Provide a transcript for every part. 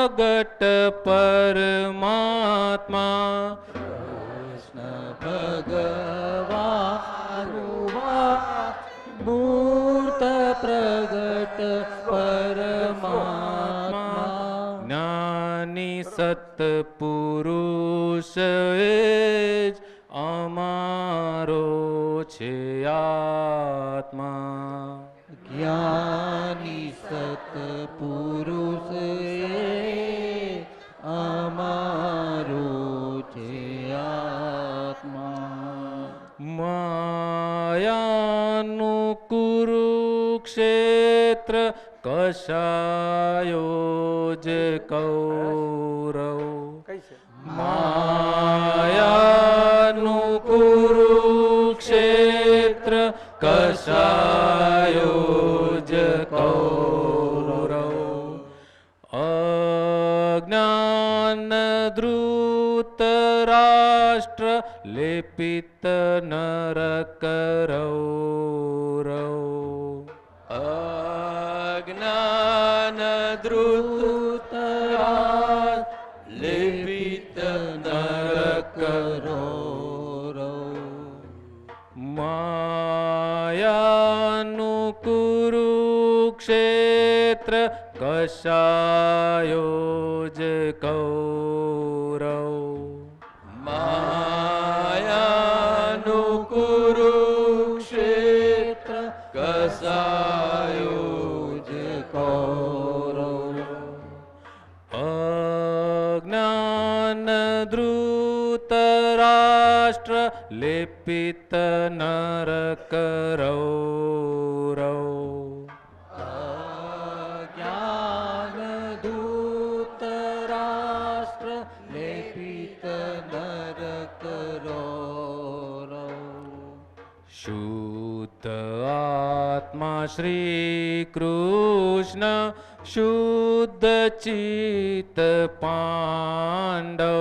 પ્રગટ પરમાત્મા ભગવાન મૂર્ત પ્રગટ પરમાત્મા જ્ઞાની સત્પુરુષ એ જ અમારો છે આત્મા જ્ઞાની સત્પુરુષ અમારો છે આત્મા માયાનું કુરુક્ષેત્ર કશાયો જ કૌરવ કઈ છે માયાનું કુરુક્ષેત્ર કશાયો જ કૌરવ અજ્ઞાન ધૃત રાષ્ટ્ર લેપિત નરક રૌરવ અજ્ઞાન ધૃત લેપિત નરક માયાનું કુરુક્ષેત્ર કશાયો જ કૌરવ માયાનું કુરુક્ષેત્ર કશાયો જ કૌરવ અજ્ઞાન ધૃત રાષ્ટ્ર લેપિત નરક રૌરવ જ્ઞાન દૂત રાષ્ટ્ર લેપિત નરક શુદ્ધ આત્મા શ્રી કૃષ્ણ શુદ્ધ ચિત્ત પાંડવ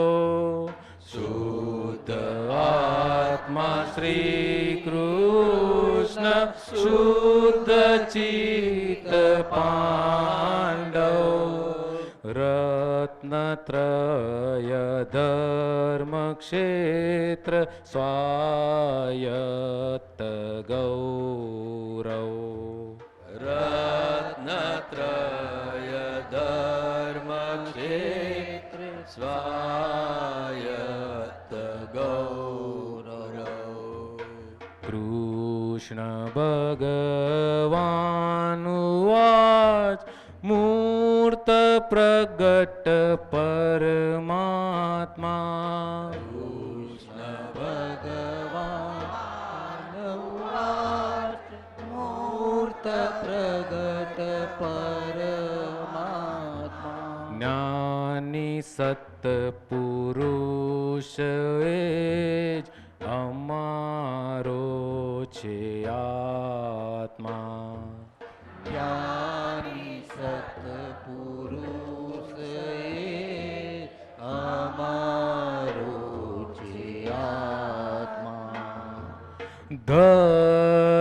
શુદ્ધ આત્મા શ્રી કૃષ્ણ શુદ્ધ ચિત્ત પાંડવ રત્નત્રય ધર્મ ક્ષેત્ર સ્વાયત્ત ગૌરવ રત્નત્રય ધર્મ ક્ષેત્ર સ્વાયત્ત ગૌરવ કૃષ્ણ ભગવાન વાચ મૂર્ત પ્રગટ પરમાત્મા કૃષ્ણ ભગવાન મૂર્ત પ્રગટ પરમાત્મા જ્ઞાની સત્પુરુષ એ જ અમારો છે આત્મા જ્ઞાની સત્પુરુષ અમારો છે આત્મા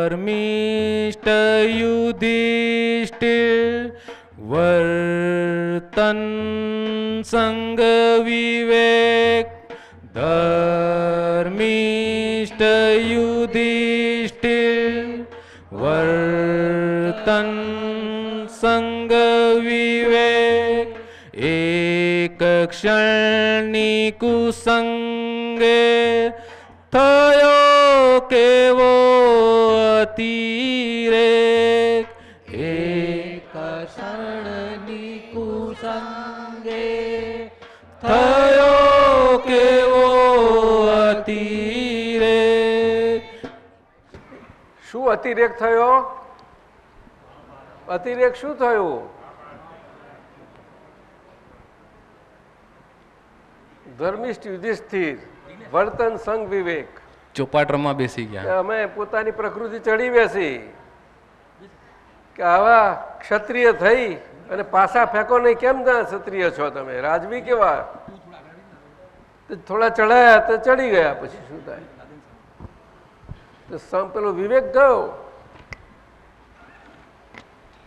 ધર્મિષ્ઠ યુધિષ્ઠિર વર્તન સંગ વિવેક ધર્મિષ્ઠ યુધિષ્ઠિર વર્તન સંગ વિવેક એક ક્ષણની કુસંગે થયો કેવો અતિરેક એક ક્ષણની કુસંગે થયો કેવો અતિરેક શું અતિરેક થયો અતિરેક શું થયું ધર્મિષ્ઠ યુધિષ્ઠિર વર્તન સંગ વિવેક ચોપાટરમાં બેસી ગયા અમે પોતાની પ્રકૃતિ ચડી બેસી કે આવા ક્ષત્રિય થઈ અને પાસા ફેંકો નહીં કેમ ના ક્ષત્રિય છો તમે રાજવી કેવા થોડા ચડાયા તો ચડી ગયા પછી શું થાય તો પેલો વિવેક ગયો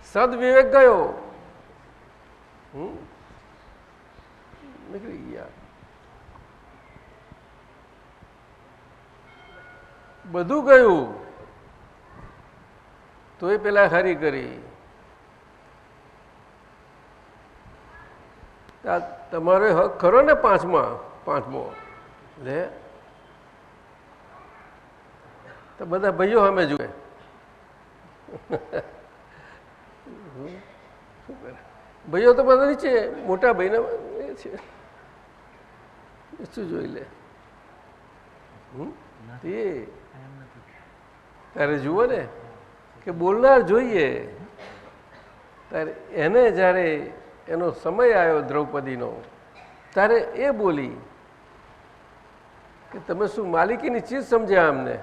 સદવિવેક ગયો નીકળી ગયા. બધું ગયું તોય પેલા હારી કરી. તમારો હક ખરો ને પાંચમો લે તો બધા ભાઈઓ સામે જુએ. ભાઈઓ તો બધા નીચે, મોટા ભાઈને છે શું જોઈ લે. તારે જુઓ ને કે બોલનાર જોઈએ. ત્યારે એને જ્યારે એનો સમય આવ્યો દ્રૌપદીનો, ત્યારે એ બોલી કે તમે શું માલિકીની ચીજ સમજ્યા અમને?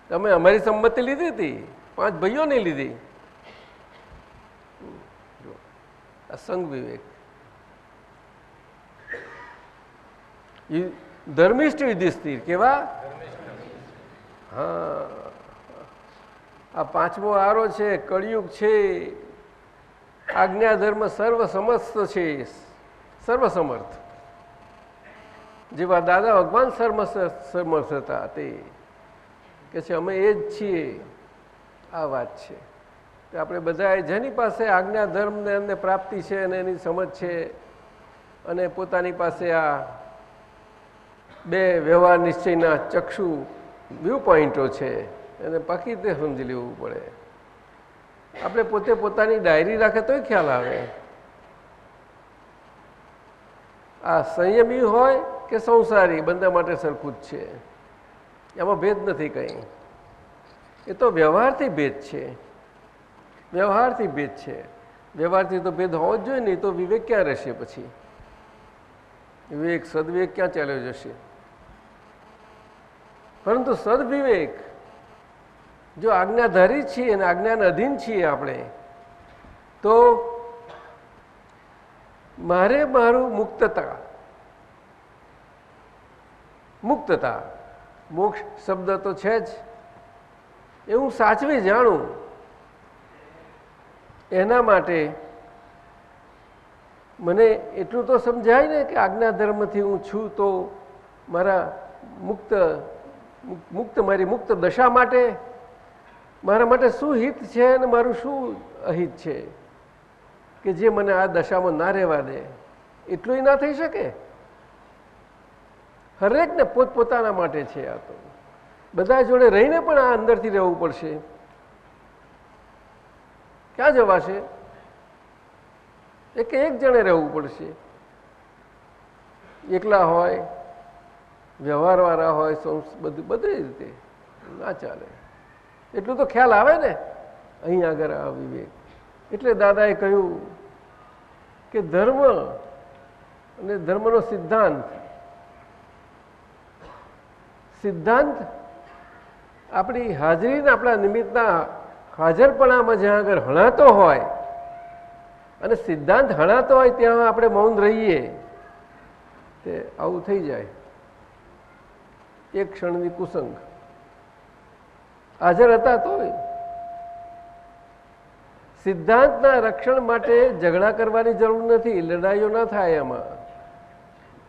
તમે અમારી સંમતિ લીધી હતી, 5 ભાઈઓની લીધી. આ સંઘ વિવેક. ધર્મિષ્ઠ યુધિષ્ઠિર કેવા? હા, આ 5મો આરો છે, કળિયુગ છે. આજ્ઞા ધર્મ સર્વસમસ્ત છે, સર્વસમર્થ. જેવા દાદા ભગવાન સમર્થ હતા તે કે છે અમે એ જ છીએ. આ વાત છે. આપણે બધા જેની પાસે આજ્ઞા ધર્મને એમને પ્રાપ્તિ છે અને એની સમજ છે અને પોતાની પાસે આ 2 વ્યવહાર નિશ્ચયના ચક્ષુ વ્યૂ પોઈન્ટો છે એને પાકી રીતે સમજી લેવું પડે. આપણે પોતે પોતાની ડાયરી રાખે તોય ખ્યાલ આવે. આ સંયમી હોય કે સંસારી, બધા માટે સરખું જ છે. એમાં ભેદ નથી કંઈ. એ તો વ્યવહારથી ભેદ છે. વ્યવહારથી ભેદ છે. વ્યવહારથી તો ભેદ હોવો જ જોઈએ. નહીં તો વિવેક ક્યાં રહેશે? પછી વિવેક સદવિવેક ક્યાં ચાલ્યો જશે? પરંતુ સદવિવેક જો આજ્ઞાધારી છીએ અને આજ્ઞાના અધીન છીએ આપણે, તો મારે મારું મુક્તતા મોક્ષ શબ્દ તો છે જ, એ હું સાચવી જાણું. એના માટે મને એટલું તો સમજાય ને કે આજ્ઞા ધર્મથી હું છું તો મારા મારી મુક્ત દશા માટે મારા માટે શું હિત છે અને મારું શું અહિત છે કે જે મને આ દશામાં ના રહેવા દે. એટલું ના થઈ શકે. હરેકને પોતપોતાના માટે છે. આ તો બધા જોડે રહીને પણ આ અંદરથી રહેવું પડશે. ક્યાં જવાશે? એક જણે રહેવું પડશે. એકલા હોય, વ્યવહારવાળા હોય, બધી રીતે ના ચાલે. એટલું તો ખ્યાલ આવે ને અહીં આગળ આ વિવેક. એટલે દાદાએ કહ્યું કે ધર્મ અને ધર્મનો સિદ્ધાંત આપણી હાજરીને આપણા નિમિત્તના હાજરપણામાં જ્યાં આગળ હણાતો હોય અને સિદ્ધાંત હણાતો હોય ત્યાં આપણે મૌન રહીએ, તે આવું થઈ જાય. એક ક્ષણની કુસંગ. હાજર હતા તોય સિદ્ધાંતના રક્ષણ માટે ઝઘડા કરવાની જરૂર નથી, લડાઈઓ ના થાય એમાં.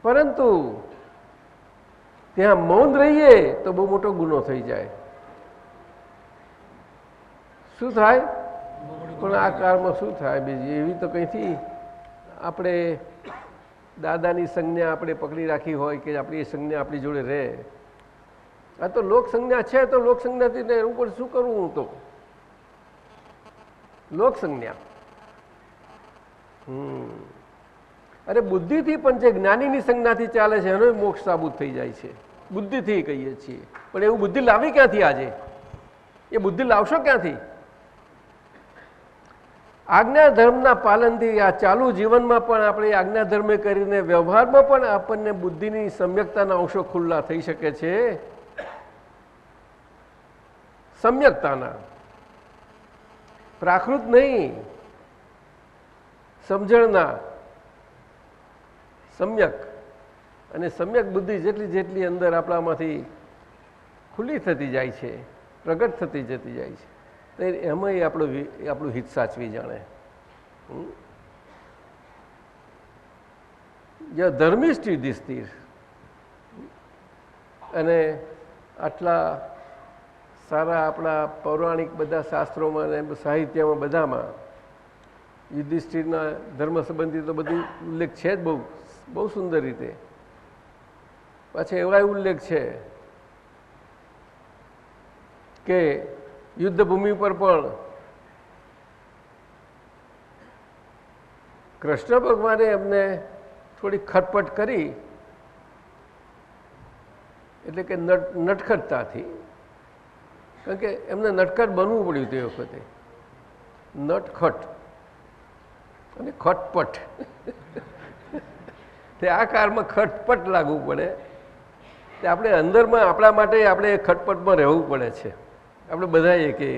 પરંતુ ત્યાં મૌન રહીએ તો બહુ મોટો ગુનો થઈ જાય. શું થાય? પણ આ કાળમાં શું થાય બીજી એવી તો કંઈથી આપણે દાદાની સંજ્ઞા આપણે પકડી રાખી હોય કે આપણી સંજ્ઞા આપણી જોડે રહે. આ તો લોક સંજ્ઞા છે તો લોક સંજ્ઞાથી રહેવું પડે. શું કરવું? હું તો લોક સંજ્ઞા. અરે બુદ્ધિથી પણ જે જ્ઞાનીની સંજ્ઞાથી ચાલે છે એનો મોક્ષ સાબુત થઈ જાય છે. બુદ્ધિથી કહીએ છીએ, પણ એવું બુદ્ધિ લાવી ક્યાંથી? આજે એ બુદ્ધિ લાવશો ક્યાંથી? આજ્ઞા ધર્મના પાલનથી આ ચાલુ જીવનમાં પણ આપણે આજ્ઞા ધર્મે કરીને વ્યવહારમાં પણ આપણને બુદ્ધિની સમ્યકતાના અંશો ખુલ્લા થઈ શકે છે. સમ્યકતાના, પ્રાકૃત નહીં, સમજણના. સમ્યક. અને સમ્યક બુદ્ધિ જેટલી જેટલી અંદર આપણામાંથી ખુલ્લી થતી જાય છે, પ્રગટ થતી જતી જાય છે, તો એમાંય આપણું હિત સાચવી જાણે. ધર્મિષ્ઠ યુધિષ્ઠિર, અને આટલા સારા આપણા પૌરાણિક બધા શાસ્ત્રોમાં અને સાહિત્યમાં બધામાં યુધિષ્ઠિરના ધર્મ સંબંધી તો બધું ઉલ્લેખ છે જ, બહુ સુંદર રીતે. પાછા એવા ઉલ્લેખ છે કે યુદ્ધભૂમિ પર પણ કૃષ્ણ ભગવાને એમને થોડી ખટપટ કરી, એટલે કે નટખટતાથી, કારણ કે એમને નટખટ બનવું પડ્યું તે વખતે, નટખટ અને ખટપટ તે આ કાળમાં ખટપટ લાગવું પડે. તે આપણે અંદરમાં આપણા માટે આપણે ખટપટમાં રહેવું પડે છે. આપણે બધા એકે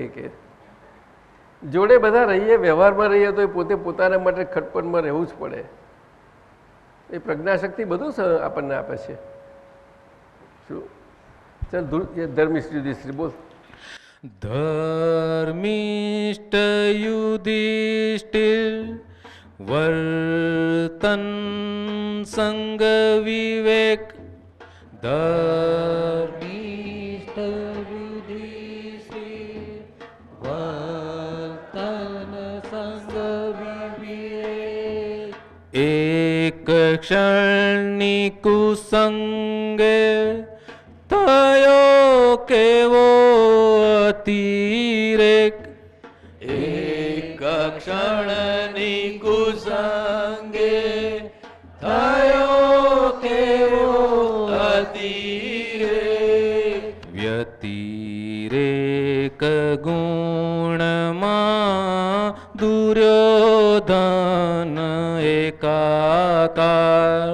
જોડે બધા રહીએ, વ્યવહારમાં રહીએ તો એ પોતે પોતાના માટે ખટપટમાં રહેવું જ પડે. એ પ્રજ્ઞાશક્તિ બધું આપણને આપે છે. શું? ચાલ ધર્મિષ્ઠ યુધિષ્ઠિર બોલ. ધર્મિષ્ઠ યુધિષ્ઠિર વર્તન સંગ વિવેક. ધર્મિષ્ઠ યુધિષ્ઠિર વર્તન સંગ વિવેક. એક ક્ષણની કુસંગે થયો કેવો અતિરેક. એક ક્ષણની કુસંગે થયો કેવો અતિરેક. વ્યતિરેક ગુણમાં દુર્યોધન એકાકાર.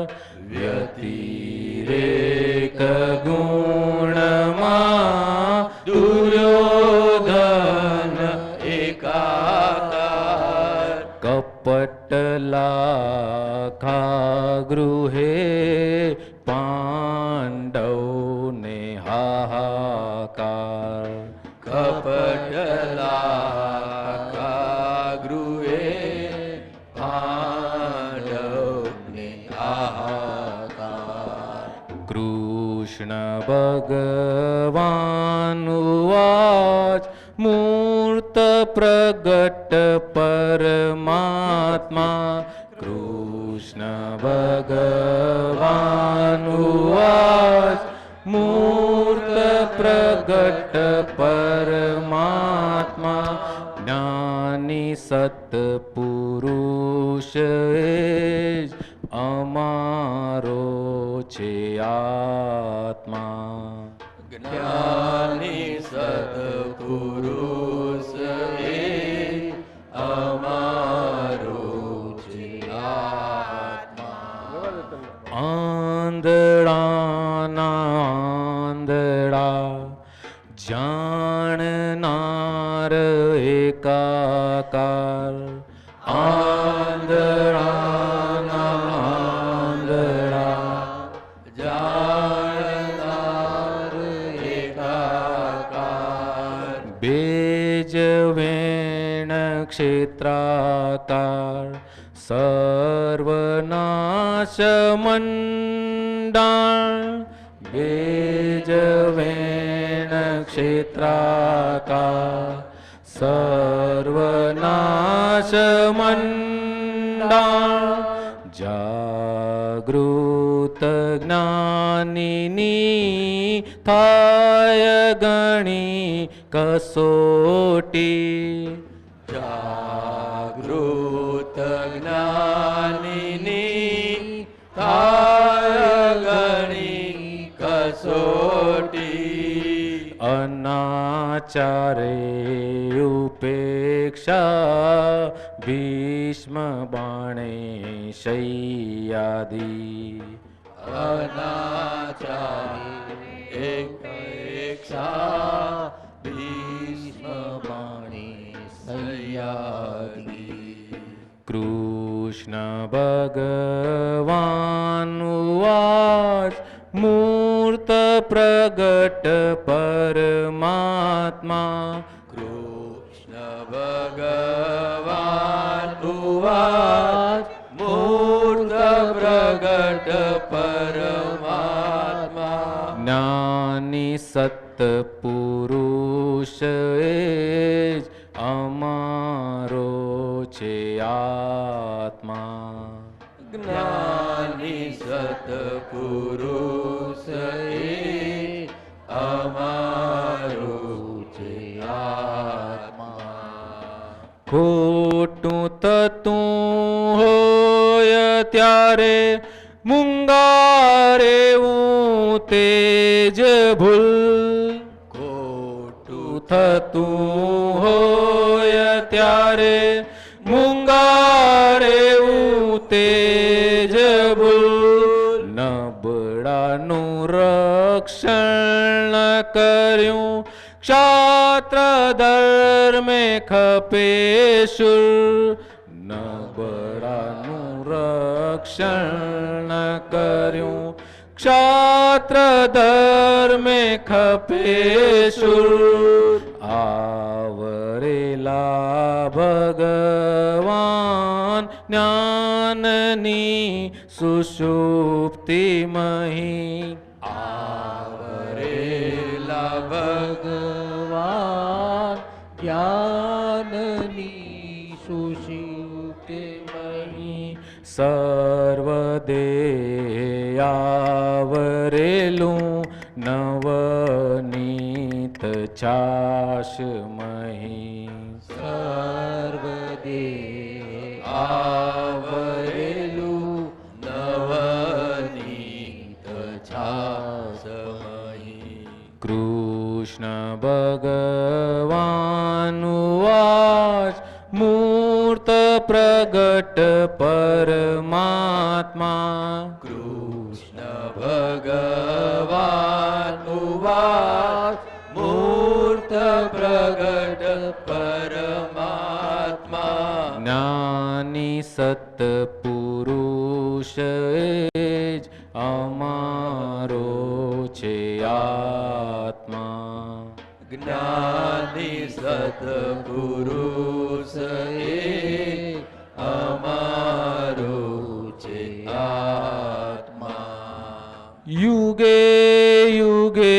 વ્યતિરેક ગુણમાં દુર્યોધન એકાકાર. કપટ લાખા ગૃહે પાંડવને હાહાકાર. કપટ લાખા ગૃહે પાંડવને હાહાકાર. કૃષ્ણ ભગવાન વાચ મૂર્ત પ્રગટ પરમાત્મા. કૃષ્ણ ભગવાન વાચ મૂર્ત પ્રગટ પરમાત્મા. જ્ઞાની સત્પુરુષ એ જ અમારો છે આત્મા. જ્ઞાની સત્પુરુષ એ અમારો છે આત્મા. આંધળાના આંધળા જાણનાર એકાકાર. આંધળાના આંધળા જાણનાર એકાકાર. બેજ વેણ ક્ષેત્રાકાર. સર્વનાશ મંડાણ. બેજ વેણ ક્ષેત્રાકાર. સર્વનાશ મંડાણ. જાગૃત જ્ઞાનીની થાય ગણી કસોટી. જાગૃત જ્ઞાનીની થાય ગણી કસોટી. અનાચારે ઉપેક્ષા ભીષ્મ બાણે શય્યાદી. અનાચારી ઉપેક્ષા ભીષ્મ બાણી સહ્યાદી. કૃષ્ણ ભગવાન વાચ મૂર્ત પ્રગટ પરમાત્મા. કૃષ્ણ ભગવાન વાચ મૂર્ત પ્રગટ પરમાત્મા જ્ઞાની સત્પુરુષ એ જ અમારો છે આત્મા જ્ઞાની સત્પુરુષ એ અમારું છે આત્મા ખોટું થતું હોય ત્યારે મુંગારે હું તેજ ભૂલ ખોટું થતું હોય ત્યારે મુંગારે હું તેજ ભૂલ નબળાનું રક્ષણ કર્યું ક્ષાત્ર ધર્મે ખપે શુર નબળાનું રક્ષણ કર્યું ક્ષાત્ર ધર્મે ખપે શુર આવરેલા ભગવાન જ્ઞાનની સુષુપ્તિમહી આવરેલા ભગવાન જ્ઞાનની સુષુપ્તિમહી સર્વદેહ આવરેલું નવનીત છાશમહી સર્વદેહ આવરેલું નવનીત છાશમહી કૃષ્ણ ભગવાનનું વાચ મૂર્ત પ્રગટ પરમાત્મા કૃષ્ણ ભગવાન વાસ મૂર્ત પ્રગટ પરમાત્મા જ્ઞાની સત્પુરુષ એ જ અમારો છે આત્મા જ્ઞાની સત્પુરુષ એ અમારો છે આત્મા યુગે યુગે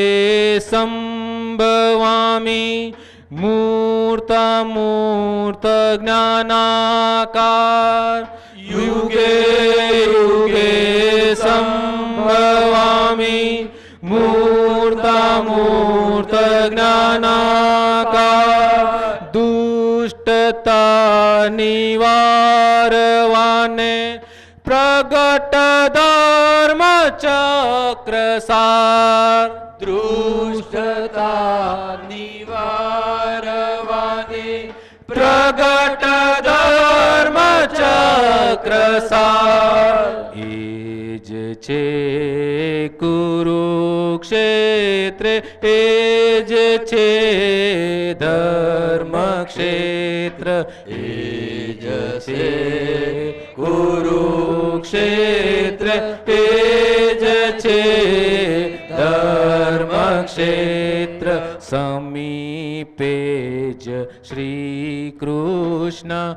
સંભવામી મૂર્ત જ્ઞાનાકાર યુગે યુગે સંભવામી મૂર્ત જ્ઞાનાકાર દુષ્ટતા નિવારવાને પ્રગટ ધર્મ ચક્રસાર દૃષ્ટતા નિવારવાને પ્રગટ ધર્મ ચક્રસાર એ જ છે કુરુક્ષેત્રે એ જ છે ધર્મ ક્ષેત્ર એ જ છે કુરુક્ષેત્ર એ જ છે ધર્મ ક્ષેત્ર સમીપે જ શ્રી કૃષ્ણ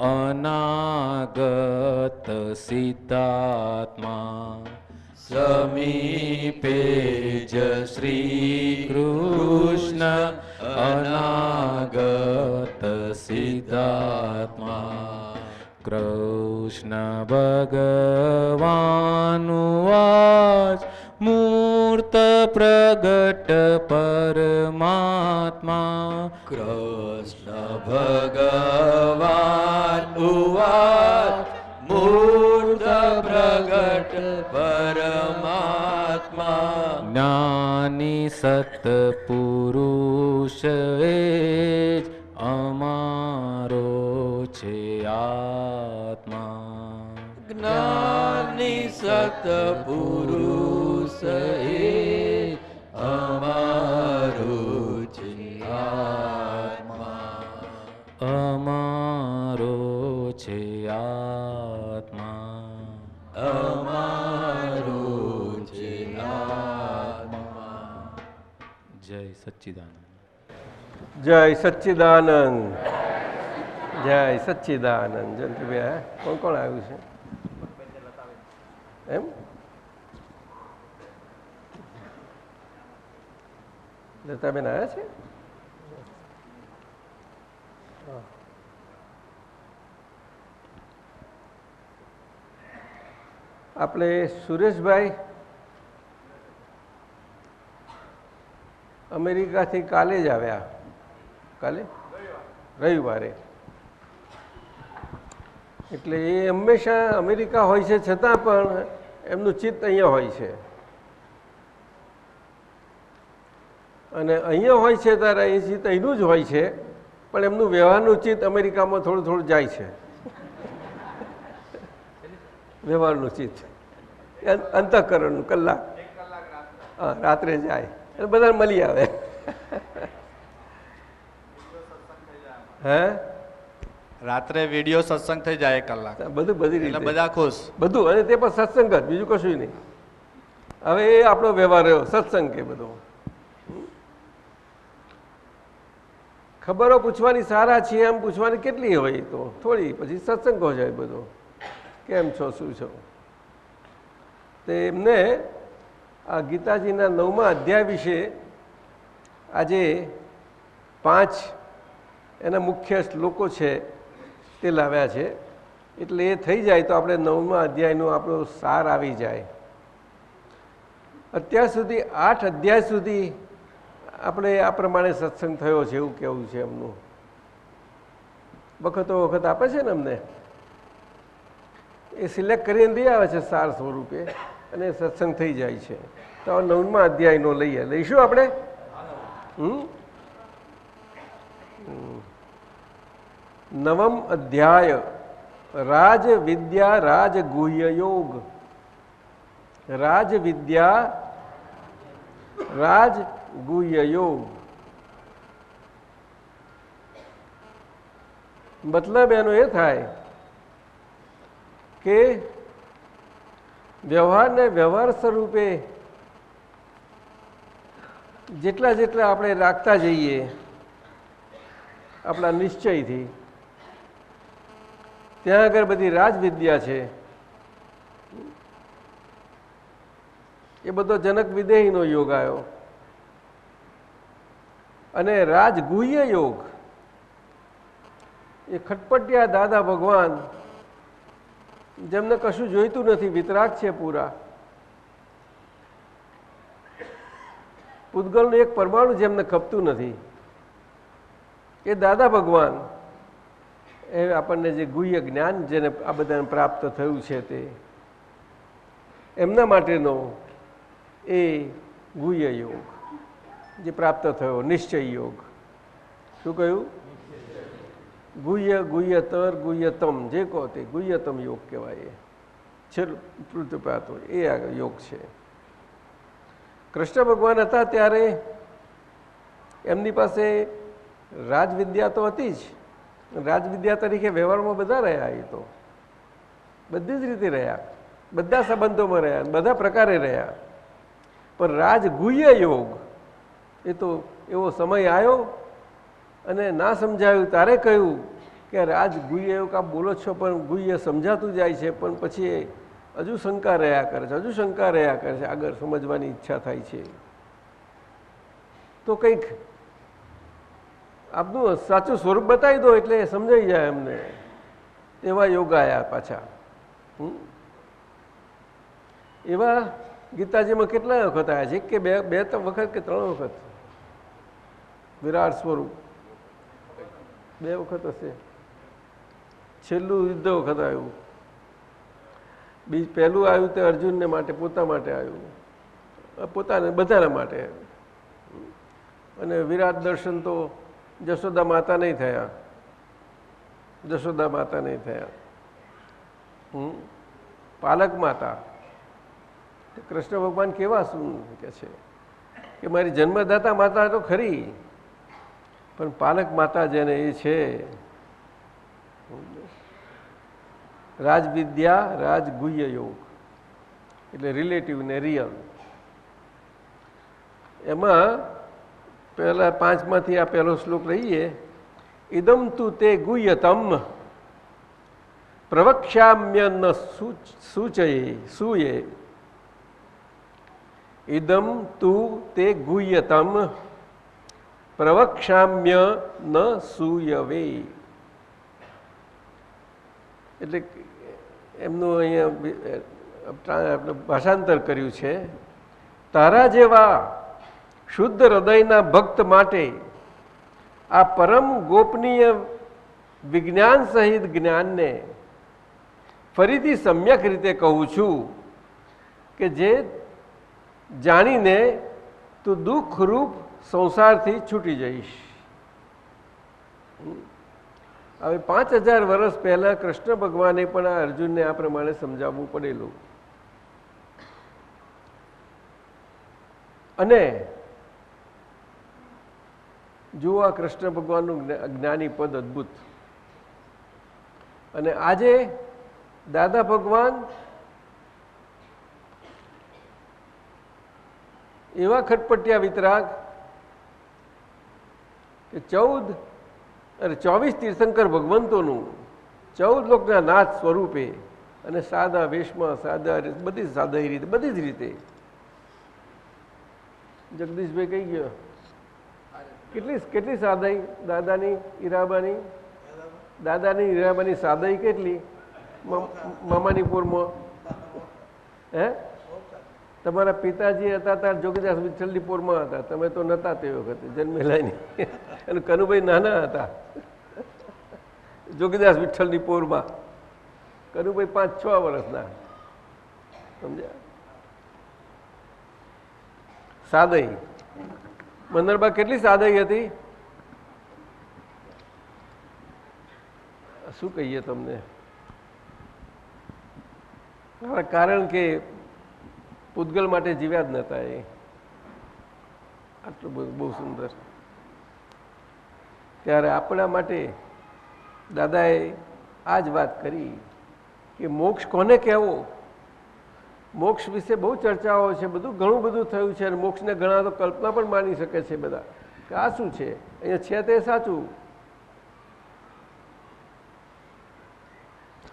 અનાગત સિદ્ધાત્મા સમીપે જ શ્રી કૃષ્ણ અનાગત સિદ્ધાત્મા કૃષ્ણ ભગવાનનું વાચ મૂર્ત પ્રગટ પરમાત્મા કૃષ્ણ ભગવાન ઉવાચ મૂર્ત પ્રગટ પરમાત્મા જ્ઞાની સત્પુરુષ એ જ અમારો છે આત્મા જ્ઞાની સત્પુરુષ એ અમારું છે આત્મા અમારો છે આત્મા અમારું છે આત્મા જય સચ્ચિદાનંદ જય સચ્ચિદાનંદ જય સચ્ચિદાનંદ જયંતિભાઈ કોણ કોણ આવ્યું છે એમ લતાબેન આવ્યા છે? આપણે સુરેશભાઈ અમેરિકાથી કાલે જ આવ્યા, કાલે રવિવારે. એટલે એ હંમેશા અમેરિકા હોય છે છતાં પણ એમનું ચિત્ત અહીંયા હોય છે, અને અહીંયા હોય છે ત્યારે એ ચિત્ત અહીંનું જ હોય છે, પણ એમનું વ્યવહારનું ચિત્ત અમેરિકામાં થોડું થોડું જાય છે. વ્યવહારનું ચિત્ત અંતઃકરણનું કલાક, હા, રાત્રે જાય અને બધા મળી આવે. હે, રાત્રે વિડીયો સત્સંગ થઈ જાય 1 કલાક, બધું બધી રીતે બધા ખુશ, બધું, અને તે પણ સત્સંગ જ, બીજું કશું નહીં. હવે એ આપણો વ્યવહાર રહ્યો સત્સંગ કે બધો. ખબરો પૂછવાની સારા છીએ એમ પૂછવાની કેટલી હોય, તો થોડી, પછી સત્સંગ હો જાય બધો, કેમ છો, શું છો. તે એમને આ ગીતાજીના 9મા અધ્યાય વિશે આજે 5 એના મુખ્ય શ્લોકો છે તે લાવ્યા છે. એટલે એ થઈ જાય તો આપણે 9મા અધ્યાયનો આપણો સાર આવી જાય. અત્યાર સુધી 8 અધ્યાય સુધી આપણે આ પ્રમાણે સત્સંગ થયો છે એવું કેવું છે એમનું. વખતો વખત આપે છે ને અમને, એ સિલેક્ટ કરીને દઈ આવે છે સાર સ્વરૂપે, અને સત્સંગ થઈ જાય છે. તો 9મા અધ્યાયનો લઈશું આપણે. નવમ અધ્યાય રાજ વિદ્યા રાજ ગુહ્ય યોગ. રાજ વિદ્યા રાજ ગુહ્ય યોગ. મતલબ એનો એ થાય કે વ્યવહારને વ્યવહાર સ્વરૂપે જેટલા જેટલા આપણે રાખતા જઈએ આપણા નિશ્ચયથી, ત્યાં આગળ બધી રાજવિદ્યા છે એ બધો જનક વિદેહીનો યોગ આવ્યો. અને રાજગુહ્ય યોગ એ ખટપટિયા દાદા ભગવાન, જેમને કશું જોઈતું નથી, વિતરાગ છે પૂરા. પૂતગલનું એક પરમાણુ જેમને ખપતું નથી, એ દાદા ભગવાન, એ આપણને જે ગુહ્ય જ્ઞાન જેને આ બધાને પ્રાપ્ત થયું છે તે એમના માટેનો એ ગુહ્ય યોગ જે પ્રાપ્ત થયો, નિશ્ચય યોગ. શું કહ્યું? ગુહ્ય, ગુહ્યતર, ગુહ્યતમ, જે કહો તે ગુહ્યતમ યોગ કહેવાય. છેલ્લું પૃથ્વીપાતો એ આ યોગ છે. કૃષ્ણ ભગવાન હતા ત્યારે એમની પાસે રાજવિદ્યા તો હતી જ. રાજવિદ્યા તરીકે વ્યવહારમાં બધા રહ્યા, એ તો બધી જ રીતે રહ્યા, બધા સંબંધોમાં રહ્યા, બધા પ્રકારે રહ્યા. પણ રાજગુહ્ય યોગ એ તો એવો સમય આવ્યો અને ના સમજાયું તારે કહ્યું કે રાજગુહ્ય યોગ આપ બોલો છો પણ ગુહ્ય સમજાતું જાય છે, પણ પછી હજુ શંકા રહ્યા કરે છે, હજુ શંકા રહ્યા કરે છે, આગળ સમજવાની ઈચ્છા થાય છે. તો કંઈક આપનું સાચું સ્વરૂપ બતાવી દો એટલે સમજાઈ જાય એમને. એવા યોગ આવ્યા પાછા. એવા ગીતાજીમાં કેટલા વખત આવ્યા છે? કે બે વખત કે 3 વખત વિરાટ સ્વરૂપ? 2 વખત હશે. છેલ્લું યુદ્ધ વખત આવ્યું. પહેલું આવ્યું તે અર્જુનને માટે, પોતા માટે આવ્યું, પોતાને બધાના માટે. અને વિરાટ દર્શન તો જશોદા માતા નહીં થયા, જશોદા માતા નહીં થયા, પાલક માતા. કૃષ્ણ ભગવાન કેવા શું કે છે કે મારી જન્મદાતા માતા તો ખરી, પણ પાલક માતા જેને એ છે. રાજવિદ્યા રાજગુહ્ય યોગ એટલે રિલેટિવ ને રિયલ. એમાં પહેલા 5માંથી આ પહેલો શ્લોક લઈએ. ઇદમ તુ તે ગુહ્યતમ પ્રવક્ષ્યામ્ય ન સૂચયે ઇદમ તું તે ગુહ્યતમ પ્રવક્ષ્યામ્ય ન સૂયવે. એટલે એમનું અહીંયા ભાષાંતર કર્યું છે, તારા જેવા શુદ્ધ હૃદયના ભક્ત માટે આ પરમ ગોપનીય વિજ્ઞાન સહિત જ્ઞાનને ફરીથી સમ્યક રીતે કહું છું કે જે જાણીને તું દુઃખરૂપ સંસારથી છૂટી જઈશ. હવે 5000 વર્ષ પહેલા કૃષ્ણ ભગવાને પણ આ અર્જુનને આ પ્રમાણે સમજાવવું પડેલું. અને જુઓ આ કૃષ્ણ ભગવાનનું જ્ઞાની પદ અદ્ભુત. અને આજે દાદા ભગવાન એવા ખટપટિયા વિતરાગ કે 24 તીર્થંકર ભગવંતોનું 14 લોકના નાથ સ્વરૂપે અને સાદા વેશમાં, સાદા બધી સાદા રીતે, બધી જ રીતે. જગદીશભાઈ કઈ ગયો? કેટલી સાદાઈ દાદાની હીરાબાની? દાદાની હીરાબાની સાદાઈ કેટલી? મામાની પૂરમાં હે? તમારા પિતાજી હતા ત્યારે જોગીદાસ વિઠ્ઠલની પૂરમાં હતા, તમે તો નહોતા તે વખતે જન્મેલા નહીં. અને કનુભાઈ નાના હતા જોગીદાસ વિઠ્ઠલની પૂરમાં. કનુભાઈ 5-6 વર્ષના. સમજ્યા? સાદાઈ મંદરબા કેટલી સાદાઈ હતી? શું કહીએ તમને? કારણ કે પૂતગલ માટે જીવ્યા જ નહોતા એ. આટલું બહુ સુંદર. ત્યારે આપણા માટે દાદાએ આ જ વાત કરી કે મોક્ષ કોને કહેવો. મોક્ષ વિશે બહુ ચર્ચાઓ છે, બધું ઘણું બધું થયું છે. અને મોક્ષને ઘણા તો કલ્પના પણ માની શકે છે બધા કે આ શું છે, અહીંયા છે તે સાચું.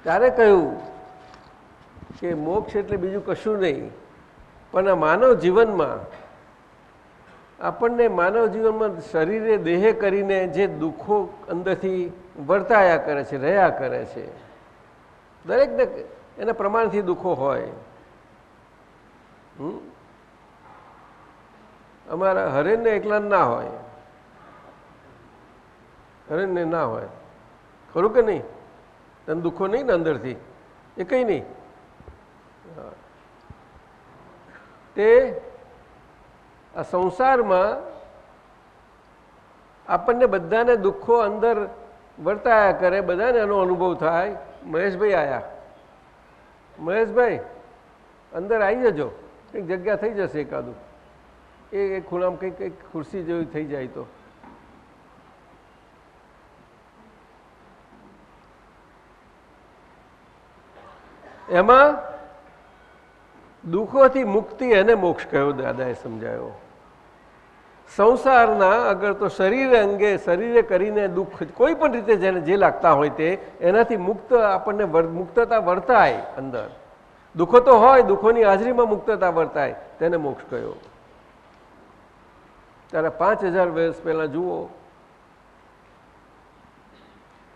ત્યારે કહ્યું કે મોક્ષ એટલે બીજું કશું નહીં, પણ આ માનવ જીવનમાં આપણને માનવ જીવનમાં શરીરે દેહે કરીને જે દુઃખો અંદરથી વર્તાયા કરે છે, રહ્યા કરે છે, દરેકને એના પ્રમાણથી દુઃખો હોય. અમારા હરેનને એકલા ના હોય, હરેનને ના હોય. ખરું કે નહીં? તને દુઃખો નહીં ને અંદરથી? એ કંઈ નહીં. તે આ સંસારમાં આપણને બધાને દુઃખો અંદર વર્તાયા કરે, બધાને એનો અનુભવ થાય. મહેશભાઈ આવ્યા. મહેશભાઈ અંદર આવી જજો, કંઈક જગ્યા થઈ જશે એકાદું. એ ખૂણામાં કંઈક ખુરશી જેવી થઈ જાય તો. એમાં દુઃખોથી મુક્તિ એને મોક્ષ કહ્યો, દાદાએ સમજાયો. સંસારના અગર તો શરીર અંગે શરીરે કરીને દુઃખ કોઈ પણ રીતે જેને જે લાગતા હોય તે એનાથી મુક્ત આપણને મુક્તતા વર્તાય. અંદર દુઃખો તો હોય, દુઃખોની હાજરીમાં મુક્તતા વર્તાય, તેને મોક્ષ કહ્યો. ત્યારે 5000 વર્ષ પહેલા જુઓ,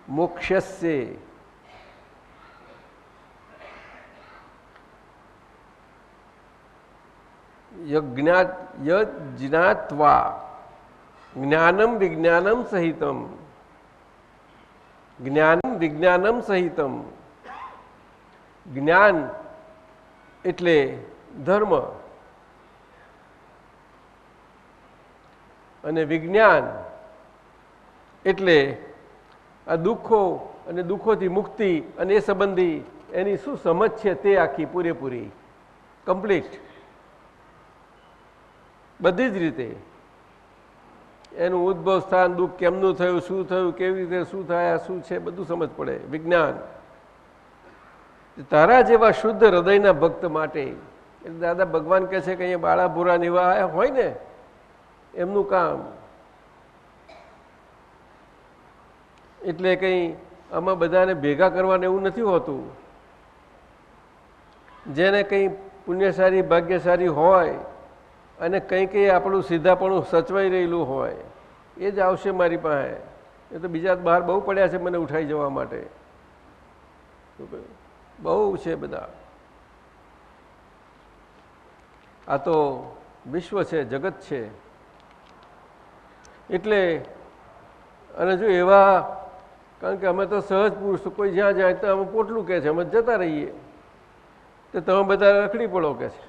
મોક્ષસ્ય જ્ઞાત્વા જ્ઞાનમ વિજ્ઞાનમ સહિતમ. જ્ઞાનમ વિજ્ઞાનમ સહિતમ. જ્ઞાન એટલે ધર્મ અને વિજ્ઞાન એટલે આ દુઃખો અને દુઃખોથી મુક્તિ અને એ સંબંધી એની શું સમજ છે તે આખી પૂરેપૂરી કમ્પ્લીટ બધી જ રીતે. એનું ઉદ્ભવ સ્થાન, દુઃખ કેમનું થયું, શું થયું, કેવી રીતે શું થયા, શું છે, બધું સમજ પડે. વિજ્ઞાન તારા જેવા શુદ્ધ હૃદયના ભક્ત માટે. એટલે દાદા ભગવાન કહે છે કે અહીંયા બાળા ભૂરા નિવા હોય ને એમનું કામ. એટલે કંઈ આમાં બધાને ભેગા કરવાનું એવું નથી હોતું. જેને કંઈ પુણ્યશાળી ભાગ્યશાળી હોય અને કંઈ કંઈ આપણું સીધાપણું સચવાઈ રહેલું હોય એ જ આવશે મારી પાસે. એ તો બીજા બહાર બહુ પડ્યા છે મને ઉઠાઈ જવા માટે, બહુ છે બધા. આ તો વિશ્વ છે, જગત છે. એટલે અને જો એવા, કારણ કે અમે તો સહજ પુરુષ, કોઈ જ્યાં જાય તો અમે પોટલું કહે છે, અમે જતા રહીએ, તો તમે બધા રખડી પડો કે છે.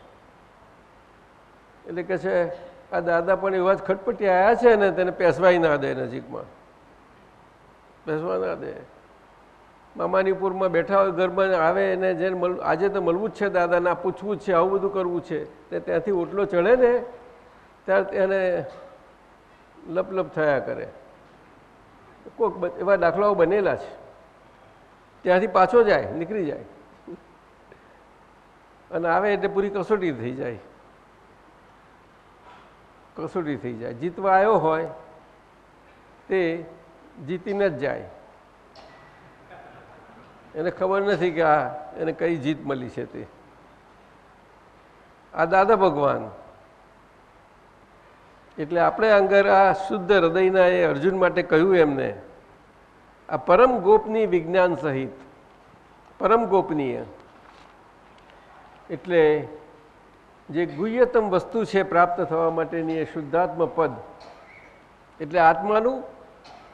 એટલે કે છે આ દાદા પણ એવા જ ખટપટી આવ્યા છે ને, તેને પેસવાય ના દે, નજીકમાં બેસવા ના દે. મામાનીપુરમાં બેઠા હોય, ઘરમાં આવે એને જેને આજે તો મળવું જ છે દાદાને, પૂછવું જ છે, આવું બધું કરવું છે, તે ત્યાંથી ઓટલો ચડે ને ત્યારે તેને લપ થયા કરે. કોઈક એવા દાખલાઓ બનેલા છે. ત્યાંથી પાછો જાય, નીકળી જાય અને આવે એટલે પૂરી કસોટી થઈ જાય, કસોટી થઈ જાય. જીતવા આવ્યો હોય તે જીતીને જ જાય, એને ખબર નથી કે આ એને કઈ જીત મળી છે તે. આ દાદા ભગવાન એટલે આપણે અંગર આ શુદ્ધ હૃદયના એ અર્જુન માટે કહ્યું એમને, આ પરમ ગોપનીય વિજ્ઞાન સહિત, પરમ ગોપનીય એટલે જે ગુહ્યતમ વસ્તુ છે પ્રાપ્ત થવા માટેની એ શુદ્ધાત્મ પદ, એટલે આત્માનું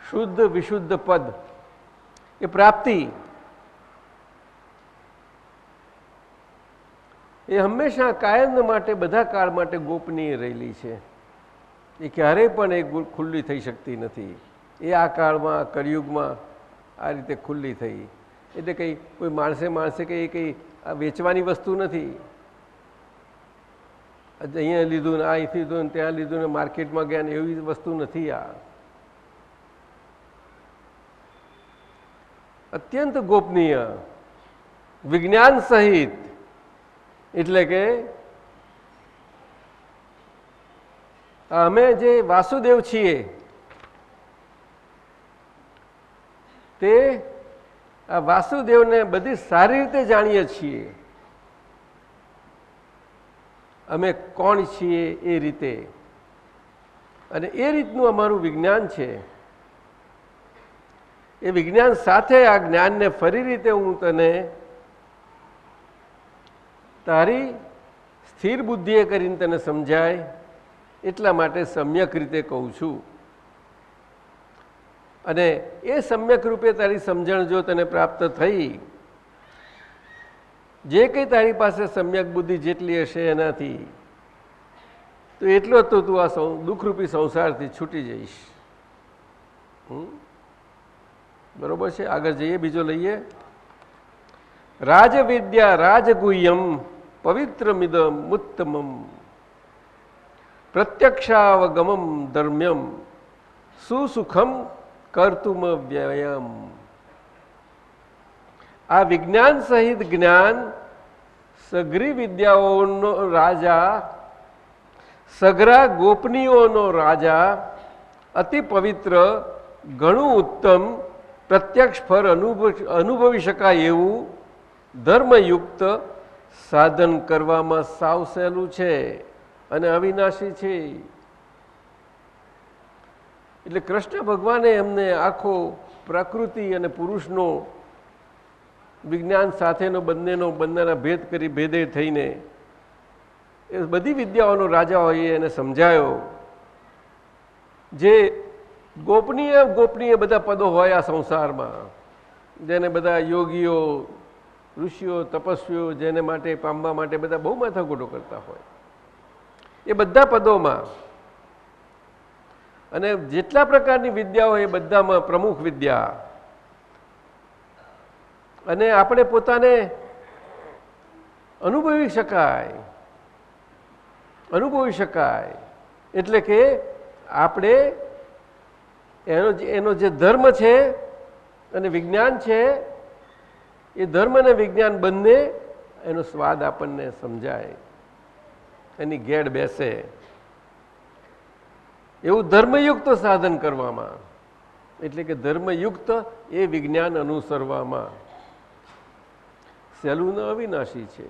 શુદ્ધ વિશુદ્ધ પદ, એ પ્રાપ્તિ એ હંમેશા કાયમ માટે, બધા કાળ માટે ગોપનીય રહેલી છે. એ ક્યારેય પણ એ ખુલ્લી થઈ શકતી નથી. એ આ કાળમાં, કળિયુગમાં આ રીતે ખુલ્લી થઈ. એટલે કંઈ કોઈ માણસે કંઈ આ વેચવાની વસ્તુ નથી. અહીંયા લીધું ને અહીંથી લીધું ને ત્યાં લીધું ને માર્કેટમાં ગયા ને એવી વસ્તુ નથી. આ અત્યંત ગોપનીય વિજ્ઞાન સહિત, એટલે કે અમે જે વાસુદેવ છીએ તે આ વાસુદેવને બધી સારી રીતે જાણીએ છીએ. અમે કોણ છીએ એ રીતે, અને એ રીતનું અમારું વિજ્ઞાન છે. એ વિજ્ઞાન સાથે આ જ્ઞાનને ફરી રીતે હું તને તારી સ્થિર બુદ્ધિએ કરીને તને સમજાય એટલા માટે સમ્યક રીતે કહું છું. અને એ સમ્યક રૂપે તારી સમજણ જો તને પ્રાપ્ત થઈ, જે કંઈ તારી પાસે સમ્યક બુદ્ધિ જેટલી હશે એનાથી, તો એટલો તો તું આ દુઃખરૂપી સંસારથી છૂટી જઈશ. બરોબર છે? આગળ જઈએ, બીજો લઈએ. રાજવિદ્યા રાજગુહ્યમ પવિત્રમિદમ ઉત્તમમ પ્રત્યક્ષાવગમમ ધર્મ્યમ સુસુખમ કર્તુમ વ્યયમ. આ વિજ્ઞાન સહિત જ્ઞાન સઘરી વિદ્યાઓનો રાજા, સઘરા ગોપનીયોનો રાજા, અતિ પવિત્ર, ઘણું ઉત્તમ, પ્રત્યક્ષ ફળ અનુભવી શકાય એવું ધર્મયુક્ત સાધન કરવામાં સાવ સહેલું છે અને અવિનાશી છે. એટલે કૃષ્ણ ભગવાને એમને આખો પ્રકૃતિ અને પુરુષનો વિજ્ઞાન સાથેનો બંનેના ભેદ કરી, ભેદે થઈને એ બધી વિદ્યાઓનો રાજા હોય એને સમજાયો. જે ગોપનીય બધા પદો હોય આ સંસારમાં, જેને બધા યોગીઓ, ઋષિઓ, તપસ્વીઓ જેને માટે પામવા માટે બધા બહુ માથાકૂટો કરતા હોય, એ બધા પદોમાં અને જેટલા પ્રકારની વિદ્યાઓ એ બધામાં પ્રમુખ વિદ્યા, અને આપણે પોતાને અનુભવી શકાય. એટલે કે આપણે એનો જે ધર્મ છે અને વિજ્ઞાન છે, એ ધર્મ અને વિજ્ઞાન બંને એનો સ્વાદ આપણને સમજાય, એની ગેડ બેસે એવું ધર્મયુક્ત સાધન કરવામાં, એટલે કે ધર્મયુક્ત એ વિજ્ઞાન અનુસરવામાં. સહેલું ને અવિનાશી છે.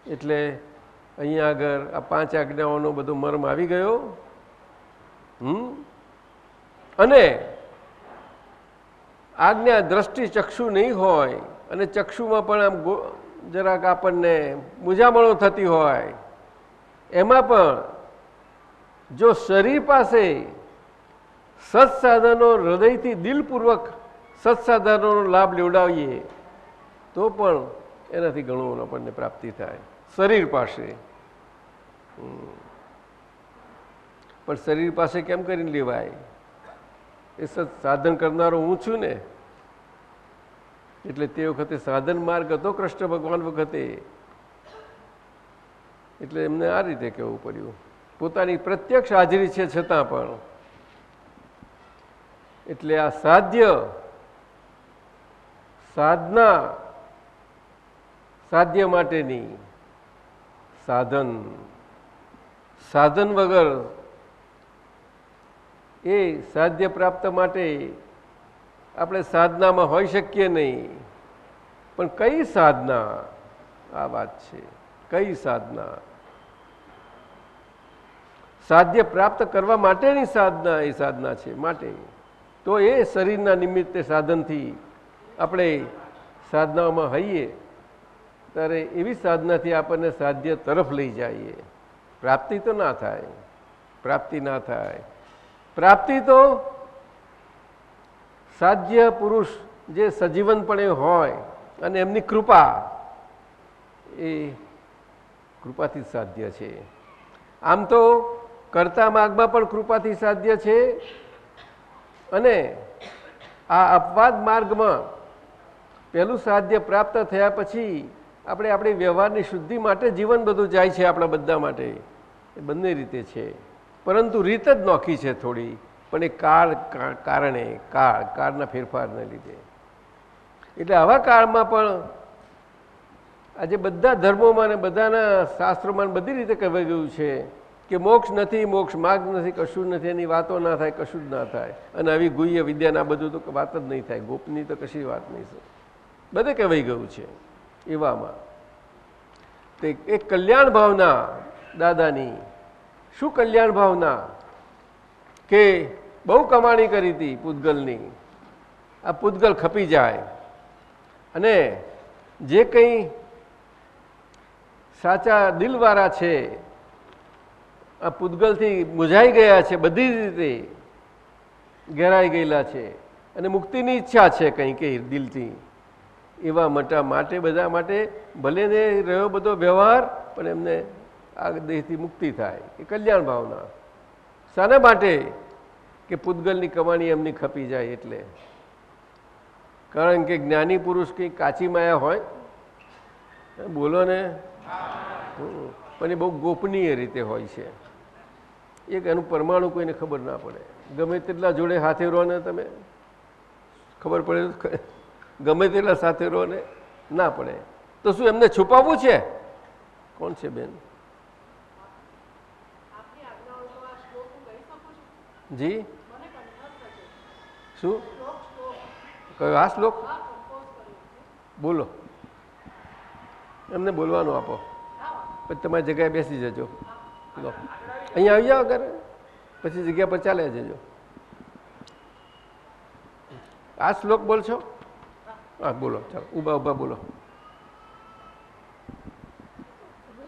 એટલે અહીંયા આગળ આ 5 આજ્ઞાઓનો બધો મર્મ આવી ગયો. અને આજ્ઞા દ્રષ્ટિ ચક્ષુ નહીં હોય અને ચક્ષુમાં પણ આમ જરાક આપણને મૂંઝામણો થતી હોય, એમાં પણ જો શરીર પાસે સત્સાધનો હૃદયથી દિલપૂર્વક સત્સાધનોનો લાભ લેવડાવીએ તો પણ એનાથી ઘણું આપણને પ્રાપ્તિ થાય શરીર પાસે. પણ શરીર પાસે કેમ કરીને લેવાય? એ સાધન કરનારો હું છું ને. એટલે તે વખતે સાધન માર્ગ હતો કૃષ્ણ ભગવાન વખતે. એટલે એમને આ રીતે કહેવું પડ્યું. પોતાની પ્રત્યક્ષ હાજરી છે છતાં પણ. એટલે આ સાધ્ય સાધના સાધ્ય માટેની સાધન, સાધન વગર એ સાધ્ય પ્રાપ્ત માટે આપણે સાધનામાં હોઈ શકીએ નહીં. પણ કઈ સાધના? આ વાત છે. કઈ સાધના? સાધ્ય પ્રાપ્ત કરવા માટેની સાધના એ સાધના છે માટે. તો એ શરીરના નિમિત્તે સાધનથી આપણે સાધનામાં હઈએ ત્યારે એવી સાધનાથી આપણને સાધ્ય તરફ લઈ જઈએ. પ્રાપ્તિ તો ના થાય, પ્રાપ્તિ ના થાય. પ્રાપ્તિ તો સાધ્ય પુરુષ જે સજીવનપણે હોય અને એમની કૃપા, એ કૃપાથી સાધ્ય છે. આમ તો કરતા માર્ગમાં પણ કૃપાથી સાધ્ય છે અને આ અપવાદ માર્ગમાં પહેલું સાધ્ય પ્રાપ્ત થયા પછી આપણે આપણી વ્યવહારની શુદ્ધિ માટે જીવન બધું જાય છે આપણા બધા માટે. એ બંને રીતે છે, પરંતુ રીત જ નોખી છે થોડી. પણ એ કાળના ફેરફારને લીધે. એટલે આવા કાળમાં પણ આજે બધા ધર્મોમાં ને બધાના શાસ્ત્રોમાં બધી રીતે કહેવાઈ ગયું છે કે મોક્ષ નથી, મોક્ષ માર્ગ નથી, કશું નથી, એની વાતો ના થાય, કશું જ ના થાય. અને આવી ગુહ્ય વિદ્યાના બધું તો વાત જ નહીં થાય, ગોપની તો કશી વાત નહીં. બધે કહેવાઈ ગયું છે. એવામાં તે એક કલ્યાણ ભાવના દાદાની. શું કલ્યાણ ભાવના? કે બહુ કમાણી કરી હતી પૂતગલની. આ પૂતગલ ખપી જાય અને જે કંઈ સાચા દિલવાળા છે આ પૂતગલથી મૂંઝાઈ ગયા છે, બધી રીતે ઘેરાઈ ગયેલા છે અને મુક્તિની ઈચ્છા છે કંઈ કે દિલથી, એવા માટે બધા માટે ભલે ને રહ્યો બધો વ્યવહાર, પણ એમને આ દેહથી મુક્તિ થાય. એ કલ્યાણ ભાવના. શાના માટે? કે પૂતગલની કમાણી એમની ખપી જાય એટલે. કારણ કે જ્ઞાની પુરુષ કંઈ કાચી માયા હોય, બોલો ને, પણ એ બહુ ગોપનીય રીતે હોય છે. એક એનું પરમાણુ કોઈને ખબર ના પડે. ગમે તેટલા જોડે હાથે રહો ને તમે, ખબર પડે? ગમે તેટલા સાથે રહો ને ના પડે. તો શું એમને છુપાવવું છે? કોણ છે બેન? જી શું કયો? આ શ્લોક બોલો. એમને બોલવાનું આપો, પછી તમારી જગ્યાએ બેસી જજો. લો અહીંયા આવી જાઓ ઘરે, પછી જગ્યા પર ચાલ્યા જજો. આ શ્લોક બોલશો? હા બોલો, ચાલો ઊભા ઊભા બોલો.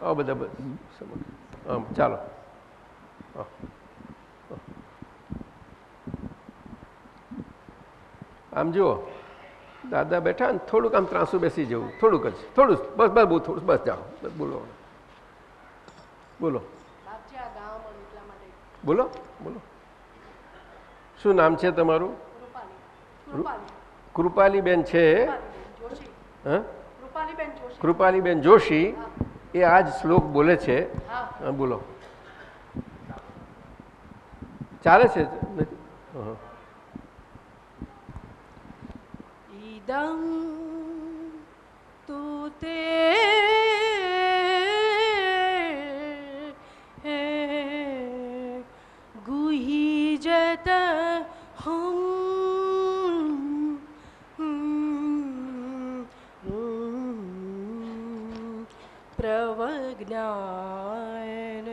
આવો બધા બસ આમ ચાલો. આમ જુઓ, દાદા બેઠા ને થોડુંક આમ ત્રાસું બેસી જવું, થોડુંક જ, થોડું બસ બસ બહુ થોડું બસ જાઓ, બસ બોલો બોલો બોલો બોલો. શું નામ છે તમારું? કૃપાલીબેન છે. હા, કૃપાલીબેન જોશી. એ આ જ શ્લોક બોલે છે. હા બોલો. ચાલે છે? ઇદં તુ તે ગુહી જત હમ ज्ञान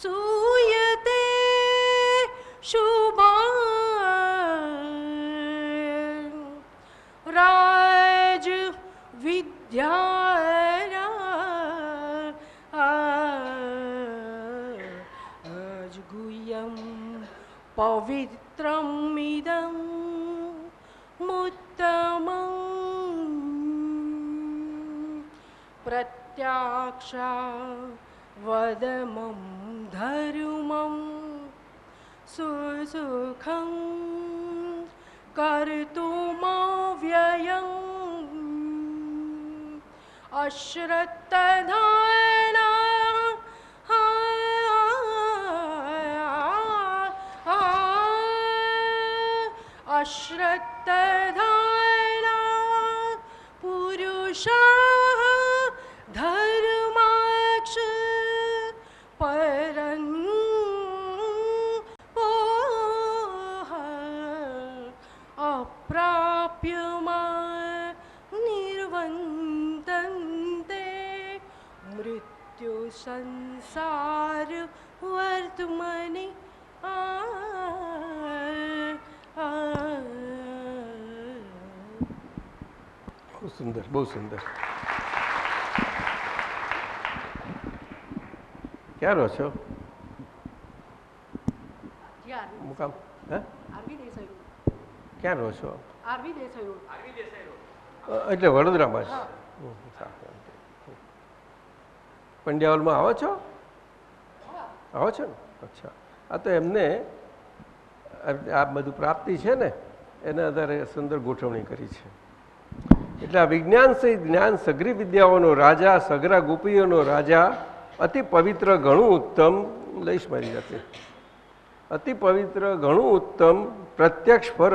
सूयते शुभा राज विद्या गुह्यं पवित्रमिदं मुत्तमं प्रत्याक्षा वदमं धर्मं सुसुखं कर्तुमव्ययम् अश्रद्धधाना अश्रद्धधाना पुरुषः धर्माक्ष परं अप्राप्य निर्वन्तन्ते मृत्यु संसार वर्तमनि બહુ સુંદર, બહુ સુંદર. ક્યાં રહો છો? મુકામ હે? ક્યાં રહો છો? એટલે વડોદરામાં જ. પંડ્યા હોલમાં આવો છો? આવો છો ને? અચ્છા. આ તો એમને આ બધું પ્રાપ્તિ છે ને એના આધારે સુંદર ગોઠવણી કરી છે. એટલે આ વિજ્ઞાન સહિત જ્ઞાન સઘરી વિદ્યાઓનો રાજા, સઘરા ગોપીઓનો રાજા, અતિ પવિત્ર ઘણું ઉત્તમ, લઈશ મારી જાતે, અતિ પવિત્ર ઘણું ઉત્તમ, પ્રત્યક્ષ ફળ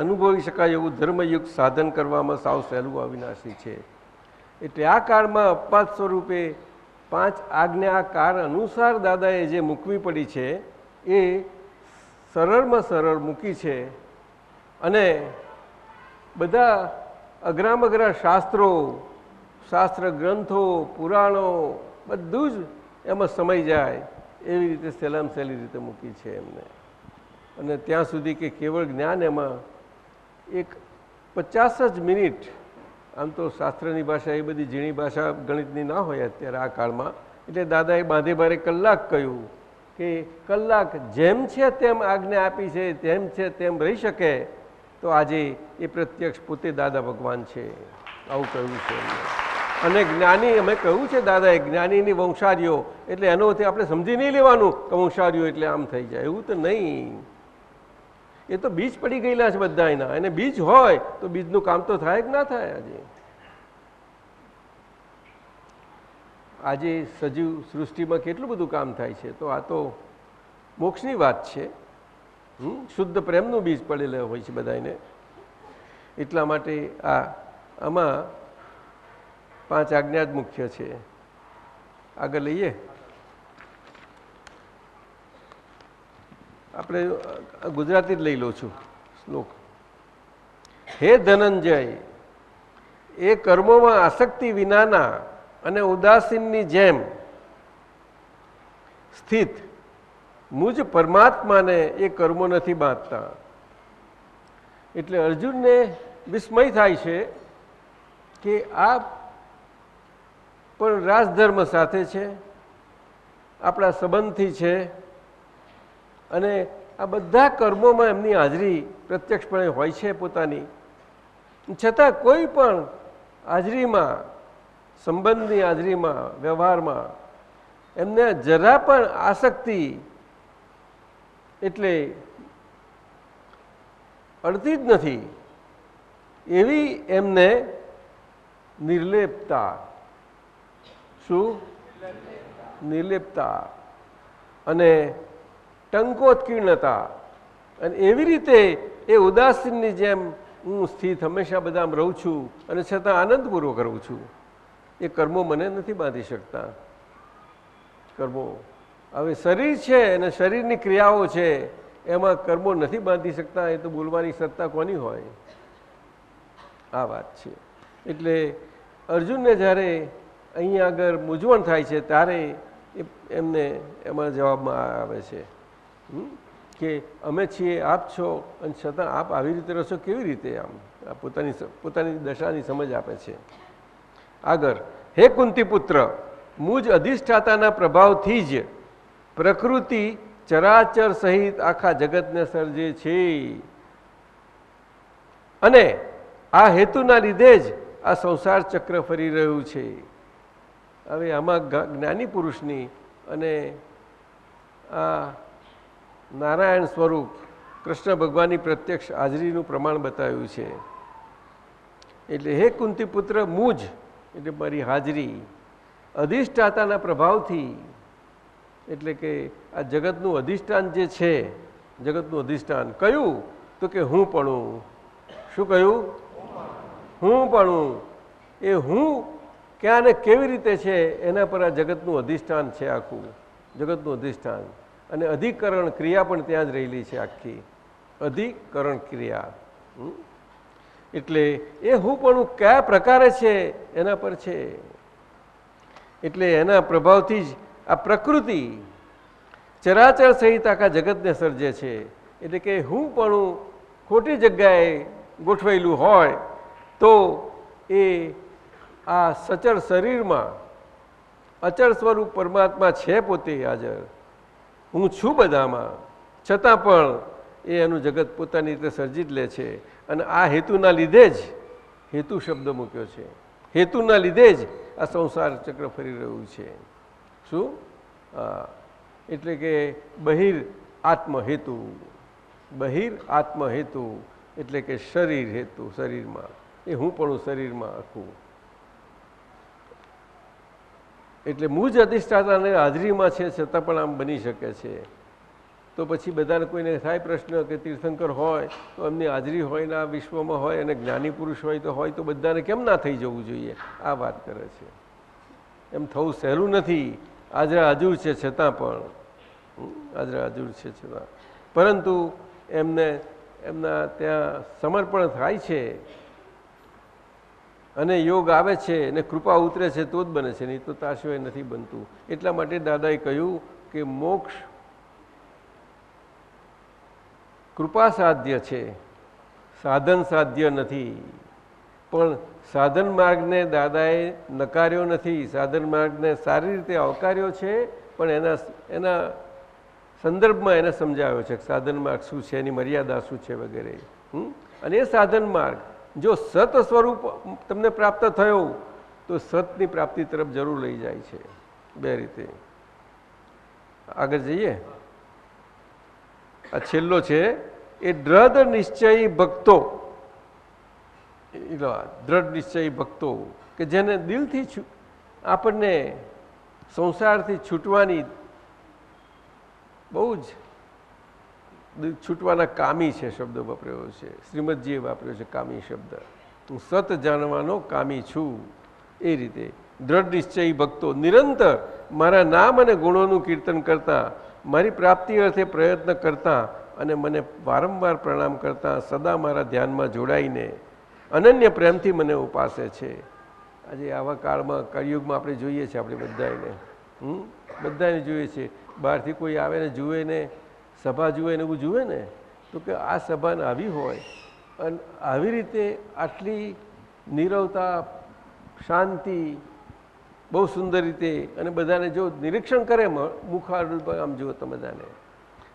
અનુભવી શકાય એવું ધર્મયુક્ત સાધન કરવામાં સાવ સહેલું અવિનાશી છે. એટલે આ કાળમાં અપવાદ સ્વરૂપે 5 આજ્ઞાકાર અનુસાર દાદાએ જે મૂકવી પડી છે એ સરળમાં સરળ મૂકી છે. અને બધા અઘરામાં અઘરા શાસ્ત્રો, શાસ્ત્ર ગ્રંથો, પુરાણો બધું જ એમાં સમાઈ જાય એવી રીતે સહેલામાં સહેલી રીતે મૂકી છે એમને. અને ત્યાં સુધી કે કેવળ જ્ઞાન એમાં એક 50 જ મિનિટ, આમ તો શાસ્ત્રની ભાષા એ બધી ઝીણી ભાષા ગણિતની ના હોય અત્યારે આ કાળમાં, એટલે દાદાએ બાંધે બારે કલાક કહ્યું કે કલાક જેમ છે તેમ આજ્ઞા આપી છે, તેમ છે તેમ રહી શકે તો આજે એ પ્રત્યક્ષ પોતે દાદા ભગવાન છે, આવું કહ્યું છે એમને. અને જ્ઞાની અમે કહ્યું છે દાદાએ જ્ઞાનીની વંશારીઓ, એટલે એનો આપણે સમજી નહીં લેવાનું કે વંશારીઓ એટલે આમ થઈ જાય, એવું તો નહીં. એ તો બીજ પડી ગયેલા છે બધા એના, અને બીજ હોય તો બીજનું કામ તો થાય કે ના થાય. આજે સજીવ સૃષ્ટિમાં કેટલું બધું કામ થાય છે, તો આ તો મોક્ષની વાત છે. શુદ્ધ પ્રેમનું બીજ પડેલું હોય છે બધાને. એટલા માટે આમાં 5 આજ્ઞા જ મુખ્ય છે. આગળ લઈએ આપણે, ગુજરાતી જ લઈ લઉં છું શ્લોક. હે ધનંજય, એ કર્મોમાં આસક્તિ વિનાના અને ઉદાસીનની જેમ સ્થિત મુજ પરમાત્માને એ કર્મો નથી બાંધતા. એટલે અર્જુનને વિસ્મય થાય છે કે આ પણ રાજધર્મ સાથે છે, આપણા સંબંધથી છે, અને આ બધા કર્મોમાં એમની હાજરી પ્રત્યક્ષપણે હોય છે પોતાની, છતાં કોઈ પણ હાજરીમાં, સંબંધની હાજરીમાં, વ્યવહારમાં એમને જરા પણ આસક્તિ એટલે અડતી જ નથી. એવી એમને નિર્લેપતા, શું નિર્લેપતા અને ટંકોત્કીર્ણતા, અને એવી રીતે એ ઉદાસીનની જેમ હું સ્થિત હંમેશા બધામાં રહું છું અને છતાં આનંદપૂર્વક રહું છું. એ કર્મો મને નથી બાંધી શકતા. કર્મો હવે શરીર છે અને શરીરની ક્રિયાઓ છે, એમાં કર્મો નથી બાંધી શકતા. એ તો બોલવાની સત્તા કોની હોય? આ વાત છે. એટલે અર્જુનને જ્યારે અહીંયા આગળ મૂંઝવણ થાય છે ત્યારે એમને એમાં જવાબમાં આવે છે કે અમે છીએ, આપ છો, અને છતાં આપ આવી રીતે રહો છો, કેવી રીતે? આમ પોતાની દશાની સમજ આપે છે. આગળ, હે કુંતીપુત્ર, મુજ અધિષ્ઠાતાના પ્રભાવથી જ પ્રકૃતિ ચરાચર સહિત આખા જગતને સર્જે છે, અને આ હેતુના લીધે જ આ સંસાર ચક્ર ફરી રહ્યું છે. હવે આમાં જ્ઞાની પુરુષની અને આ નારાયણ સ્વરૂપ કૃષ્ણ ભગવાનની પ્રત્યક્ષ હાજરીનું પ્રમાણ બતાવ્યું છે. એટલે હે કુંતીપુત્ર, મુજ એટલે મારી હાજરી અધિષ્ઠાતાના પ્રભાવથી, એટલે કે આ જગતનું અધિષ્ઠાન જે છે, જગતનું અધિષ્ઠાન કયું? તો કે હું પણ. શું કહ્યું? હું પણ. એ હું ક્યાં ને કેવી રીતે છે એના પર આ જગતનું અધિષ્ઠાન છે, આખું જગતનું અધિષ્ઠાન. અને અધિકરણ ક્રિયા પણ ત્યાં જ રહેલી છે, આખી અધિકરણ ક્રિયા. એટલે એ હું પણ કયા પ્રકારે છે એના પર છે. એટલે એના પ્રભાવથી જ આ પ્રકૃતિ ચરાચર સહિત આખા જગતને સર્જે છે. એટલે કે હું પણ ખોટી જગ્યાએ ગોઠવાયેલું હોય તો એ આ સચર શરીરમાં અચળ સ્વરૂપ પરમાત્મા છે, પોતે હાજર, હું છું બધામાં, છતાં પણ એ એનું જગત પોતાની રીતે સર્જી જ લે છે. અને આ હેતુના લીધે જ, હેતુ શબ્દ મૂક્યો છે, હેતુના લીધે જ આ સંસાર ચક્ર ફરી રહ્યું છે. શું? એટલે કે બહિર આત્મહેતુ, બહિર આત્મહેતુ એટલે કે શરીર હેતુ, શરીરમાં એ હું પણ શરીરમાં આખું. એટલે મુજ અધિષ્ઠાતાને હાજરીમાં છે, છતાં પણ આમ બની શકે છે. તો પછી બધાને કોઈને થાય પ્રશ્ન કે તીર્થંકર હોય તો એમની હાજરી હોય ને આ વિશ્વમાં હોય અને જ્ઞાની પુરુષ હોય તો બધાને કેમ ના થઈ જવું જોઈએ? આ વાત કરે છે. એમ થવું સહેલું નથી. હાજરા હાજર છે છતાં પણ, હાજરા હાજર છે છતાં, પરંતુ એમને એમના ત્યાં સમર્પણ થાય છે અને યોગ આવે છે અને કૃપા ઉતરે છે તો જ બને છે, નહીં તો તાર સિવાય નથી બનતું. એટલા માટે દાદાએ કહ્યું કે મોક્ષ કૃપા સાધ્ય છે, સાધન સાધ્ય નથી. પણ સાધન માર્ગને દાદાએ નકાર્યો નથી, સાધન માર્ગને સારી રીતે આવકાર્યો છે, પણ એના સંદર્ભમાં એને સમજાવ્યો છે કે સાધન માર્ગ શું છે, એની મર્યાદા શું છે વગેરે. અને એ સાધન માર્ગ જો સત સ્વરૂપ તમને પ્રાપ્ત થયો તો સતની પ્રાપ્તિ તરફ જરૂર લઈ જાય છે. બે રીતે આગળ જઈએ. આ છેલ્લો છે એ દ્રઢ નિશ્ચયી ભક્તો, દ્રઢ નિશ્ચયી ભક્તો કે જેને દિલથી આપણને સંસારથી છૂટવાની બહુ જ છૂટવાના કામી છે, શબ્દ વાપર્યો છે, શ્રીમદજીએ વાપર્યો છે કામી શબ્દ. હું સત જાણવાનો કામી છું. એ રીતે દ્રઢ નિશ્ચયી ભક્તો નિરંતર મારા નામ અને ગુણોનું કીર્તન કરતા, મારી પ્રાપ્તિ અર્થે પ્રયત્ન કરતા અને મને વારંવાર પ્રણામ કરતા સદા મારા ધ્યાનમાં જોડાઈને અનન્ય પ્રેમથી મને ઉપાસે છે. આજે આવા કાળમાં કળિયુગમાં આપણે જોઈએ છીએ, આપણે બધાને બધાને જોઈએ છે. બહારથી કોઈ આવે ને જુએ ને સભા જુએ ને એવું જુએ ને તો કે આ સભાને આવી હોય અને આવી રીતે આટલી નીરવતા, શાંતિ, બહુ સુંદર રીતે, અને બધાને જો નિરીક્ષણ કરે મુખાર આમ જુઓ તો બધાને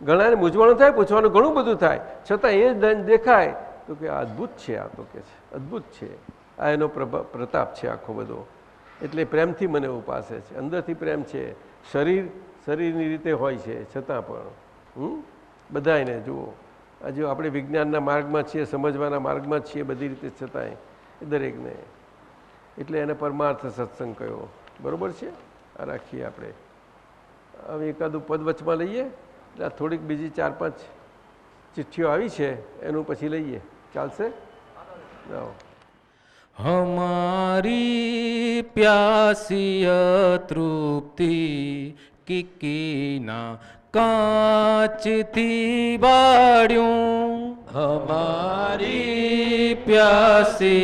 ઘણાને મૂંઝવણ થાય, પૂછવાનું ઘણું બધું થાય, છતાં એ જ દેખાય તો કે અદ્ભુત છે, આ તો કે છે અદ્ભુત છે, આ એનો પ્રતાપ છે આખો બધો. એટલે પ્રેમથી મને ઉપાસે છે, અંદરથી પ્રેમ છે. શરીરની રીતે હોય છે છતાં પણ બધા એને જુઓ. હજુ આપણે વિજ્ઞાનના માર્ગમાં છીએ, સમજવાના માર્ગમાં જ છીએ બધી રીતે, છતાંય એ દરેકને. એટલે એને પરમાર્થ સત્સંગ કહ્યો. બરાબર છે? આ રાખીએ આપણે. હવે એકાદું પદ વચમાં લઈએ. એટલે થોડીક બીજી 4-5 ચિઠ્ઠીઓ આવી છે એનું પછી લઈએ. ચાલશે? જાઓ. हमारी प्यासी तृप्ति किकीना कांचती बाड़ियों, हमारी प्यासी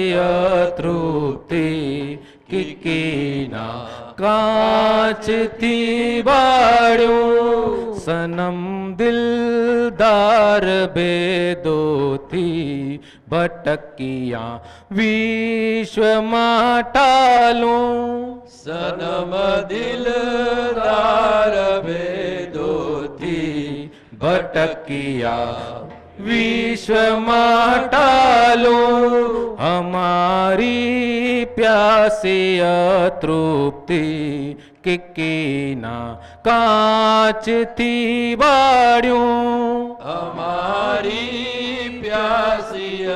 तृप्ति કિકીના કાચથી બાળ્યું સનમ દિલદાર ભેદોથી ભટકિયા વિશ્વમાં ટાલું સનમ દિલદાર ભેદોથી ભટકિયા વિશ્વમાં ટાલું હમારી પ્યાસી અતૃપ્તિ કિકીના કાચથી બાળ્યું અમારી પ્યાસી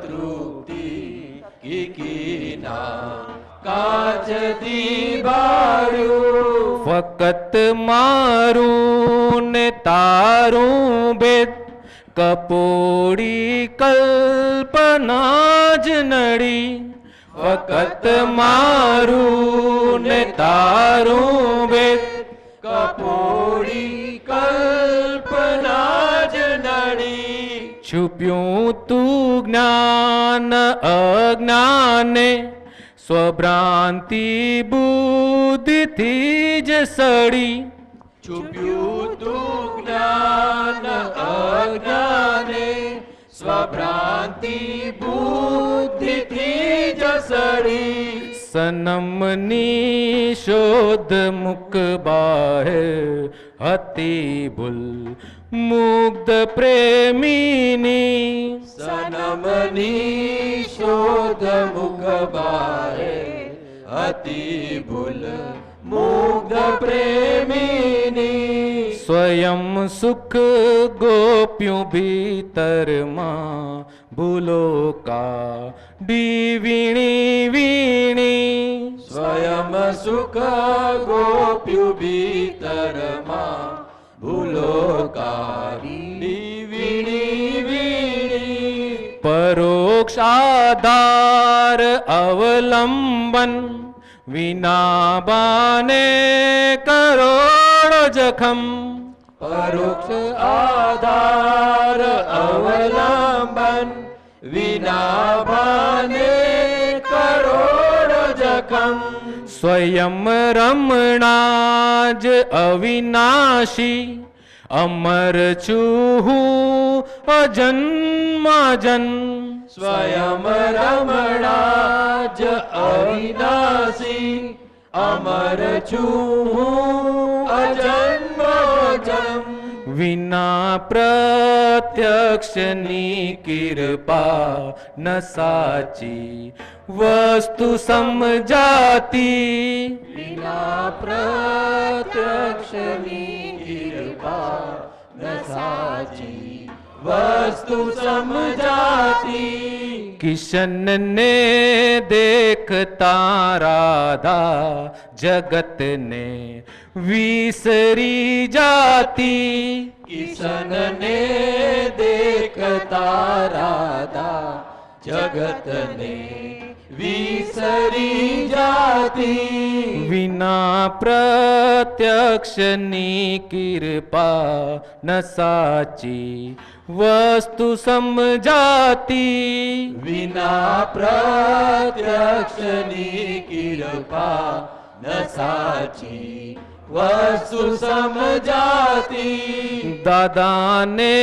તૃપ્તિ કિકીના કાચથી બાળ્યું ફકત મારું ને તારું ભેદ કપોડી કલ્પના જ નડી ફકત મારું ને તારું ભેદ કપોડી કલ્પના જ નડી છુપ્યું તું જ્ઞાન અજ્ઞાને સ્વભ્રાંતિ બુદ્ધિથી જ સડી છુપ્યું તું જ્ઞાન અજ્ઞાને સ્વભ્રાંતિ બુદ્ધિથી જસડી સનમની શોધ મુખ બાહેર હતી ભૂલ મુગ્ધ પ્રેમીની સનમની શોધ મુખ બારે હતી ભૂલ મુગ્ધ પ્રેમીની સ્વયં સુખ ગોપ્યું ભીતરમાં ભૂલો કા વીણી વીણી સ્વયં સુખ ગોપ્યું ભીતરમાં ભૂલો કાઢી વીણી વીણી પરોક્ષ આધાર અવલંબન વિના બાને કરોડો જખમ પરોક્ષ આધાર અવલંબન વિના ભાને કરોડ જખમ સ્વયં રમણા જ અવિનાશી અમર છું હું અજન્માજન સ્વયં રમણા જ અવિનાશી અમર છું હું અજન્મજમ વિના પ્રત્યક્ષની કૃપા ન સાચી વસ્તુ સમજાતી વિના પ્રત્યક્ષની કૃપા ન સાચી વસ્તુ સમજાતી કિશનને દેખતા રાધા જગતને વિસરી જાતી કિશનને દેખતા રાધા જગતને વિસરી જાતી વિના પ્રત્યક્ષની કૃપા ન સાચી વસ્તુ સમજાતી વિના પ્રત્યક્ષની કૃપા ન સાચી વસ્તુ સમજાતી દાદાને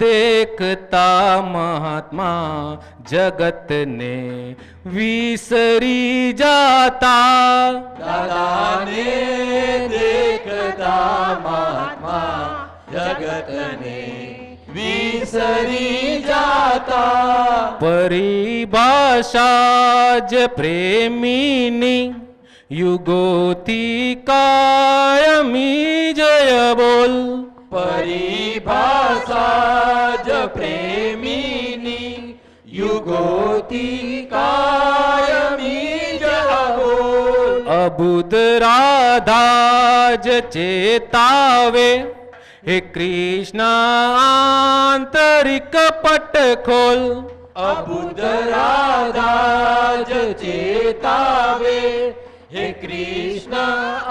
દેખતા મહાત્મા જગતને વિસરી જાતા દાદાને દેખતા મહાત્મા જગતને વિસરી જાતા પરિભાષા જ પ્રેમીની યુગોથી કાયમી જય બોલ પરિભાષા જ પ્રેમીની યુગોથી કાયમી જય બોલ અબુધ રાધા જ ચેતાવે હે કૃષ્ણ આંતરિક પટ ખોલ અબુધ રાધા જ ચેતાવે હે કૃષ્ણ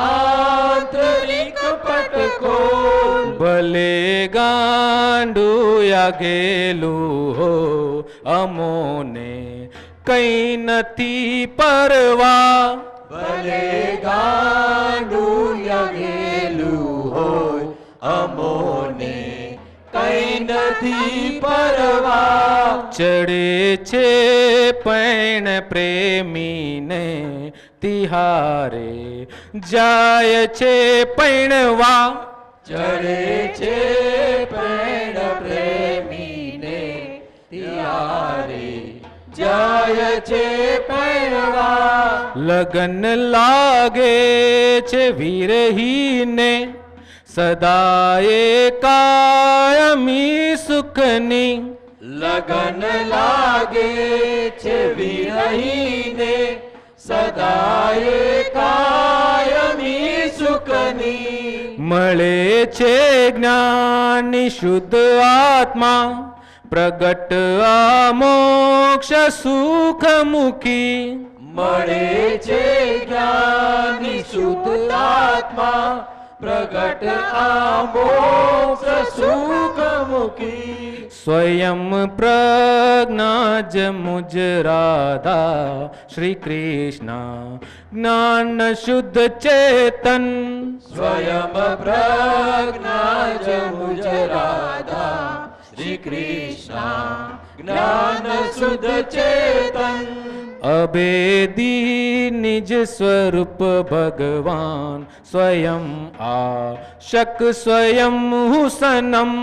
આંતરિક પટ ખોલ ભલે ગાંડું યા ગેલું હો અમોને કઈ નથી પરવા. ભલે ગાંડું યગેલું હોય અમોને કઈ નથી પરવા. ચડે છે પૈણ પ્રેમીને તિહારે જાય છે પૈણવા. ચડે છે પ્રેણ પ્રેમીને તિયારે જાય છે પૈણવા. લગન લાગે છે વિરહીને સદાએ કાયમી સુખની. લગન લાગે છે વિરહીને સદાએ કાયમી સુખની. મળે છે જ્ઞાની શુદ્ધ આત્મા પ્રગટ આ મોક્ષ સુખ મુખી. મળે છે જ્ઞાની શુદ્ધ આત્મા પ્રગટ આ મોક્ષ સુખ મુખી. સ્વયં પ્રજ્ઞા જ મુજ રાધા શ્રી કૃષ્ણ જ્ઞાન શુદ્ધ ચેતન. સ્વયં પ્રજ્ઞા જ મુજ રાધા શ્રી કૃષ્ણ જ્ઞાન શુદ્ધ ચેતન. અભેદી નિજ સ્વરૂપ ભગવાન સ્વયં આ શક સ્વયં હુસનમ.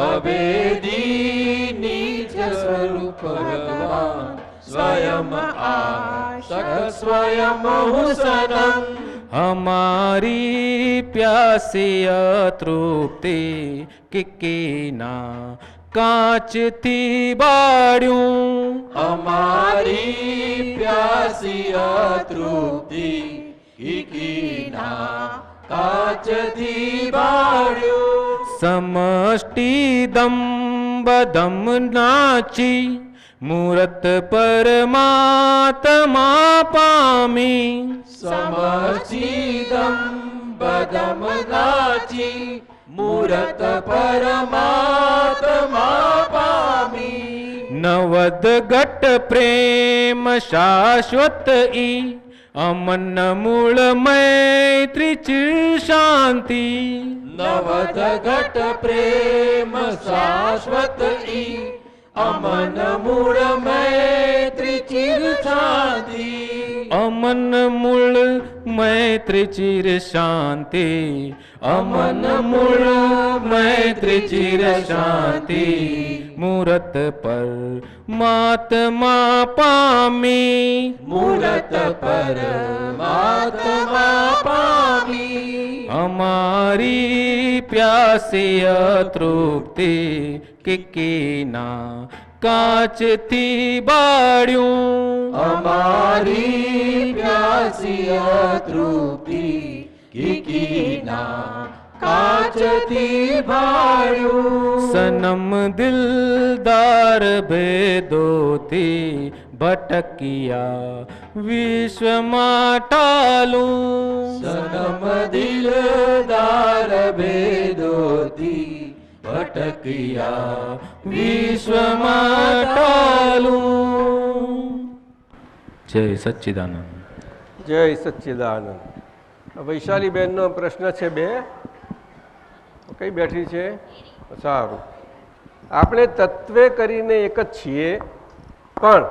અભેદી નિજ સ્વરૂપ ભગવાન સ્વયં આશક સ્વયં હુસનમ. हमारी प्यासी अतृप्ति किकीना कांचથી બાળ્યું. हमारी प्यासी अतृप्ति किकीना काचથી બાળ્યું. સમષ્ટિ દંબદમ નાચી મૂરત પરમાત્મા પામી. સમચિદમ બદમ નાચી મૂરત પરમાત્મા પામી. નવદ ઘટ પ્રેમ શાશ્વત ઈ અમન મૂળ મૈત્રી ચિર શાંતિ. નવદ ઘટ પ્રેમ શાશ્વત ઈ અમન મૂળ મૈત્રી ચિર શાંતિ. અમન મૂળ મૈત્રી ચિર શાંતિ. અમન મૂળ મૈત્રી ચિર શાંતિ. મૂરત પર મહાત્મા પામી. મૂરત પર મહાત્મા પામી. અમારી પ્યાસી અતૃપ્તિ કિકીના કાચથી બાળ્યું. અમારી પ્યાસી અતૃપ્તિ કિકીના કાચથી ભાળ્યું. સનમ દિલદાર ભેદોથી ભટકિયા વિશ્વમાં ટાલું. સનમ દિલદાર ભેદોથી ભટકિયા વિશ્વમાં ટાલું. જય સચ્ચિદાનંદ. જય સચ્ચિદાનંદ. વૈશાલીબેનનો પ્રશ્ન છે બે. કઈ બેઠી છે? સારું. આપણે તત્વે કરીને એક જ છીએ, પણ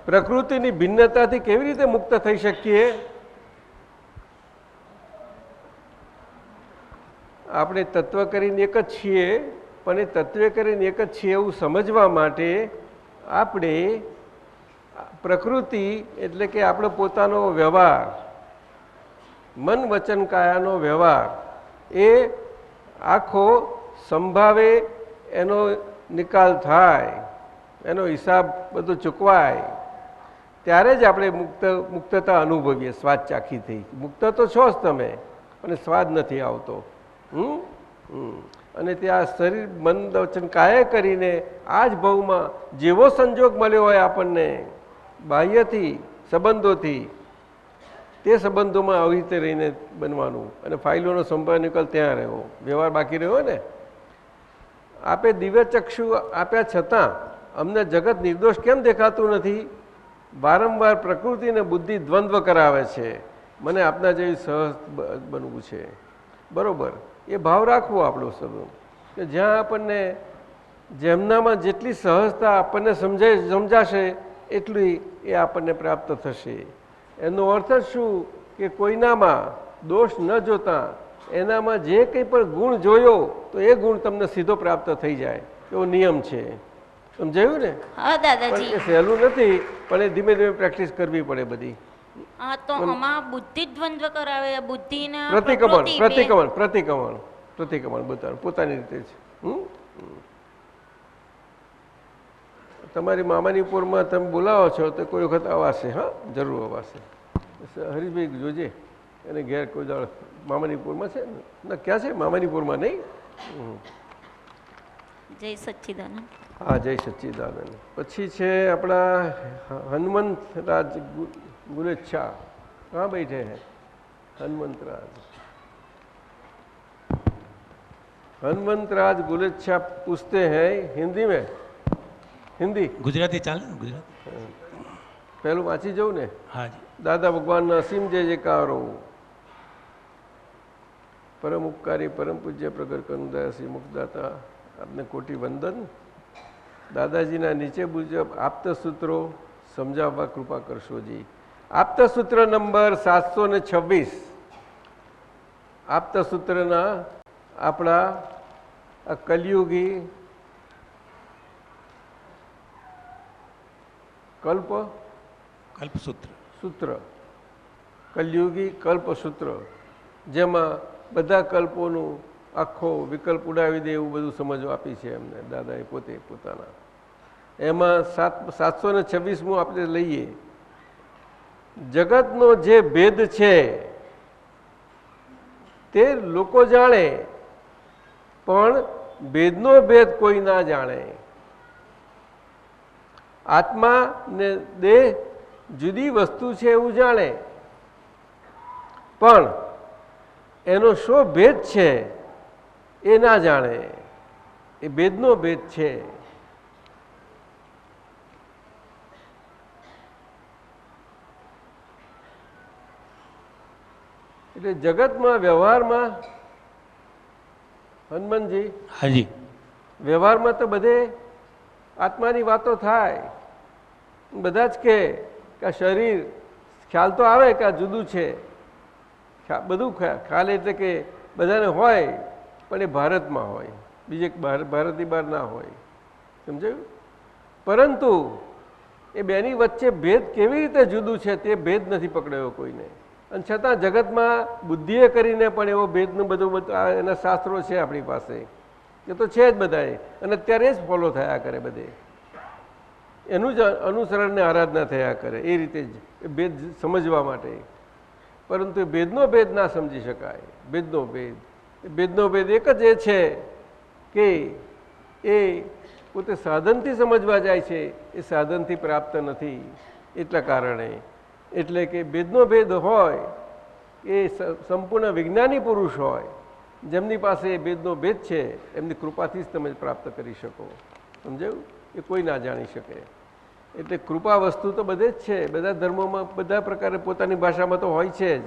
પ્રકૃતિની ભિન્નતાથી કેવી રીતે મુક્ત થઈ શકીએ? આપણે તત્વ કરીને એક જ છીએ, પણ એ તત્વે કરીને એક જ છીએ એવું સમજવા માટે આપણે પ્રકૃતિ એટલે કે આપણો પોતાનો વ્યવહાર, મન વચન કાયાનો વ્યવહાર, એ આખો સંભાવે એનો નિકાલ થાય, એનો હિસાબ બધો ચૂકવાય, ત્યારે જ આપણે મુક્તતા અનુભવીએ. સ્વાદ ચાખી થઈ મુક્ત તો છો જ તમે, અને સ્વાદ નથી આવતો. અને ત્યાં શરીર મન વચન કાયા કરીને આ જ ભાવમાં જેવો સંજોગ મળ્યો હોય આપણને બાહ્યથી સંબંધોથી, તે સંબંધોમાં આવી રીતે રહીને બનવાનું, અને ફાઇલોનો સંભાવ નિકાલ ત્યાં રહ્યો, વ્યવહાર બાકી રહ્યો ને. આપે દિવ્ય ચક્ષુ આપ્યા છતાં અમને જગત નિર્દોષ કેમ દેખાતું નથી? વારંવાર પ્રકૃતિ અને બુદ્ધિ દ્વંદ્વ કરાવે છે. મને આપના જેવી સહજ બનવું છે. બરોબર, એ ભાવ રાખવો આપણો સૌ, કે જ્યાં આપણને જેમનામાં જેટલી સહજતા આપણને સમજાશે એટલી એ આપણને પ્રાપ્ત થશે. એનો અર્થ જ શું કે કોઈનામાં દોષ ન જોતા એનામાં જે કંઈ પણ ગુણ જોયો તો એ ગુણ તમને સીધો પ્રાપ્ત થઈ જાય એવો નિયમ છે. સમજાયું ને? હા દાદાજી. પણ એ સહેલું નથી, પણ એ ધીમે ધીમે પ્રેક્ટિસ કરવી પડે બધી. હા, તો આમાં બુદ્ધિ દ્વંદ્વ કરાવે, બુદ્ધિના પ્રતિક્રમણ પ્રકૃતિ બે. પ્રતિક્રમણ પ્રતિક્રમણ પ્રતિક્રમણ બતાવે પોતાની રીતે છે. તમારી મામાની પૂરમાં તમે બોલાવો છો તો કોઈ વખત અવાશે. હા, જરૂર અવાશે. હરીશભાઈ જોજે એને ઘેર કોઈ દાળ મામાની પૂરમાં છે ને? ક્યાં છે મામાની પૂરમાં? નહીં. જય સચ્ચિદાનંદ. હા, જય સચ્ચિદાનંદ. પછી છે આપણા હનુમંતરાજ ગુલેચ્છા. कहाँ बैठे हैं हनुमंतराज? हनुमंतराज गुलेच्छा पूछते हैं हिंदी में. हिंदी गुजराती चाल गुजराती पहलू वाँची जाऊँ ने. हाँ जी. दादा भगवान असीम जय जयकारो. परम उपकारी परम पूज्य प्रगट करुणदयासी मुक्तदाता आपने कोटि वंदन. दादाजीना નીચે મુજબ આપતા સૂત્રો સમજાવવા કૃપા કરશોજી. આપતા સૂત્ર નંબર 726. આપતા સૂત્રના આપણા આ કલયુગી कल्पसूत्र સૂત્ર, કલયુગી કલ્પસૂત્ર, જેમાં બધા કલ્પોનું આખો વિકલ્પ ઉડાવી દે એવું બધું સમજ આપી છે એમને દાદાએ પોતે પોતાના. એમાં 726મું આપણે લઈએ. જગતનો જે ભેદ છે તે લોકો જાણે, પણ ભેદનો ભેદ કોઈ ના જાણે. આત્મા ને દેહ જુદી વસ્તુ છે એવું જાણે, પણ એનો શો ભેદ છે એ ના જાણે. એ ભેદનો ભેદ છે. એટલે જગતમાં વ્યવહારમાં હનુમાનજી, हाँ जी. વ્યવહારમાં તો બધે આત્માની વાતો થાય. બધા જ કે આ શરીર ખ્યાલ તો આવે કે આ જુદું છે. બધું ખ્યાલ એટલે કે બધાને હોય, પણ એ ભારતમાં હોય, બીજે ભારતની બહાર ના હોય. સમજાયું? પરંતુ એ બેની વચ્ચે ભેદ કેવી રીતે જુદું છે તે ભેદ નથી પકડાયો કોઈને. અને છતાં જગતમાં બુદ્ધિએ કરીને પણ એવો ભેદનું બધું એના શાસ્ત્રો છે આપણી પાસે. એ તો છે જ બધાએ, અને અત્યારે જ ફોલો થયા કરે બધે. એનું જ અનુસરણને આરાધના થયા કરે એ રીતે જ એ ભેદ સમજવા માટે. પરંતુ એ ભેદનો ભેદ ના સમજી શકાય. ભેદનો ભેદ, એ ભેદનો ભેદ એક જ એ છે કે એ પોતે સાધનથી સમજવા જાય છે, એ સાધનથી પ્રાપ્ત નથી. એટલા કારણે એટલે કે ભેદનો ભેદ હોય એ સંપૂર્ણ વિજ્ઞાની પુરુષ હોય, જેમની પાસે એ ભેદનો ભેદ છે, એમની કૃપાથી જ તમે પ્રાપ્ત કરી શકો. સમજાયું? એ કોઈ ના જાણી શકે. એટલે કૃપા વસ્તુ તો બધે જ છે, બધા ધર્મોમાં બધા પ્રકારે પોતાની ભાષામાં તો હોય છે જ.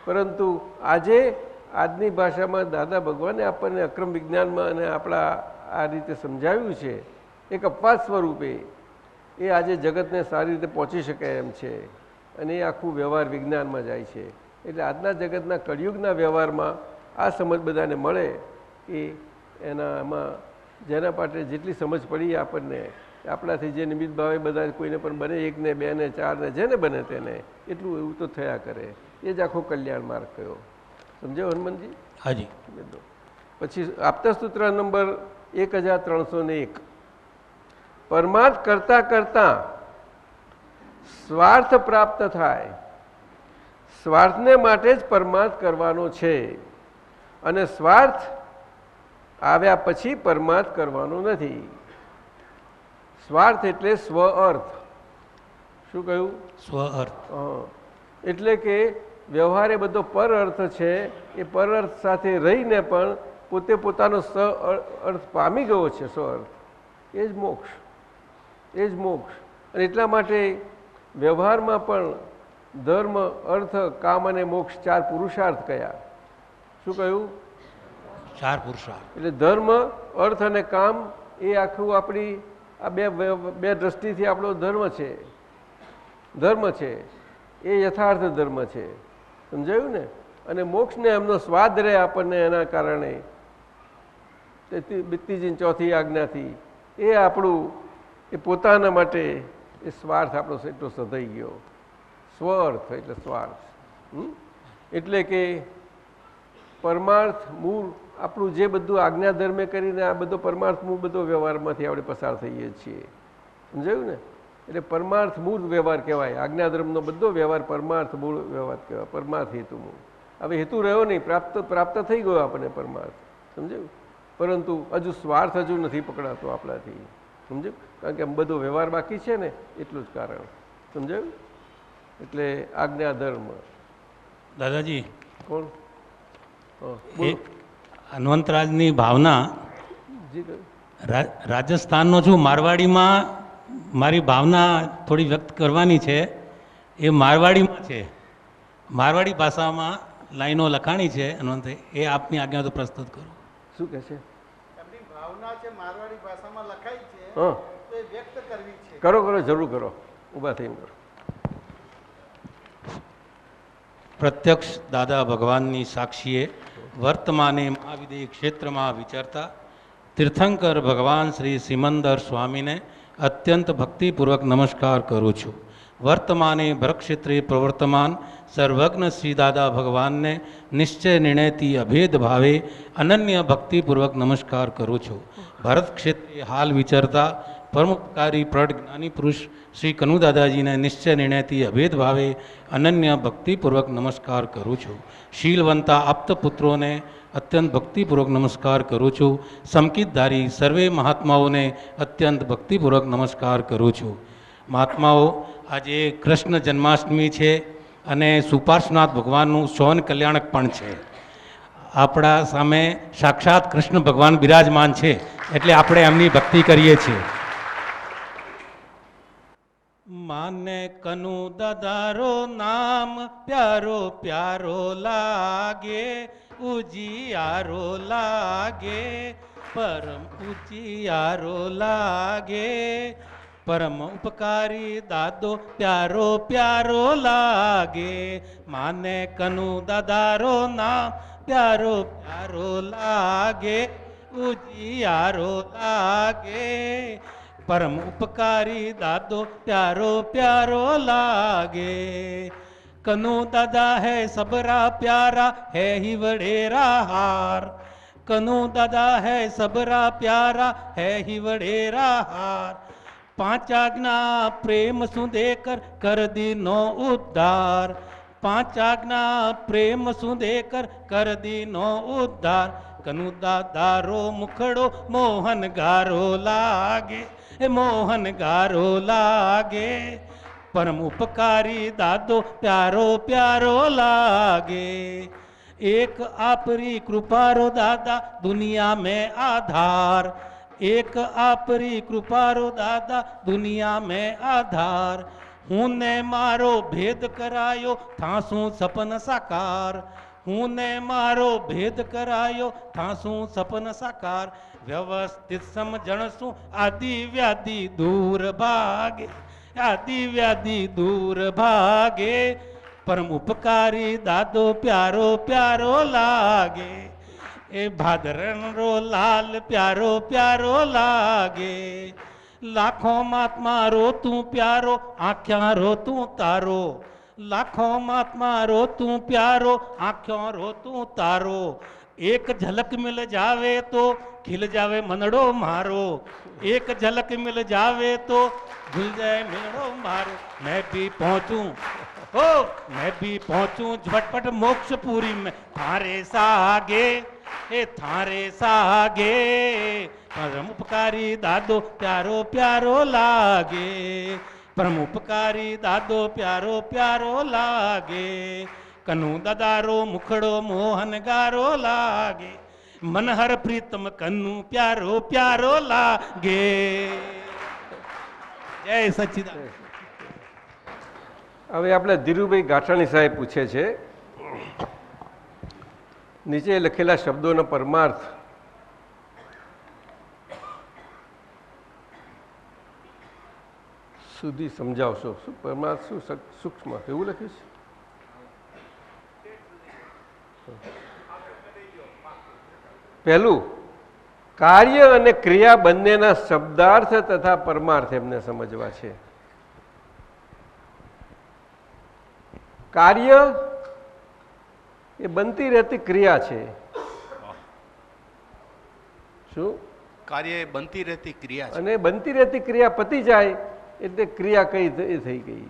પરંતુ આજની ભાષામાં દાદા ભગવાને આપણને અક્રમ વિજ્ઞાનમાં અને આપણા આ રીતે સમજાવ્યું છે. એક અપવાદ સ્વરૂપે એ આજે જગતને સારી રીતે પહોંચી શકે એમ છે, અને એ આખું વ્યવહાર વિજ્ઞાનમાં જાય છે. એટલે આજના જગતના કળિયુગના વ્યવહારમાં આ સમજ બધાને મળે એ એનામાં જેના માટે જેટલી સમજ પડી આપણને, આપણાથી જે નિમિત્ત ભાવે બધા કોઈને પણ બને, 1 ને 2 ને 4 ને જેને બને તેને, એટલું એવું તો થયા કરે. એ જ આખો કલ્યાણ માર્ગ કયો. સમજાયો હનુમાનજી? हाँ जी. પછી આપતા સૂત્ર નંબર 1301. પરમાર્થ કરતા કરતા સ્વાર્થ પ્રાપ્ત થાય. સ્વાર્થને માટે જ પરમાર્થ કરવાનો છે, અને સ્વાર્થ આવ્યા પછી પરમાર્થ કરવાનો નથી. સ્વાર્થ એટલે સ્વ અર્થ. શું કહ્યું? स्व अर्थ. એટલે કે વ્યવહાર એ બધો પર અર્થ છે. એ પર અર્થ સાથે રહીને પણ પોતે પોતાનો સ અર્થ પામી ગયો છે. સ્વ અર્થ એ જ મોક્ષ, એ જ મોક્ષ. અને એટલા માટે વ્યવહારમાં પણ ધર્મ અર્થ કામ અને મોક્ષ 4 પુરુષાર્થ કયા? શું કહ્યું? 4 પુરુષાર્થ. એટલે ધર્મ અર્થ અને કામ એ આખું આપણી આ બે દ્રષ્ટિથી આપણો ધર્મ છે એ યથાર્થ ધર્મ છે. સમજાયું ને? અને મોક્ષને એમનો સ્વાદ રહે આપણને એના કારણે બીજી 4થી આજ્ઞાથી એ આપણું એ પોતાના માટે એ સ્વાર્થ આપણો એટલો સધાઈ ગયો. સ્વર્થ એટલે સ્વાર્થ. એટલે કે પરમાર્થ મૂળ આપણું જે બધું આજ્ઞા ધર્મે કરીને આ બધો પરમાર્થ મૂળ બધો વ્યવહારમાંથી આપણે પસાર થઈએ છીએ. સમજાયું ને? એટલે પરમાર્થ મૂળ વ્યવહાર કહેવાય. આજ્ઞા ધર્મનો બધો વ્યવહાર પરમાર્થ મૂળ વ્યવહાર કહેવાય. પરમાર્થ હેતુ મૂળ. હવે હેતુ રહ્યો નહીં, પ્રાપ્ત થઈ ગયો આપણને પરમાર્થ. સમજાયું? પરંતુ હજુ સ્વાર્થ હજુ નથી પકડાતો આપણાથી. સમજાયું? કારણ કે આમ બધો વ્યવહાર બાકી છે ને એટલું જ કારણ. સમજાયું? એટલે આજ્ઞા ધર્મ. દાદાજી, કોણ? એ હનુમંતરાજની ભાવના જી કહ્યું. રાજસ્થાનનો છું. મારવાડીમાં મારી ભાવના થોડી વ્યક્ત કરવાની છે. એ મારવાડીમાં છે. મારવાડી ભાષામાં લાઈનો લખાણી છે હનુમંતભાઈ. એ આપની આજ્ઞા તો પ્રસ્તુત કરો. શું કહે છે? એમની ભાવના છે મારવાડી ભાષામાં લખાઈ છે, હા, તો એ વ્યક્ત કરવી છે. કરો જરૂર કરો. ઊભા થઈને કરો. પ્રત્યક્ષ દાદા ભગવાનની સાક્ષીએ વર્તમાને મહાવિદેય ક્ષેત્રમાં વિચરતા તીર્થંકર ભગવાન શ્રી સિમંદર સ્વામીને અત્યંત ભક્તિપૂર્વક નમસ્કાર કરું છું. વર્તમાને ભરતક્ષેત્રે પ્રવર્તમાન સર્વજ્ઞ શ્રી દાદા ભગવાનને નિશ્ચય નિર્ણયથી અભેદ ભાવે અનન્ય ભક્તિપૂર્વક નમસ્કાર કરું છું. ભરત ક્ષેત્રે હાલ વિચરતા પરમોપકારી પ્રઢ જ્ઞાની પુરુષ શ્રી કનુ દાદાજીને નિશ્ચય નિર્ણયથી અભેદ ભાવે અનન્ય ભક્તિપૂર્વક નમસ્કાર કરું છું. શીલવંતા આપ્ત પુત્રોને અત્યંત ભક્તિપૂર્વક નમસ્કાર કરું છું. સમકિતધારી સર્વે મહાત્માઓને અત્યંત ભક્તિપૂર્વક નમસ્કાર કરું છું. મહાત્માઓ, આજે કૃષ્ણ જન્માષ્ટમી છે અને સુપાર્શ્વનાથ ભગવાનનું સૌન કલ્યાણક પણ છે. આપણા સામે સાક્ષાત કૃષ્ણ ભગવાન બિરાજમાન છે, એટલે આપણે એમની ભક્તિ કરીએ છીએ. માને કનુ દાદારો નામ પ્યારો પ્યારો લાગે, ઉજિયારો લાગે, પરમ ઉજિયારો લાગે, પરમ ઉપકારી દાદો પ્યારો પ્યારો લાગે. માને કનુ દાદારો નામ પ્યારો પ્યારો લાગે, ઉજિયારો લાગે, परम उपकारी दादो प्यारो प्यारो लागे. कनु दादा है सबरा प्यारा है ही वडेरा हार. कनु दादा है सबरा प्यारा है ही वडेरा हार. पांच आज्ञा प्रेम सु देकर कर दी नो उद्धार. पांच आज्ञा प्रेम सु देकर कर दी नो उद्धार. कनु दादारो मुखड़ो मोहन गारो लागे, मोहन गारो लागे, परम उपकारी दादो प्यारो प्यारो लागे. एक आपरी कृपारो दादा दुनिया में आधार. एक आपरी कृपारो दादा दुनिया में आधार. हूने मारो भेद करायो थासू सपन साकार. हूने मारो भेद करायो थासू सपन साकार. व्यवस्थित समझण सु आदि व्याधि दूर भागे, आदि व्याधि दूर भागे. परम उपकारी दादो प्यारो प्यारो लागे. ए भादरण रो लाल प्यारो प्यारो लागे. लाखों महात्मा रो तू प्यारो आख्या रो तू तारो. लाखों महात्मा रो तू प्यारो आख्यों रो तू तारो. एक झलक मिल जावे तो खिल जावे मनड़ो मारो. एक झलक मिल जावे तो खिल जाए मनड़ो मारो. मैं भी पहुंचूं, ओ मैं भी पहुंचूं झटपट मोक्षपुरी में थारे सागे, ए थारे सागे. परम उपकारी दादो प्यारो प्यारो लागे. परम उपकारी दादो प्यारो प्यारो लागे. कनु दादारो मुखड़ो मोहन गारो लागे. मनहर प्रीतम कनु प्यारो प्यारो लागे. जय सच्चिदानंद. હવે આપણે ધીરુભાઈ ગાંઠાણી સાહેબ પૂછે છે, નીચે લખેલા શબ્દોનો પરમાર્થ સુધી સમજાવશો. શું પરમાર્થ, શું સૂક્ષ્મ, એવું લખ્યું છે? પહેલું, કાર્ય અને ક્રિયા બંનેના શબ્દાર્થ તથા પરમાર્થ એમને સમજવા છે. કાર્ય એ બનતી રહેતી ક્રિયા છે. શું? કાર્ય એ બનતી રહેતી ક્રિયા છે, અને બનતી રહેતી ક્રિયા પતી જાય એટલે ક્રિયા કઈ થઈ ગઈ,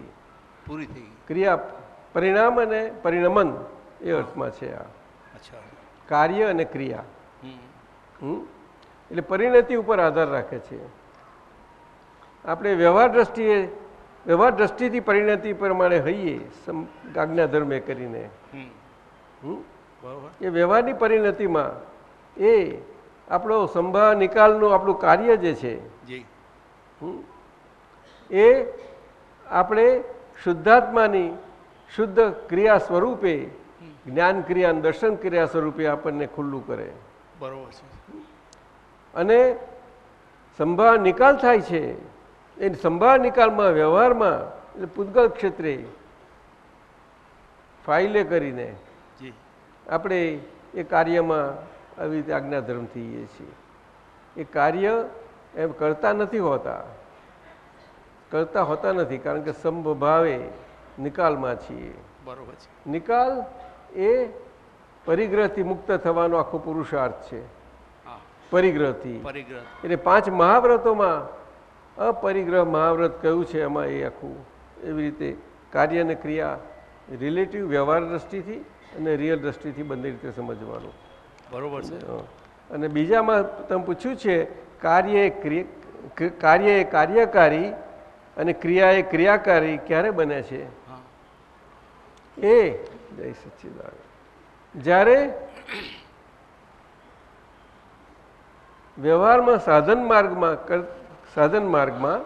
પૂરી થઈ ગઈ. ક્રિયા પરિણામ અને પરિણમન એ અર્થમાં છે આ અચ્છા. કાર્ય અને ક્રિયા. એટલે પરિણતિ ઉપર આધાર રાખે છે. આપણે વ્યવહાર દ્રષ્ટિથી પરિણતિ પ્રમાણે હઈએ આજ્ઞા ધર્મે કરીને. એ વ્યવહારની પરિણતિમાં એ આપણો સંભાવ નિકાલનું આપણું કાર્ય જે છે એ આપણે શુદ્ધાત્માની શુદ્ધ ક્રિયા સ્વરૂપે જ્ઞાન ક્રિયા અને દર્શન ક્રિયા સ્વરૂપે આપણને ખુલ્લું કરે. બરોબર છે. અને સંભાવ નિકાલ થાય છે. એ સંભાવ નિકાલમાં વ્યવહારમાં એટલે પૂતગલ ક્ષેત્રે ફાઇલે કરીને આપણે એ કાર્યમાં આવી રીતે આજ્ઞાધર્મ થઈએ છીએ. એ કાર્ય એમ કરતા નથી હોતા, કારણ કે સંભાવે નિકાલમાં છીએ. બરોબર છે. નિકાલ એ પરિગ્રહથી મુક્ત થવાનો આખો પુરુષાર્થ છે. પરિગ્રહથી એટલે 5 મહાવ્રતોમાં અપરિગ્રહ મહાવ્રત કયું છે, એમાં એ આખું એવી રીતે કાર્ય અને ક્રિયા રિલેટિવ વ્યવહાર દ્રષ્ટિથી અને રિયલ દ્રષ્ટિથી બંને રીતે સમજવાનું. બરોબર છે. અને બીજામાં તમે પૂછ્યું છે કાર્ય એ કાર્યકારી અને ક્રિયા એ ક્રિયાકારી ક્યારે બને છે? એ જય સચ્ચિદાનંદ જ્યારે વ્યવહારમાં સાધન માર્ગમાં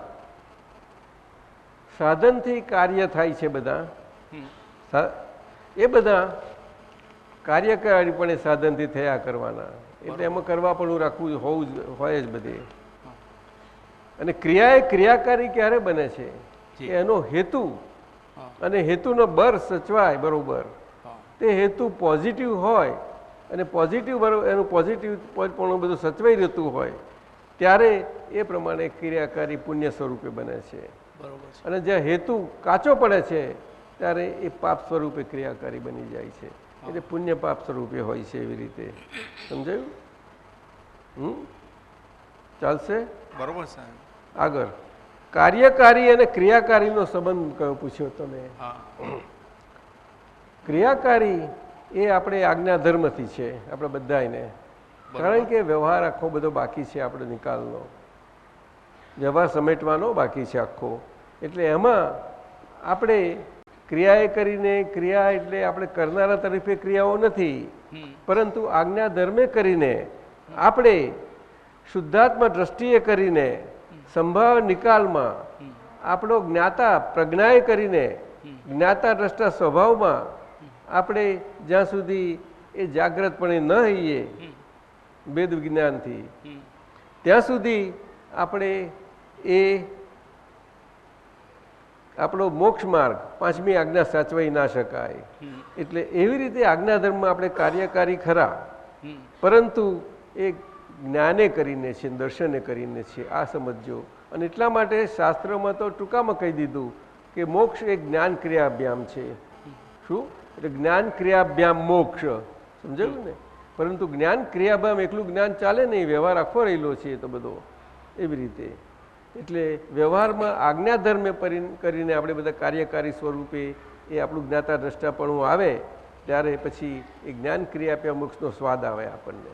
સાધનથી કાર્ય થાય છે. બધા એ બધા કાર્યકારીપણે સાધનથી થયા કરવાના, એટલે એમાં કરવા પણ રાખવું હોય જ બધે. અને ક્રિયા એ ક્રિયાકારી ક્યારે બને છે? એનો હેતુ અને હેતુનો બર સચવાય બરોબર, તે હેતુ પોઝિટિવ હોય અને એનું પોઝિટિવ પણ બધું સચવાઈ રહેતું હોય ત્યારે એ પ્રમાણે ક્રિયાકારી પુણ્ય સ્વરૂપે બને છે. અને જ્યાં હેતુ કાચો પડે છે ત્યારે એ પાપ સ્વરૂપે ક્રિયાકારી બની જાય છે. એટલે પુણ્ય પાપ સ્વરૂપે હોય છે. એવી રીતે સમજાયું? ચાલશે? બરોબર સાહેબ. આગળ કાર્યકારી અને ક્રિયાકારીનો સંબંધ કયો પૂછ્યો તમે? ક્રિયાકારી એ આપણે આજ્ઞા ધર્મથી છે આપણે બધાને, કારણ કે વ્યવહાર આખો બધો બાકી છે, આપણે નિકાલનો વ્યવહાર સમેટવાનો બાકી છે આખો. એટલે એમાં આપણે ક્રિયાએ કરીને, ક્રિયા એટલે આપણે કરનારા તરફે ક્રિયાઓ નથી, પરંતુ આજ્ઞા ધર્મે કરીને આપણે શુદ્ધાત્મા દ્રષ્ટિએ કરીને સંભાવ નિકાલમાં આપણો જ્ઞાતા પ્રજ્ઞાએ કરીને જ્ઞાતા દ્રષ્ટા સ્વભાવમાં આપણે જ્યાં સુધી એ જાગ્રતપણે ન હઈએ વેદ વિજ્ઞાનથી, ત્યાં સુધી આપણે એ આપણો મોક્ષ માર્ગ 5મી આજ્ઞા સાચવાઈ ના શકાય. એટલે એવી રીતે આજ્ઞાધર્મમાં આપણે કાર્યકારી ખરા, પરંતુ એ જ્ઞાને કરીને છે, દર્શને કરીને છે. આ સમજો. અને એટલા માટે શાસ્ત્રોમાં તો ટૂંકામાં કહી દીધું કે મોક્ષ એ જ્ઞાન ક્રિયાભ્યામ છે. શું? એટલે જ્ઞાન ક્રિયાભ્યામ મોક્ષ, સમજાયું ને? પરંતુ જ્ઞાન ક્રિયાભ્યામ એકલું જ્ઞાન ચાલે નહીં, વ્યવહાર આખો રહેલો છે એ તો બધો એવી રીતે. એટલે વ્યવહારમાં આજ્ઞાધર્મે કરીને આપણે બધા કાર્યકારી સ્વરૂપે એ આપણું જ્ઞાતા દ્રષ્ટાપણું આવે ત્યારે પછી એ જ્ઞાન ક્રિયાભ્યામ મોક્ષનો સ્વાદ આવે આપણને.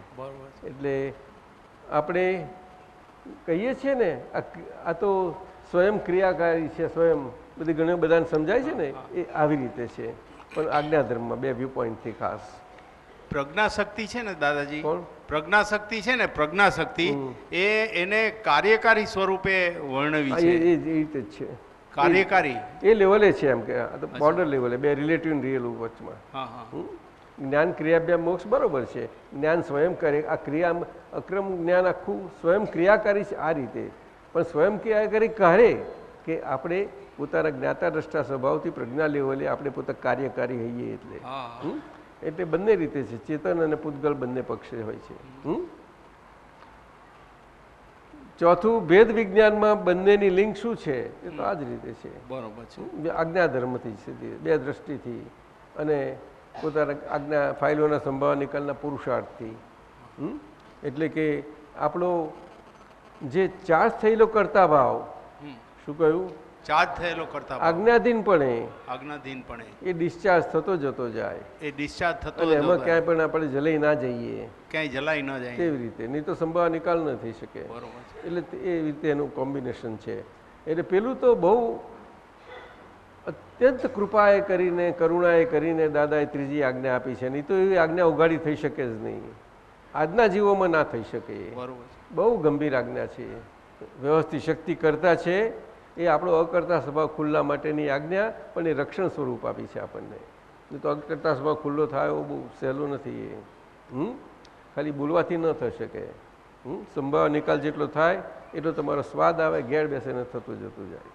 એટલે આપણે કહીએ છીએ ને આ તો સ્વયં ક્રિયાકારી છે, સ્વયં બધી ઘણા બધાને સમજાય છે ને, એ આવી રીતે છે. પણ આજ્ઞાધર્મમાં 2 વ્યૂ પોઈન્ટથી ખાસ પ્રજ્ઞાશક્તિ છે ને દાદાજી, પ્રજ્ઞાશક્તિ છે ને, પ્રજ્ઞાશક્તિ એને કાર્યકારી સ્વરૂપે વર્ણવી છે. એ રીતે જ છે. કાર્યકારી એ લેવલે છે એમ કે આ તો બોર્ડર લેવલે બે રિલેટિવ રિયલ વચમાં. હા હા હમ? જ્ઞાન ક્રિયાભ્યામ મોક્ષ બરોબર છે, જ્ઞાન સ્વયં કરે, આ ક્રિયા અક્રમ જ્ઞાન આખું સ્વયં ક્રિયાકારી છે આ રીતે, પણ સ્વયં ક્રિયાકારી કહે કે આપણે પોતાના જ્ઞાતા દ્રષ્ટા સ્વભાવથી પ્રજ્ઞા લેવલે આપણે પોતા કાર્યકારી હઈએ એટલે. હમ? એટલે બંને રીતે છે, ચેતન અને પૂતગલ બંને પક્ષે હોય છે. ચોથું, ભેદ વિજ્ઞાનમાં બંનેની લિંક શું છે એ તો આ જ રીતે છે. બરોબર છે. આજ્ઞા ધર્મથી છે, બે દ્રષ્ટિથી અને પોતાના આજ્ઞા ફાઇલોના સંભાવ નિકાલના પુરુષાર્થથી. એટલે કે આપણો જે ચાર્જ થયેલો કરતા ભાવ, શું કહ્યું, ચાર્જ થયેલો કરતા આજ્ઞાધીનપણે આજ્ઞાધીનપણે એ ડિસ્ચાર્જ થતો જતો જાય, એ ડિસ્ચાર્જ થતો અને એમાં ક્યાંય પણ આપણે જલાઈ ના જઈએ, ક્યાંય જલાઈ ન જાય તેવી રીતે, નહીં તો સંભાવ નિકાલ ન થઈ શકે. બરોબર છે. એટલે એ રીતે એનું કોમ્બિનેશન છે. એટલે પેલું તો બહુ અત્યંત કૃપાએ કરીને, કરુણાએ કરીને દાદાએ ત્રીજી આજ્ઞા આપી છે, નહીં તો એવી આજ્ઞા ઉઘાડી થઈ શકે જ નહીં, આજના જીવોમાં ના થઈ શકે. બરોબર છે. બહુ ગંભીર આજ્ઞા છે. વ્યવસ્થિત શક્તિ કરતા છે એ આપણો અકર્તા સ્વભાવ ખુલ્લા માટેની આજ્ઞા, પણ એ રક્ષણ સ્વરૂપ આપી છે આપણને. નહીં તો અકર્તા સ્વભાવ ખુલ્લો થાય એવું બહુ સહેલું નથી એ. ખાલી બોલવાથી ન થઈ શકે. સંભાવ નિકાલ જેટલો થાય એટલો તમારો સ્વાદ આવે, ઘેર બેસીને થતું જતું જાય.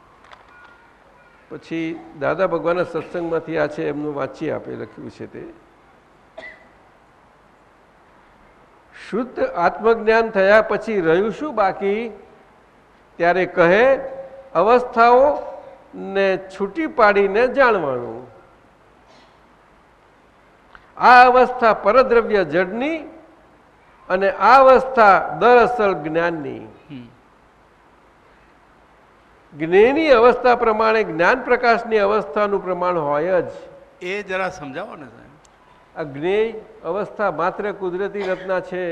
પછી દાદા ભગવાનના સત્સંગમાંથી આ છે એમનું વાંચી આપે લખ્યું છે તે, શુદ્ધ આત્મજ્ઞાન થયા પછી રહ્યું શું બાકી, ત્યારે કહે અવસ્થાઓ ને છૂટી પાડીને જાણવાનું. આ અવસ્થા પરદ્રવ્ય જડની અને આ અવસ્થા દરઅસલ જ્ઞાનની. જ્ઞેયની અવસ્થા પ્રમાણે જ્ઞાન પ્રકાશની અવસ્થાનું પ્રમાણ હોય જ. એ જરા સમજાવો ને સાહેબ. આ જ્ઞેય અવસ્થા માત્ર કુદરતી રચના છે.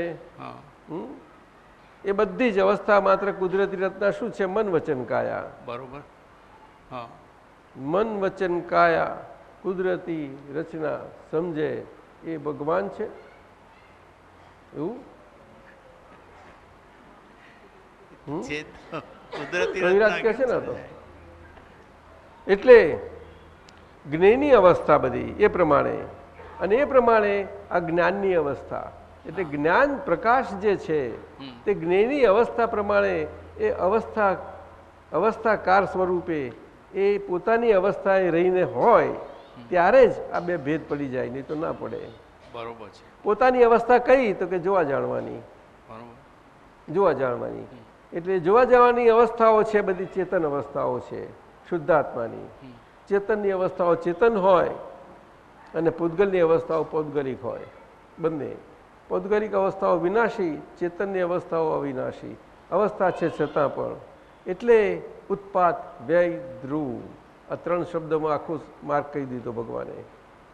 એ બધી જ અવસ્થા માત્ર કુદરતી રચના શું છે? મન વચન કાયા. બરોબર. હા, મન વચન કાયા કુદરતી રચના સમજે એ ભગવાન છે. એવું કવિરાજ કહે છે ને. તો એટલે જ્ઞેયની અવસ્થા બધી એ પ્રમાણે, અને એ પ્રમાણે આ જ્ઞાનની અવસ્થા, એટલે જ્ઞાન પ્રકાશ જે છે તે જ્ઞેયની અવસ્થા પ્રમાણે એ અવસ્થાકાર સ્વરૂપે એ પોતાની અવસ્થાએ રહીને હોય ત્યારે જ આ બે ભેદ પડી જાય, નહીં તો ના પડે. બરોબર છે. પોતાની અવસ્થા કઈ? તો કે જોવા જાણવાની. બરોબર. જોવા જાણવાની એટલે જોવા જવાની અવસ્થાઓ છે બધી ચેતન અવસ્થાઓ છે શુદ્ધાત્માની. ચેતનની અવસ્થાઓ ચેતન હોય અને પૂતગલની અવસ્થાઓ પૌદ્ગલિક હોય બંને. પૌદ્ગલિક અવસ્થાઓ વિનાશી, ચેતનની અવસ્થાઓ અવિનાશી અવસ્થા છે છતાં પણ. એટલે ઉત્પાત, વ્યય, ધ્રુવ આ ત્રણ શબ્દમાં આખું માર્ગ કહી દીધો ભગવાને,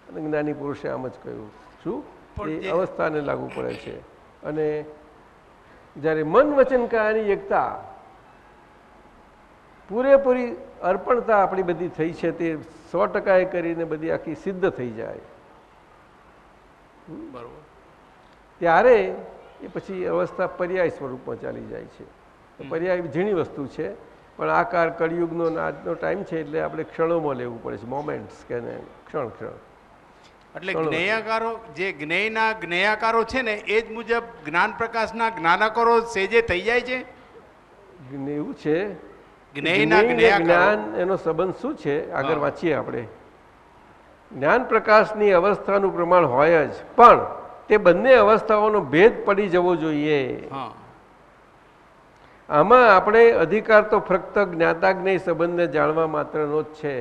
અને જ્ઞાની પુરુષે આમ જ કહ્યું. શું? એ અવસ્થાને લાગુ પડે છે. અને જ્યારે મન વચન કાયાની એકતા, પૂરેપૂરી અર્પણતા આપણી બધી થઈ છે તે 100% કરીને બધી આખી સિદ્ધ થઈ જાય બરોબર, ત્યારે એ પછી અવસ્થા પર્યાય સ્વરૂપમાં ચાલી જાય છે. પર્યાય ઝીણી વસ્તુ છે, પણ આ કાળ કળિયુગનો આજનો ટાઈમ છે એટલે આપણે ક્ષણોમાં લેવું પડે છે, મોમેન્ટ્સ કે ક્ષણ ક્ષણ. એટલે જ્ઞેયાકારો જે જ્ઞેયના જ્ઞેયાકારો છે ને એ જ મુજબ જ્ઞાન પ્રકાશના જ્ઞાનાકારો સેજે થઈ જાય છે. એવું છે જ્ઞેયના જ્ઞાન એનો સંબંધ શું છે આગળ વાંચીએ આપણે. જ્ઞાન પ્રકાશની અવસ્થાનું પ્રમાણ હોય જ, પણ તે બંને અવસ્થાઓનો ભેદ પડી જવો જોઈએ. આમાં આપણે અધિકાર તો ફક્ત જ્ઞાતાજ્ઞેય સંબંધને જાણવા માત્રનો જ છે,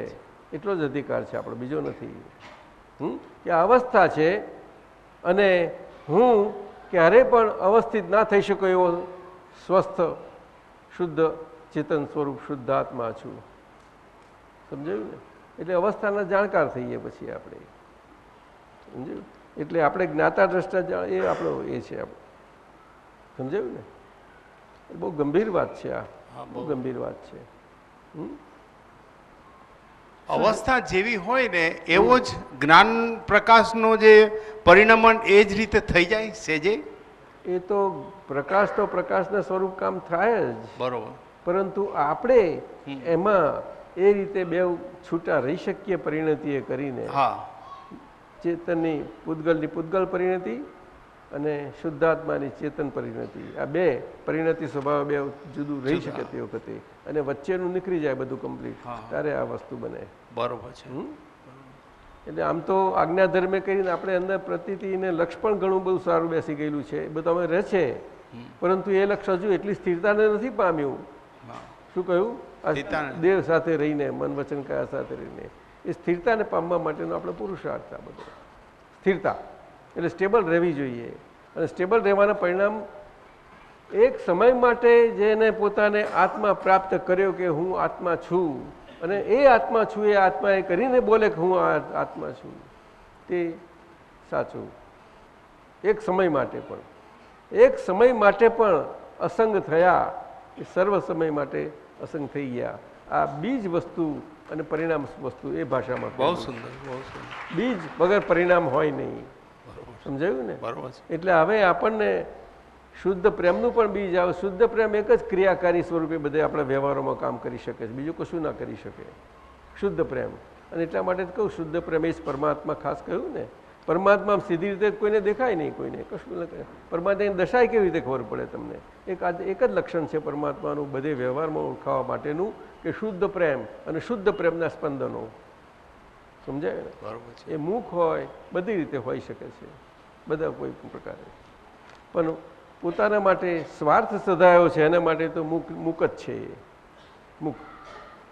એટલો જ અધિકાર છે આપણો, બીજો નથી. કે અવસ્થા છે અને હું ક્યારે પણ અવસ્થિત ના થઈ શકો એવો સ્વસ્થ શુદ્ધ ચેતન સ્વરૂપ શુદ્ધ આત્મા છું. સમજાયું ને? એટલે અવસ્થાના જાણકાર થઈએ પછી આપણે. સમજાયું? એટલે આપણે જ્ઞાતા દ્રષ્ટા એ આપણો એ છે. સમજાયું ને? બહુ ગંભીર વાત છે આ, બહુ ગંભીર વાત છે. અવસ્થા જેવી હોય ને એવો જ જ્ઞાન પ્રકાશનો જે પરિણમન એ જ રીતે થઈ જાય સેજે. એ તો પ્રકાશ તો પ્રકાશના સ્વરૂપ કામ થાય જ, બરોબર. પરંતુ આપણે એમાં એ રીતે બે છૂટા રહી શકીએ પરિણતિએ કરીને. હા ચેતનની પૂતગલની પૂતગલ પરિણતિ અને શુદ્ધાત્માની ચેતન પરિણતિ, આ બે પરિણતિ સ્વભાવ બે જુદું રહી શકે તે વખતે, અને વચ્ચેનું નીકળી જાય બધું કમ્પ્લીટ, ત્યારે આ વસ્તુ બને. બરોબર છે. એટલે આમ તો આજ્ઞાધર્મે કરીને આપણે અંદર પ્રતીતિને લક્ષ પણ ઘણું બધું સારું બેસી ગયેલું છે, એ બધું અમે રહે છે, પરંતુ એ લક્ષ હજુ એટલી સ્થિરતાને નથી પામ્યું. શું કહ્યું? દેવ સાથે રહીને, મન વચન કયા સાથે રહીને એ સ્થિરતાને પામવા માટેનો આપણે પુરુષાર્થ આ બધો. સ્થિરતા એટલે સ્ટેબલ રહેવી જોઈએ, અને સ્ટેબલ રહેવાના પરિણામ એક સમય માટે જેને પોતાને આત્મા પ્રાપ્ત કર્યો કે હું આત્મા છું, અને એ આત્મા છું એ આત્મા એ કરીને બોલે કે હું આત્મા છું, તે સાચું. એક સમય માટે પણ, એક સમય માટે પણ અસંગ થયા એ સર્વ સમય માટે અસંગ થઈ ગયા. આ બીજ વસ્તુ અને પરિણામ વસ્તુ એ ભાષામાં બહુ સુંદર, બહુ સુંદર. બીજ વગર પરિણામ હોય નહીં. સમજાયું ને? બરોબર. એટલે હવે આપણને શુદ્ધ પ્રેમનું પણ બીજ આવે. શુદ્ધ પ્રેમ એક જ ક્રિયાકારી સ્વરૂપે બધે આપણા વ્યવહારોમાં કામ કરી શકે છે, બીજું કશું ના કરી શકે. શુદ્ધ પ્રેમ, અને એટલા માટે જ કહું શુદ્ધ પ્રેમ એ જ પરમાત્મા. ખાસ કહ્યું ને, પરમાત્મા સીધી રીતે કોઈને દેખાય નહીં, કોઈને કશું ન કરે. પરમાત્માની દશાએ કેવી રીતે ખબર પડે તમને? એક જ લક્ષણ છે પરમાત્માનું બધે વ્યવહારમાં ઓળખાવા માટેનું, કે શુદ્ધ પ્રેમ અને શુદ્ધ પ્રેમના સ્પંદનો. સમજાય ને? બરોબર છે. એ મુખ હોય, બધી રીતે હોઈ શકે છે, બધા કોઈ પણ પ્રકારે. પણ પોતાના માટે સ્વાર્થ સધાયો છે એના માટે તો મુખ જ છે એ, મુખ.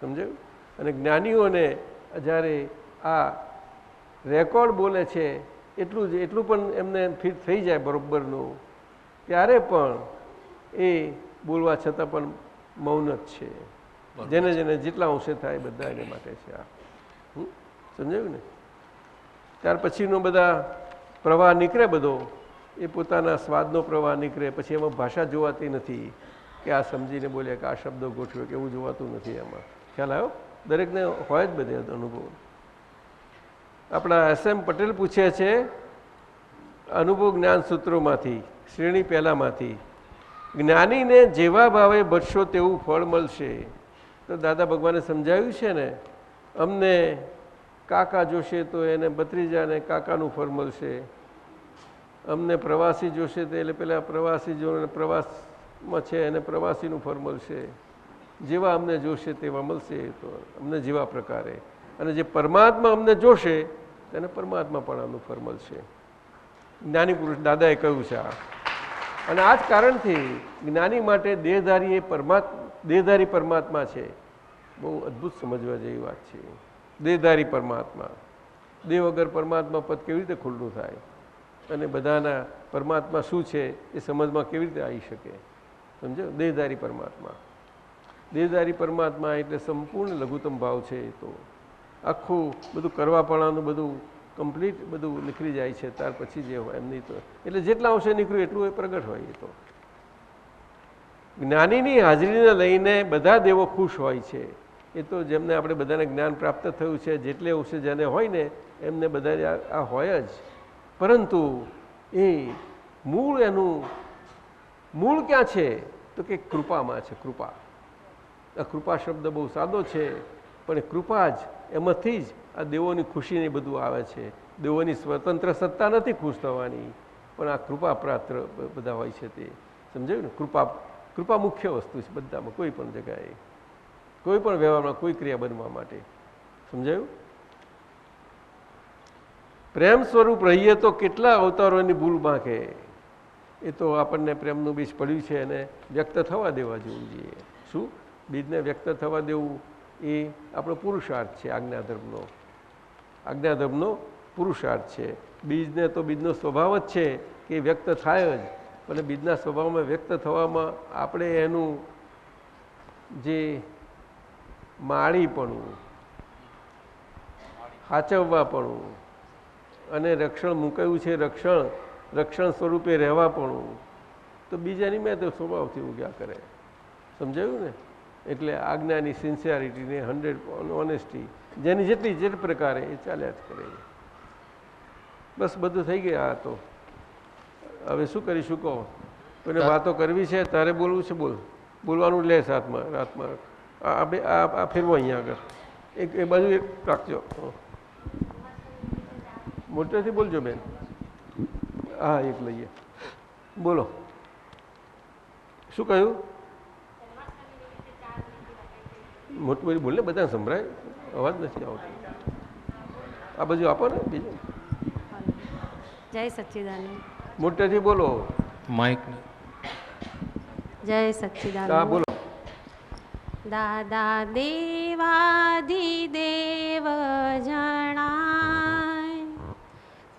સમજાયું? અને જ્ઞાનીઓને જ્યારે આ રેકોર્ડ બોલે છે એટલું પણ એમને ફિટ થઈ જાય બરોબરનું, ત્યારે પણ એ બોલવા છતાં પણ મૌન જ છે. જેને જેને જેટલા અંશે થાય બધા એને માટે છે આ. સમજાયું ને? ત્યાર પછીનો બધા પ્રવાહ નીકળે બધો, એ પોતાના સ્વાદનો પ્રવાહ નીકળે, પછી એમાં ભાષા જોવાતી નથી કે આ સમજીને બોલે કે આ શબ્દો ગોઠવે કે એવું જોવાતું નથી એમાં. ખ્યાલ આવ્યો? દરેકને હોય જ બધે અનુભવ. આપણા SM પટેલ પૂછે છે અનુભવ જ્ઞાન સૂત્રોમાંથી, શ્રેણી પહેલામાંથી, જ્ઞાનીને જેવા ભાવે ભજશો તેવું ફળ મળશે. તો દાદા ભગવાને સમજાવ્યું છે ને, અમને કાકા જોશે તો એને ભત્રીજાને કાકાનું ફળ મળશે, અમને પ્રવાસી જોશે તો એટલે પેલા પ્રવાસી જો પ્રવાસમાં છે એને પ્રવાસીનું ફળ મળશે, જેવા અમને જોશે તેવા મળશે તો અમને જેવા પ્રકારે. અને જે પરમાત્મા અમને જોશે તેને પરમાત્મા પણ આનું ફળ મળશે. જ્ઞાની પુરુષ દાદાએ કહ્યું છે આ. અને આ જ કારણથી જ્ઞાની માટે દેહધારી એ દેહધારી પરમાત્મા છે. બહુ અદ્ભુત સમજવા જેવી વાત છે. દેહધારી પરમાત્મા, દેહ વગર પરમાત્મા પદ કેવી રીતે ખુલ્લું થાય, અને બધાના પરમાત્મા શું છે એ સમજમાં કેવી રીતે આવી શકે? સમજો? દેહધારી પરમાત્મા. દેહધારી પરમાત્મા એટલે સંપૂર્ણ લઘુત્તમ ભાવ છે. એ તો આખું બધું કરવાપણાનું બધું કમ્પ્લીટ બધું નીકળી જાય છે ત્યાર પછી જે હોય એમની તો, એટલે જેટલા અંશે નીકળ્યું એટલું એ પ્રગટ હોય. એ તો જ્ઞાનીની હાજરીને લઈને બધા દેવો ખુશ હોય છે. એ તો જેમને આપણે બધાને જ્ઞાન પ્રાપ્ત થયું છે, જેટલે અંશે જેને હોય ને એમને બધાને આ હોય જ. પરંતુ એ મૂળ, એનું મૂળ ક્યાં છે તો કે કૃપામાં છે. કૃપા. આ કૃપા શબ્દ બહુ સાદો છે, પણ કૃપા જ, એમાંથી જ આ દેવોની ખુશીને બધું આવે છે. દેવોની સ્વતંત્ર સત્તા નથી ખુશ થવાની, પણ આ કૃપા પાત્ર બધા હોય છે તે. સમજાયું ને? કૃપા મુખ્ય વસ્તુ છે બધામાં, કોઈ પણ જગ્યાએ, કોઈ પણ વ્યવહારમાં, કોઈ ક્રિયા બનવા માટે. સમજાયું? પ્રેમ સ્વરૂપ રહીએ તો કેટલા અવતારોની ભૂલ બાંકે. એ તો આપણને પ્રેમનું બીજ પડ્યું છે એને વ્યક્ત થવા દેવા જેવું જોઈએ. શું? બીજને વ્યક્ત થવા દેવું એ આપણો પુરુષાર્થ છે. આજ્ઞાધર્મનો, આજ્ઞાધર્મનો પુરુષાર્થ છે. બીજને તો બીજનો સ્વભાવ જ છે કે વ્યક્ત થાય જ, પણ બીજના સ્વભાવમાં વ્યક્ત થવામાં આપણે એનું જે માળીપણું, સાચવવાપણું, અને રક્ષણ મૂકાયું છે, રક્ષણ સ્વરૂપે રહેવાપણું, તો બીજાની મેં તો સ્વભાવથી ઉગ્યા કરે. સમજાયું ને? એટલે આજ્ઞાની સિન્સિયરિટીને 100 ઓનેસ્ટી જેની જે પ્રકારે એ ચાલ્યા જ કરે. બસ બધું થઈ ગયા. આ તો હવે શું કરીશું કહો? કોઈને વાતો કરવી છે તારે બોલવું છે, બોલવાનું લે સાથમાં રાતમાં. આ ફેરવો અહીંયા આગળ. એક એ બાજુ એક રાખજો. મોટેથી બોલજો બેન. હા, એક લઈએ. બોલો, શું કહ્યું? મોટું બધું બોલ ને, બધાને સંભળાય, અવાજ નથી આવતો. આ બાજુ આપો ને બીજું. જય સચ્ચિદાનંદ. મોટેથી બોલો. માઇક જય સચ્ચિદાનંદ. હા બોલો. દાદા દેવાધિદેવ જણાય,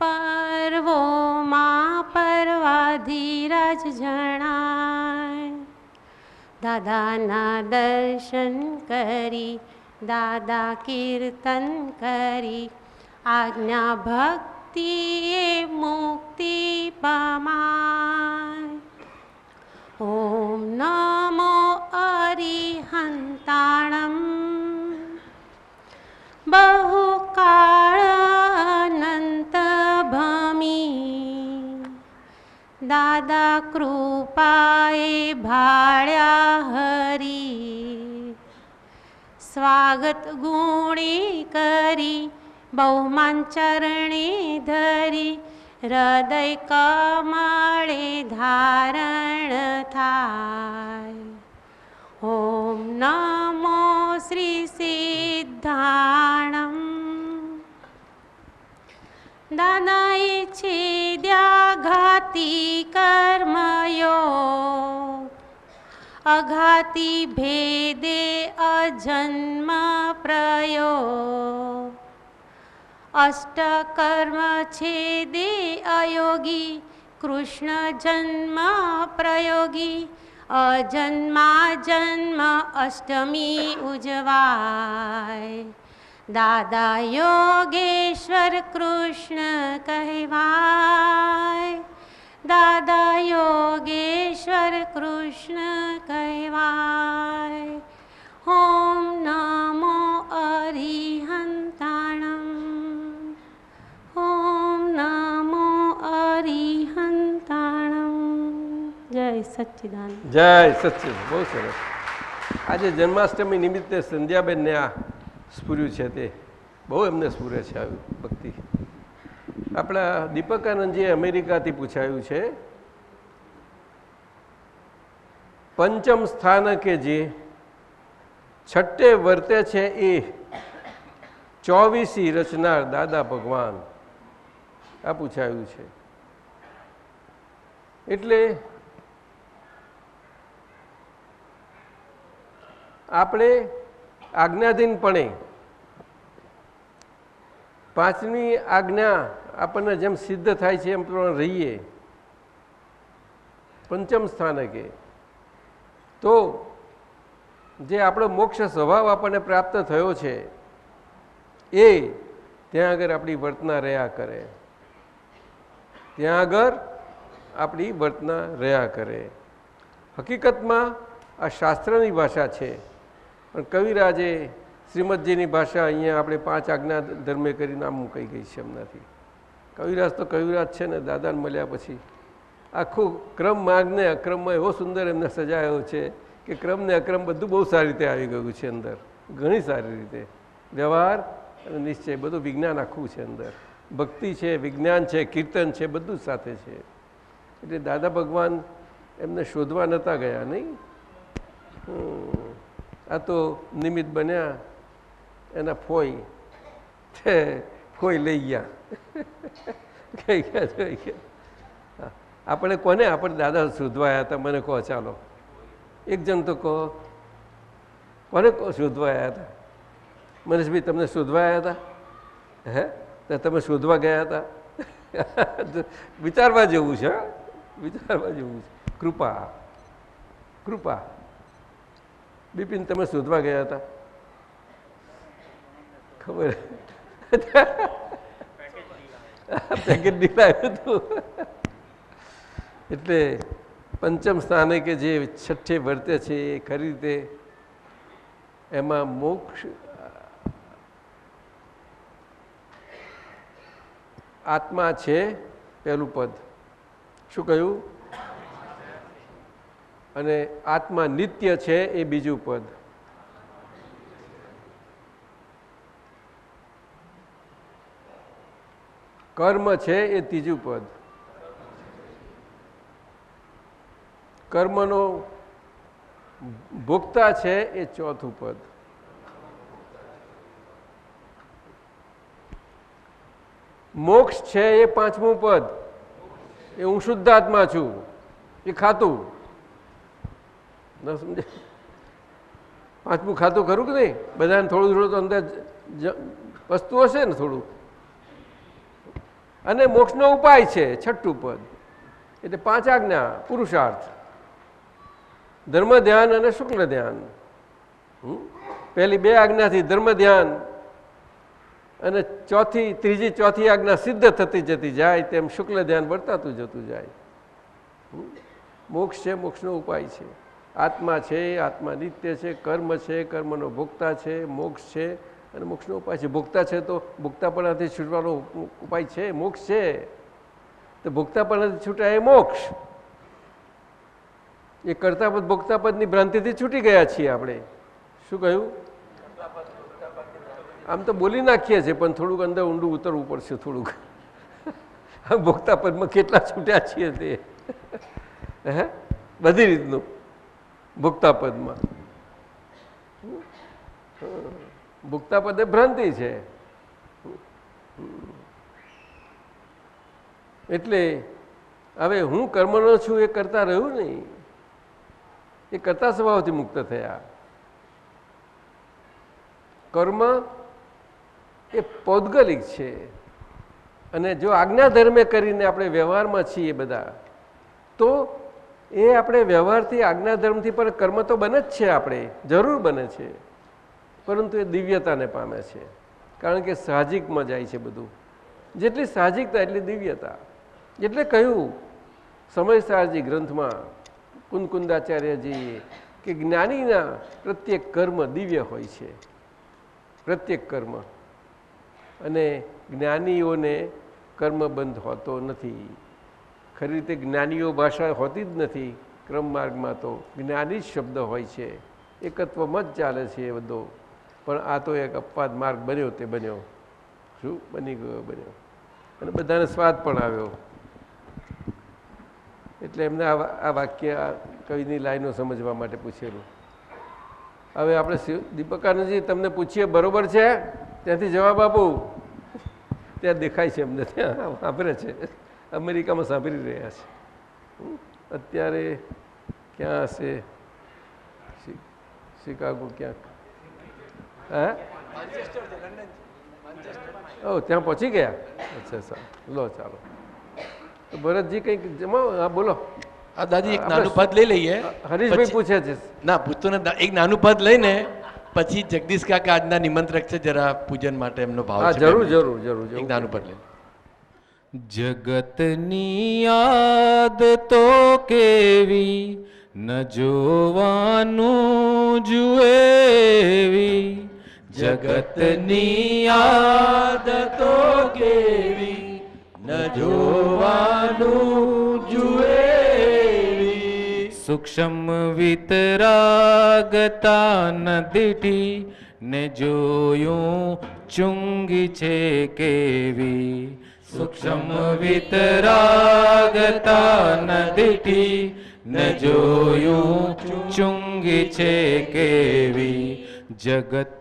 પર્વોમાં પર્વાધિરાજ જણાય. દાદાના દર્શન કરી, દાદા કીર્તન કરી, આજ્ઞા ભક્તિએ મુક્તિ પમાય. ઓમ નમો અરિહંતાણમ બહુકાળ અનંત ભમી. દાદા કૃપાએ ભાળ્યા હરી, સ્વાગત ગુણી કરી, બહુમાન ચરણે ધરી, હૃદય કમળે ધારણ થાય. ઓમ નમો શ્રી સિદ્ધાણમ. દાદાએ છેદ્યા ઘાતી કર્મયો, અઘાતી ભેદે અજન્મ પ્રયો. અષ્ટકર્મ છેદે અયોગી, કૃષ્ણ જન્મ પ્રયોગી. અજન્મા જન્મ અષ્ટમી ઉજવાય. દાદા યોગેશ્વર કૃષ્ણ કહેવાય. દાદા યોગેશ્વર કૃષ્ણ કહેવાય. ઓમ નમો અરિહંતાણમ. ઓમ નમો અરિહંતાણમ. જય સચ્ચિદાનંદ. જય સચ્ચિદાનંદ. બહુ સરસ. આજે જન્માષ્ટમી નિમિત્તે સંધ્યાબેનને આ સ્ફુર્યું છે, તે બહુ એમને સ્ફુરે છે આવી ભક્તિ. આપણા દીપકાનંદજીએ અમેરિકાથી પૂછાયું છે, પંચમ સ્થાન કે જે છઠ્ઠે વર્તે છે એ 24 રચનાર દાદા ભગવાન, આ પૂછાયું છે. એટલે આપણે આજ્ઞાધીનપણે પાંચમી આજ્ઞા આપણને જેમ સિદ્ધ થાય છે એમ પ્રમાણે રહીએ, પંચમ સ્થાનકે, તો જે આપણો મોક્ષ સ્વભાવ આપણને પ્રાપ્ત થયો છે એ ત્યાં આગળ આપણી વર્તના રહ્યા કરે, ત્યાં આગળ આપણી વર્તના રહ્યા કરે. હકીકતમાં આ શાસ્ત્રની ભાષા છે, પણ કવિરાજે શ્રીમદજીની ભાષા અહીંયા આપણે 5 આજ્ઞા ધર્મે કરીને આમ મૂકાઈ ગઈ છે એમનાથી. કવિરાજ તો કવિરાજ છે ને, દાદાને મળ્યા પછી આખું ક્રમ માર્ગને અક્રમમાં એવો સુંદર એમને સજાયો છે કે ક્રમ ને અક્રમ બધું બહુ સારી રીતે આવી ગયું છે અંદર, ઘણી સારી રીતે. વ્યવહાર અને નિશ્ચય બધું વિજ્ઞાન આખું છે અંદર, ભક્તિ છે, વિજ્ઞાન છે, કીર્તન છે, બધું જ સાથે છે. એટલે દાદા ભગવાન એમને શોધવા નહોતા ગયા, નહીં? આ તો નિમિત્ત બન્યા, એના ફોઈ લઈ ગયા, કઈ ગયા જોઈ ગયા. આપણે કોને આપણે દાદા શોધવા આવ્યા હતા? મને કહો, ચાલો એક જણ તો કહો, કોને શોધવા આવ્યા હતા? મનીષભાઈ, તમને શોધવા આવ્યા હતા? હે, તમે શોધવા ગયા હતા? વિચારવા જેવું છે, વિચારવા જેવું છે. કૃપા, કૃપા. બિપિન, તમે શોધવા ગયા હતા? ખબર પેકેટ ડીલાયું હતું. એટલે પંચમ સ્થાને કે જે છઠ્ઠે વર્તે છે એ ખરી રીતે એમાં મોક્ષ આત્મા છે પહેલું પદ. શું કહ્યું? અને આત્મા નિત્ય છે એ બીજું પદ. કર્મ છે એ ત્રીજું પદ, કર્મનો ભોગતા છે એ ચોથું પદ, મોક્ષ છે એ પાંચમું પદ, એ હું શુદ્ધાત્મા છું એ ખાતું ન સમજે. પાંચમું ખાતું ખરું કે નહીં? બધાને થોડું થોડું તો અંદર વસ્તુ હશે ને થોડું. અને મોક્ષનો ઉપાય છે છઠ્ઠું પદ, એટલે 5 આજ્ઞા પુરુષાર્થ, ધર્મ ધ્યાન અને શુક્લ ધ્યાન. પહેલી 2 આજ્ઞાથી ધર્મ ધ્યાન અને ત્રીજી ચોથી આજ્ઞા સિદ્ધ થતી જતી જાય તેમ શુક્લ ધ્યાન વર્તાતું જતું જાય. મોક્ષ છે, મોક્ષનો ઉપાય છે. આત્મા છે, આત્મા નિત્ય છે. કર્મ છે, કર્મનો ભોગતા છે. મોક્ષ છે અને મોક્ષનો ઉપાય છે. ભોગતા છે તો ભોગતાપણાથી છૂટવાનો ઉપાય છે, મોક્ષ છે. તો ભોગતાપણાથી છૂટાય એ મોક્ષ. એ કર્તાપદ ભોગતાપદની ભ્રાંતિથી છૂટી ગયા છીએ આપણે. શું કહ્યું? આમ તો બોલી નાખીએ છીએ પણ થોડુંક અંદર ઊંડું ઉતરવું પડશે થોડુંક. ભોગતાપદમાં કેટલા છૂટ્યા છીએ તે હે બધી રીતનું ભોગતાપદમાં. ભોગતાપદ એ ભ્રાંતિ છે. એટલે હવે હું કર્મનો છું એ કરતા રહ્યું નહીં, એ કરતા સ્વભાવથી મુક્ત થયા. કર્મ એ પૌદ્ગલિક છે અને જો આજ્ઞા ધર્મે કરીને આપણે વ્યવહારમાં છીએ બધા તો એ આપણે વ્યવહારથી આજ્ઞા ધર્મથી પણ કર્મ તો બને જ છે, આપણે જરૂર બને છે, પરંતુ એ દિવ્યતાને પામે છે કારણ કે સાહજિકમાં જાય છે બધું. જેટલી સાહજિકતા એટલી દિવ્યતા. એટલે કહ્યું સમય સાહજિક ગ્રંથમાં કુંદકુંદાચાર્યજીએ કે જ્ઞાનીના પ્રત્યેક કર્મ દિવ્ય હોય છે, પ્રત્યેક કર્મ. અને જ્ઞાનીઓને કર્મ બંધ હોતો નથી. ખરી રીતે જ્ઞાનીઓ ભાષા હોતી જ નથી ક્રમ માર્ગમાં, તો જ્ઞાની જ શબ્દ હોય છે. એકત્વમાં જ ચાલે છે એ બધો. પણ આ તો એક અપવાદ માર્ગ બન્યો તે બન્યો. શું બની ગયો? બન્યો. અને બધાને સ્વાદ પણ આવ્યો. એટલે એમને આ વાક્ય કવિની લાઈનો સમજવા માટે પૂછેલું. હવે આપણે દીપકાનંદજી તમને પૂછીએ, બરોબર છે? ત્યાંથી જવાબ આપો. ત્યાં દેખાય છે એમને, ત્યાં સાંભળે છે, અમેરિકામાં સાંભળી રહ્યા છે. અત્યારે ક્યાં હશે? શિકાગો ક્યાંક? હા, ઓ ત્યાં પહોંચી ગયા? અચ્છા સારું, લો ચાલો. તો ભરતજી કંઈક જમાવો. હા બોલો. હા દાદી, એક નાનું પદ લઈ લઈએ. હરીશભાઈ પૂછે છે. ના પૂછતો ને, એક નાનું પદ લઈને પછી જગદીશ કાકા આજના નિમંત્રક છે, જરા પૂજન માટે એમનો ભાવ છે. જરૂર જરૂર જરૂર. એક નાનું પદ લઈ. જગતની યાદ તો કેવી ન જોવાનું જુએવી, જગતની યાદ તો કેવી ન જોવાનું જુએવી, સૂક્ષ્મ વિતરાગતા ન દીઠી ને જોયું ચુંગી છે કેવી, સૂક્ષ્મ વિતરાગતા ન દીઠી ને જોયું ચુંગી છે કેવી, જગત.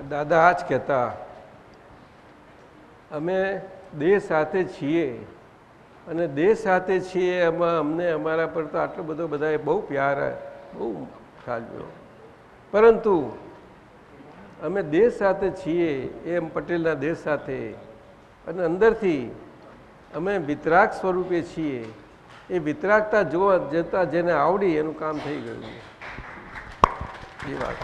દાદા આ જ કહેતા, અમે દેહ સાથે છીએ અને દેહ સાથે છીએ એમાં અમને અમારા પર તો આટલો બધો બધાએ બહુ પ્યાર, બહુ ખ્યાલ જોયો, પરંતુ અમે દેહ સાથે છીએ એમ પટેલના દેહ સાથે, અને અંદરથી અમે વિતરાગ સ્વરૂપે છીએ. એ વિતરાગતા જોવા જતાં જેને આવડી એનું કામ થઈ ગયું એ વાત.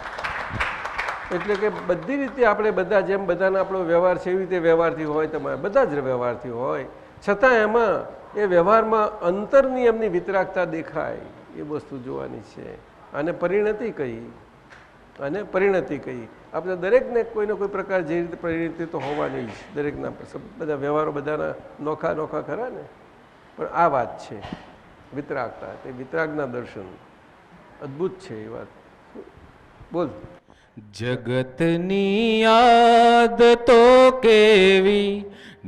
એટલે કે બધી રીતે આપણે બધા જેમ બધાનો આપણો વ્યવહાર છે એવી રીતે વ્યવહારથી હોય, તમારે બધા જ વ્યવહારથી હોય, છતાં એમાં એ વ્યવહારમાં અંતરની એમની વિતરાગતા દેખાય એ વસ્તુ જોવાની છે. અને પરિણતિ કહી, અને પરિણતિ કહી. આપણે દરેકને કોઈને કોઈ પ્રકાર જે રીતે પરિણતિ તો હોવાની જ, દરેકના બધા વ્યવહારો બધાના નોખા નોખા ખરા ને, પણ આ વાત છે વિતરાગતા, તે વિતરાગના દર્શન અદ્ભુત છે એ વાત. બોલ. જગતની યાદ તો કેવી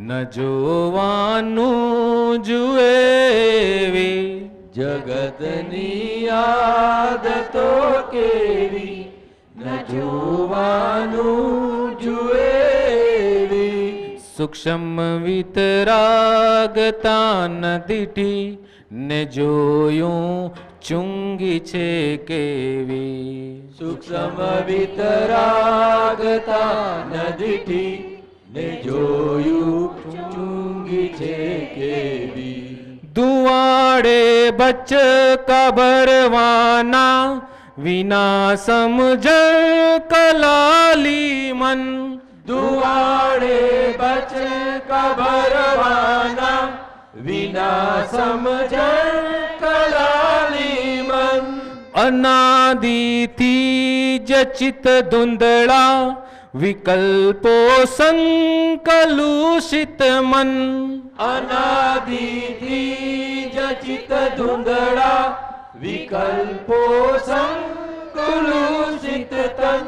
ન જોવાનું જુએવી. જગતની યાદ તો કેવી ન જોવાનું જુએવી. સૂક્ષ્મ વિતરાગતા ન દીઠી ને જોયું ચુંગી છે કેવી. સૂક્ષ્મ વિતરાગતા ન દીઠી ને જોયું ચુંગી છે કેવી. દુવાડે બચકા ભરવાના વિના સમજ કલાલી મન. દુવાડે બચકા ભરવાના વિના સમજણ કલાલી મન. અનાદિથી જ ચિત ધૂંધળા વિકલ્પો સંકલુષિત મન. અનાદિથી જ ચિત ધૂંધળા વિકલ્પો સંકલુષિત તન.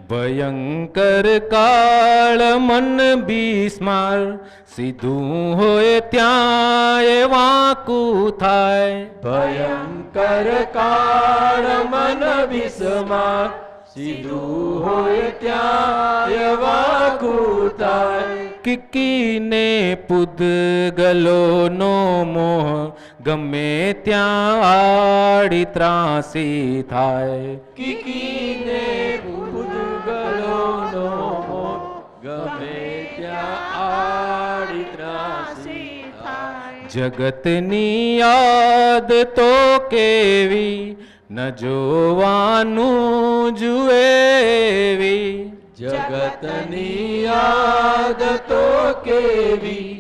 ભયંકર કાળ મન બિસ્માર સીધું હોય ત્યાં વાંકું થાય. ભયંકર કાળ મન વિસ્માર સીધું હોય ત્યાં વાકું થાય. કિકીને પૂદગલોનો મોહ ગમે ત્યાં આડી ત્રાસી થાય. કીકીને પૂદગલોનો મોહ ગમે ત્યાં આડી ત્રાસી થાય. જગતની યાદ તો કેવી ન જોવાનું જુએવી. જગતની યાદ તો કેવી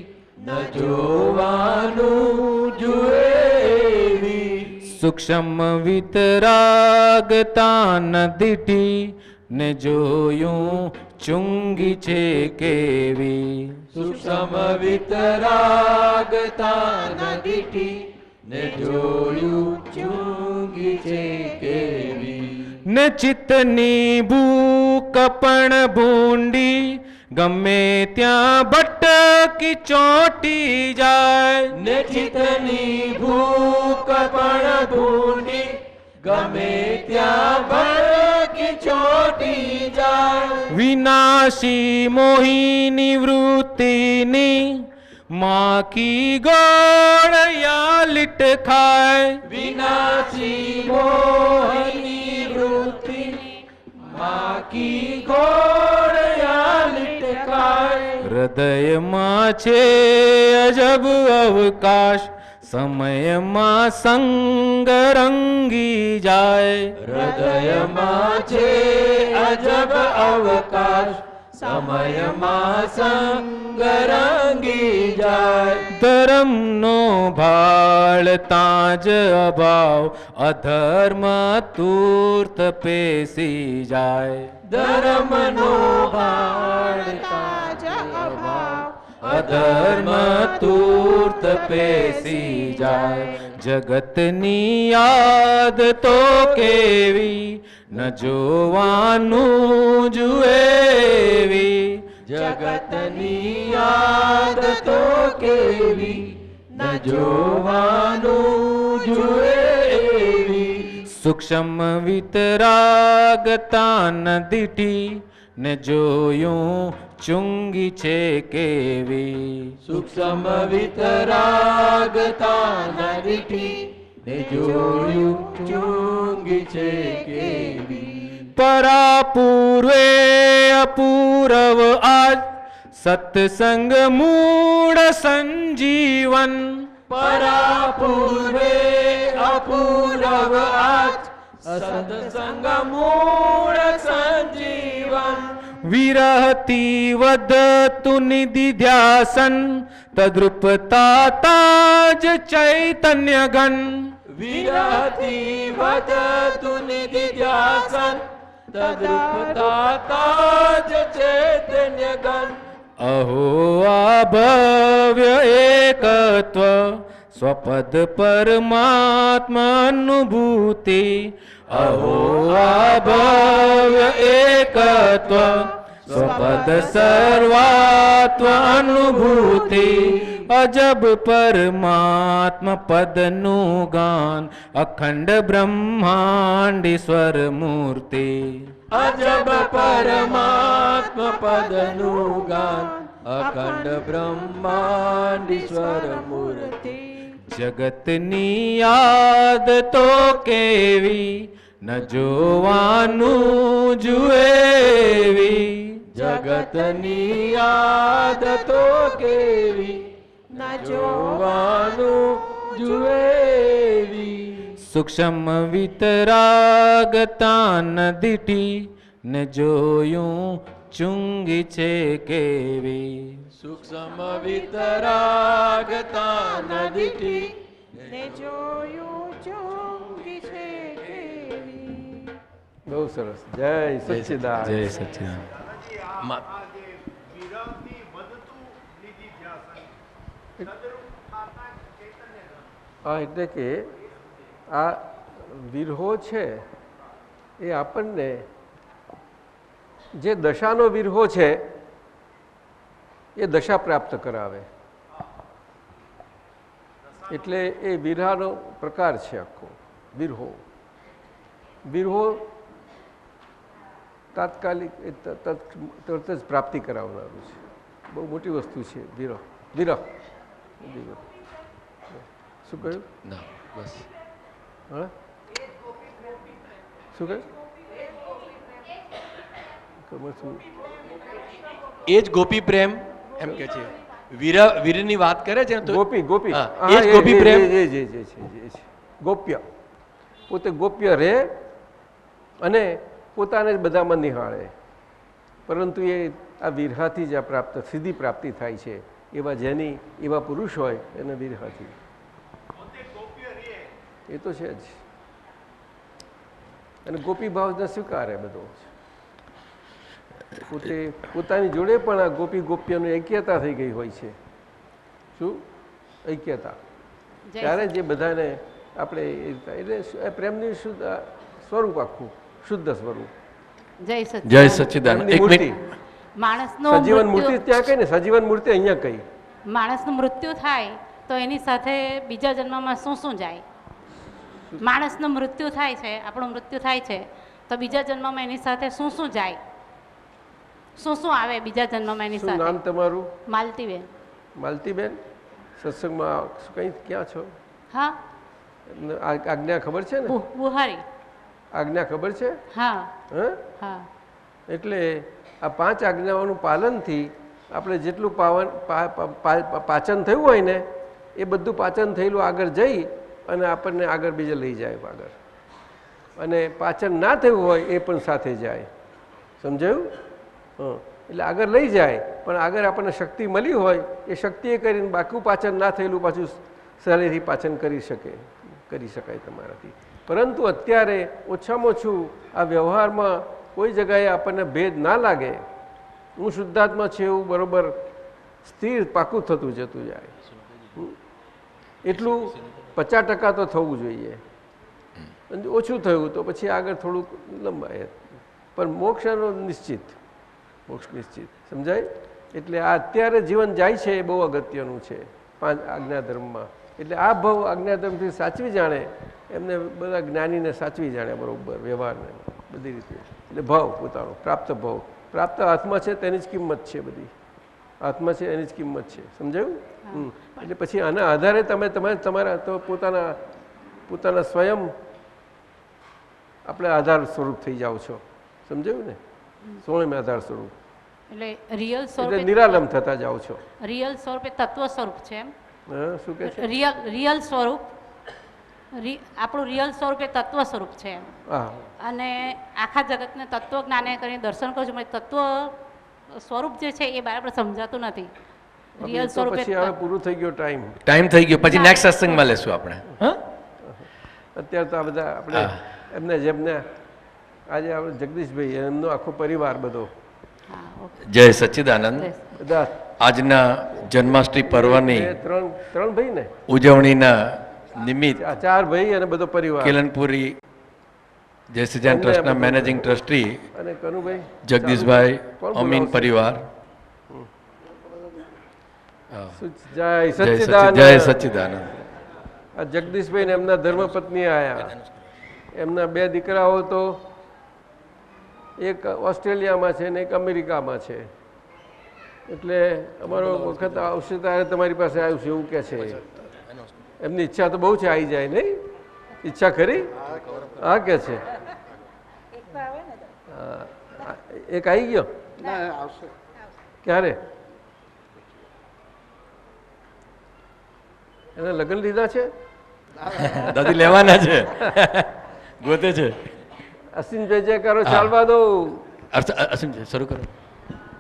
ન જોવાનું જુએવી. સૂક્ષ્મ વિતરાગતા ન દીઠી ને જોયું ચુંગી છે કેવી. સૂક્ષ્મ વિતરાગતા ન દીઠી ને જોયું ચુંગી છે કેવી. ને ચિત્તની ભૂખ પણ ભૂંડી ગમે ત્યાં ભટકી ચોંટી જાય. ને ચિત્તની ભૂખ પણ ભૂંડી ગમે ત્યાં ભટકી ચોંટી જાય. વિનાશી મોહિની વૃત્તિની માખી ગોળયા લીટ ખાય. વિનાશી મોહિની વૃત્તિ માકી ગોળયા લીટકાય. હૃદયમાં છે અજબ અવકાશ સમયમાં સંગ રંગી જાય. હૃદયમાં છે અજબ અવકાશ સમયમાં સંગ રંગી જાય. ધર્મનો ભાળ તાજ અભાવ અધર્મ તુર્ત પેસી જાય. ધર્મનો ભાળ તાજ અભાવ અધર્મ તુર્ત પેસી જાય. જગતની યાદ તો કેવી ન જોવાનું જુએવી. જગતની યાદ તો કેવી ન જોવાનું જુએવી. સૂક્ષ્મ વિતરાગતા ન દીઠી ને જોયું ચુંગી છે કેવી. સૂક્ષ્મ વિતરાગતા ન દીઠી ને જોયું ચુંગી છે કેવી. પરાપૂર્વે અપૂરવ આજ સત્સંગ મૂળ સંજીવન. પરાપૂર્વે અપૂરવ આજ સત્સંગ મૂળ સંજીવન. વિરહતી વધતુ નિધિ ધ્યાસન તદ્રુપતા તાજ ચૈતન્ય ઘન. વિરહતી વધતુ નિધિ ધ્યાસન તદ્રુપતા તાજ ચૈતન્ય ઘન. અહો આ ભવ્ય એકત્વ સ્વપદ પરમાત્મા અનુભૂતિ અહો આ ભવ્ય એકત્વ સ્વપદ સર્વાત્વ અનુભૂતિ અજબ પરમાત્મા પદનું ગાન અખંડ બ્રહ્માંડીશ્વર મૂર્તિ અજબ પરમાત્મા પદનું ગાન અખંડ બ્રહ્માંડીશ્વર મૂર્તિ જગતની યાદ તો કેવી ન જોવાનું જુએવી જગતની યાદ તો કેવી ન જોવાનું જુએવી સૂક્ષ્મ વિતરાગતા ન દીઠી ને જોયું ચુંગી છે કેવી સૂક્ષ્મ વિતરાગતા નદીથી ને જોયું ચૂંકી છે કેવી. બહુ સરસ. જય સચ્ચિદાનંદ. જય સચ્ચિદાનંદ. હા, એટલે કે આ વિરહો છે એ આપણને જે દશાનો વિરહો છે એ દશા પ્રાપ્ત કરાવે. એટલે એ વિરહાનો પ્રકાર છે આખો વિરહો. વિરહો તાત્કાલિક તરત જ પ્રાપ્તિ કરાવનારું છે. બહુ મોટી વસ્તુ છે વિરહ. વિરહ શું કહ્યું? ના બસ હા, શું કહ્યું? ખબર શું? એ જ ગોપી પ્રેમ એમ કે છે. વીરની વાત કરે છે ને તો ગોપી ગોપી હા, એ જ ગોપી પ્રેમ. ગોપ્ય પોતે ગોપ્ય રહે અને પોતાને જ બધામાં નિહાળે. પરંતુ એ આ વિરહાથી જ આ પ્રાપ્ત સીધી પ્રાપ્તિ થાય છે. એવા પુરુષ હોય એને વિરહાથી એ તો છે જ. અને ગોપી ભાવને સ્વીકારે બધો. પોતે પોતાની જોડે પણ આ ગોપ્યનું ઐક્યતા થઈ ગઈ હોય છે. શું ઐક્યતા? ત્યારે જે બધાને આપણે એટલે પ્રેમની શુદ્ધ સ્વરૂપ આખું શુદ્ધ સ્વરૂપ. જય સચ્ચિદાનંદ. એક મિનિટ. માણસનો સજીવન મૂર્તિ ત્યાં કઈ ને સજીવન મૂર્તિ અહીંયા કઈ. માણસનું મૃત્યુ થાય તો એની સાથે બીજા જન્મમાં શું શું જાય? માણસનું મૃત્યુ થાય છે, આપણું મૃત્યુ થાય છે તો બીજા જન્મમાં એની સાથે શું શું જાય? શું શું આવે બીજા જન્મમાં એની શું સાથે? નામ તમારું? માલતીબેન. માલતીબેન, સત્સંગમાં કઈ ક્યાં છો? હા. એમને આજ્ઞા ખબર છે ને? બુહારી. આજ્ઞા ખબર છે? હા. હા. એટલે આ 5 આજ્ઞાઓનું પાલનથી આપણે જેટલું પાચન થયું હોય ને એ બધું પાચન થયેલું આગળ જઈ અને આપણને આગળ બીજે લઈ જાય આગળ. અને પાચન ના થયું હોય એ પણ સાથે જાય. સમજાયું? હા. એટલે આગળ લઈ જાય પણ આગળ આપણને શક્તિ મળી હોય એ શક્તિએ કરીને બાકી પાચન ના થયેલું પાછું સહેલેથી પાચન કરી શકાય તમારાથી. પરંતુ અત્યારે ઓછામાં ઓછું આ વ્યવહારમાં કોઈ જગાએ આપણને ભેદ ના લાગે. હું શુદ્ધાત્મા છે એવું બરાબર સ્થિર પાકું થતું જતું જાય. એટલું 50% તો થવું જોઈએ. ઓછું થયું તો પછી આગળ થોડુંક લંબાય. પણ મોક્ષનો નિશ્ચિત. મોક્ષ નિશ્ચિત. સમજાય? એટલે આ અત્યારે જીવન જાય છે એ બહુ અગત્યનું છે 5 આજ્ઞાધર્મમાં. એટલે આ ભાવ આજ્ઞાધર્મથી સાચવી જાણે એમને બધા જ્ઞાનીને સાચવી જાણે બરાબર વ્યવહારને બધી રીતે. એટલે ભાવ પોતાનો પ્રાપ્ત ભાવ પ્રાપ્ત હાથમાં છે તેની જ કિંમત છે. બધી હાથમાં છે એની જ કિંમત છે. સમજાયું? એટલે પછી આના આધારે તમે તમારા તો પોતાના સ્વયં આપણે આધાર સ્વરૂપ થઈ જાઓ છો. સમજાયું ને? સ્વયં આધાર સ્વરૂપ એટલે રિયલ સ્વરૂપ એટલે નિરાલંબ થતા જાઓ છો. રિયલ સ્વરૂપ એ તત્વ સ્વરૂપ છે એમ? શું કહે છે? રિયલ સ્વરૂપ આપણું રિયલ સ્વરૂપ એ તત્વ સ્વરૂપ છે એમ. અને આખા જગતને તત્વ જ્ઞાને કરીને દર્શન કરું છું તત્વ સ્વરૂપ જે છે એ બરાબર સમજાતું નથી. રિયલ સ્વરૂપ પછી હવે પૂરું થઈ ગયો ટાઈમ થઈ ગયો. પછી નેક્સ્ટ સત્સંગમાં લેશું આપણે. અત્યારે તો આ બધા આપણે જેમને આજે આપણે જગદીશભાઈ એમનો આખો પરિવાર બધો જય સચ્ચિદાનંદ. બધા આજના જન્માષ્ટમી પર્વની ત્રણ ત્રણ ભાઈ ને ઉજવણીના નિમિત્ત ચાર ભાઈ અને બધો પરિવાર કેલનપુરી જય સચિદાન ટ્રસ્ટના મેનેજિંગ ટ્રસ્ટી અને કનુભાઈ જગદીશભાઈ અમીન પરિવાર જય જય સચ્ચિદાનંદ. જય સચ્ચિદાનંદ. આ જગદીશભાઈ ને એમના ધર્મપત્ની આયા. એમના બે દીકરાઓ તો એક ઓસ્ટ્રેલિયામાં છે ને એક અમેરિકામાં છે. એટલે અમારો વખત આવશે ત્યારે તમારી પાસે આવ્યું છે એવું કે છે. એમની ઈચ્છા તો બહુ છે, આવી જાય નહીં? ઈચ્છા ખરી? હા કે છે. હા, એક આવી ગયો ક્યારે? એને લગ્ન લીધા છે? દાદી લેવાના છે, ગોતે છે. અસીમ જય જયકારો ચાલવા દો. અસીમ શરૂ કરો,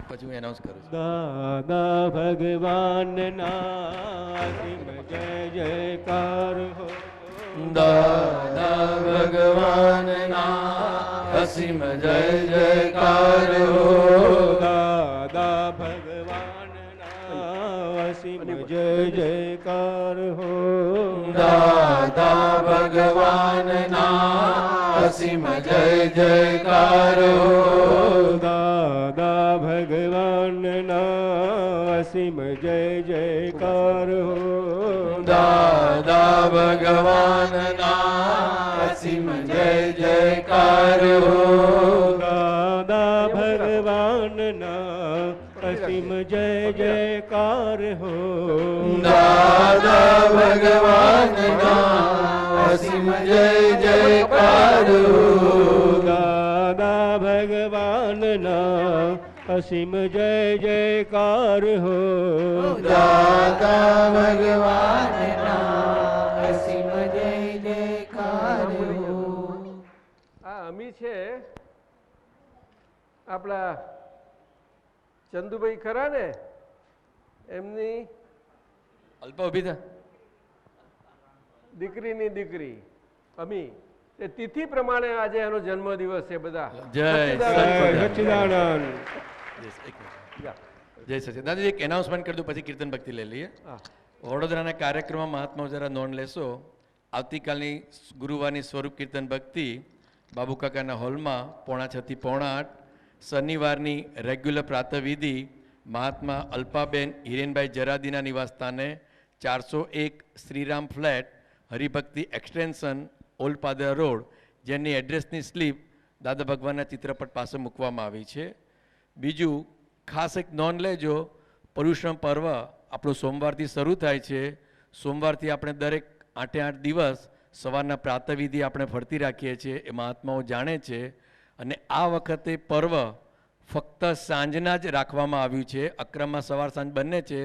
પછી હું એનાઉન્સ કરું છું. દાદા ભગવાનના અસીમ જય જયકાર હો. દાદા ભગવાનના અસીમ જય જયકાર હો. દાદા ભગવાનના અસીમ જય જયકાર હો. દાદા ભગવાનના અસીમ જય જયકાર હો. દાદા ભગવાનના અસીમ જય જયકાર હો. દાદા ભગવાનના અસીમ જય જયકાર હો. દાદા ભગવાનના અસીમ જય જયકાર હો. દાદા ભગવાનના અસીમ જય જયકાર હો. દાદા ભગવાનના અસીમ જય જયકાર હો. દાદા ભગવાનના અસીમ જય જયકાર હો. આ અમી છે આપણા ચંદુભાઈ ખરા ને, એમની અલ્પા ઉભી થા. દીકરીની દીકરી અમી. તે તિથિ પ્રમાણે આજે એનો જન્મદિવસ છે. બધા જય સચ્ચિદાનંદ. જય સચિદાનંદ. દાદી એક એનાઉન્સમેન્ટ કરી દઉં, પછી કીર્તન ભક્તિ લઈ લઈએ. વડોદરાના કાર્યક્રમમાં મહાત્મા જરા નોંધ લેશો. આવતીકાલની ગુરુવારની સ્વરૂપ કીર્તન ભક્તિ બાબુ કાકાના હોલમાં 7:45 થી 7:45. શનિવારની રેગ્યુલર પ્રાતઃવિધિ મહાત્મા અલ્પાબેન હિરેનભાઈ જરાદીના નિવાસસ્થાને 401 Shriram flat, Haribhakti extension, old Padra road, જેની એડ્રેસની સ્લીપ દાદા ભગવાનના ચિત્રપટ પાસે મૂકવામાં આવી છે. બીજું ખાસ એક નોંધ લેજો, પર્યુષણ પર્વ આપણું સોમવારથી શરૂ થાય છે. સોમવારથી આપણે દરેક 8 દિવસ સવારના પ્રાતઃવિધિ આપણે ફરતી રાખીએ છીએ, એ મહાત્માઓ જાણે છે. અને આ વખતે પર્વ ફક્ત સાંજના જ રાખવામાં આવ્યું છે. અક્રમમાં સવાર સાંજ બંને છે.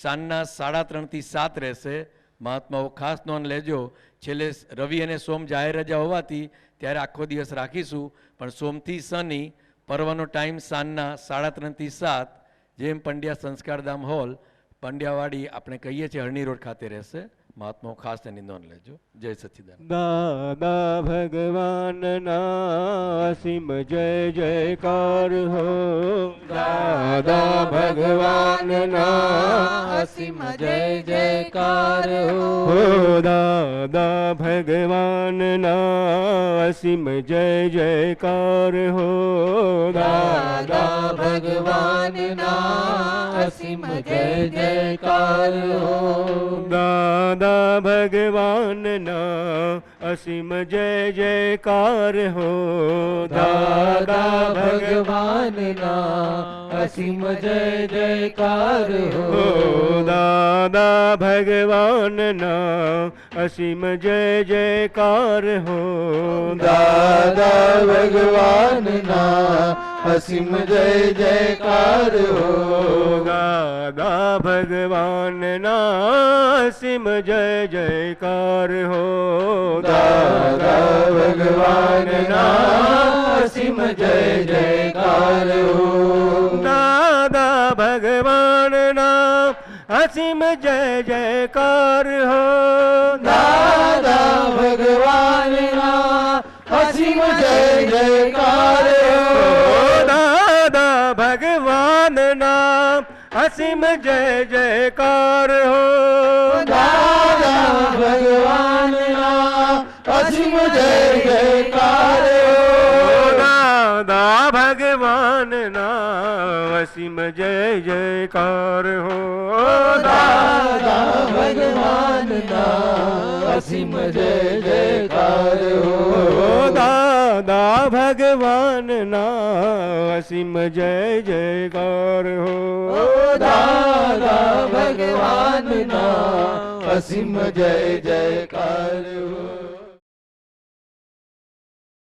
સાંજના 3:30 થી 7 રહેશે. મહાત્માઓ ખાસ નોંધ લેજો. છેલ્લે રવિ અને સોમ જાહેર રજા હોવાથી ત્યારે આખો દિવસ રાખીશું, પણ સોમથી શનિ પર્વનો ટાઈમ સાંજના 3:30 થી 7, જેમ પંડ્યા સંસ્કારધામ હોલ, પંડ્યાવાડી આપણે કહીએ છીએ, હરણી રોડ ખાતે રહેશે. મહાત્માઓ ખાસ એની નોંધ લેજો. જય સચ્ચિદાનંદ. દાદા ભગવાનના અસીમ જય જયકાર હો. દાદા ભગવાનના અસીમ જય જયકાર હો. દાદા ભગવાનના અસીમ જય જયકાર હો. દાદા ભગવાનના અસીમ જય જયકાર હો. દાદા ભગવાનના અસીમ જય જયકાર હો. દાદા ભગવાનના અસીમ જય જયકાર હો. દાદા ભગવાનના અસીમ જય જયકાર હો. દાદા ભગવાનના અસીમ જય જયકાર હો. દાદા ભગવાનના અસીમ જય જયકાર હો. દાદા ભગવાનના અસીમ જય જયકાર હો. દાદા ભગવાનના અસીમ જય જયકાર હો. દાદા ભગવાનના અસીમ જય જયકાર હો. દાદા ભગવાનના અસીમ જય જયકાર હો દાદા ભગવાનના અસીમ જય જયકાર હો દાદા ભગવાનના અસીમ જય જયકાર હો દાદા ભગવાનના અસીમ જય જયકાર હો દાદા ભગવાનના અસીમ જય જયકાર હો દાદા ભગવાનના અસીમ જય જયકાર હો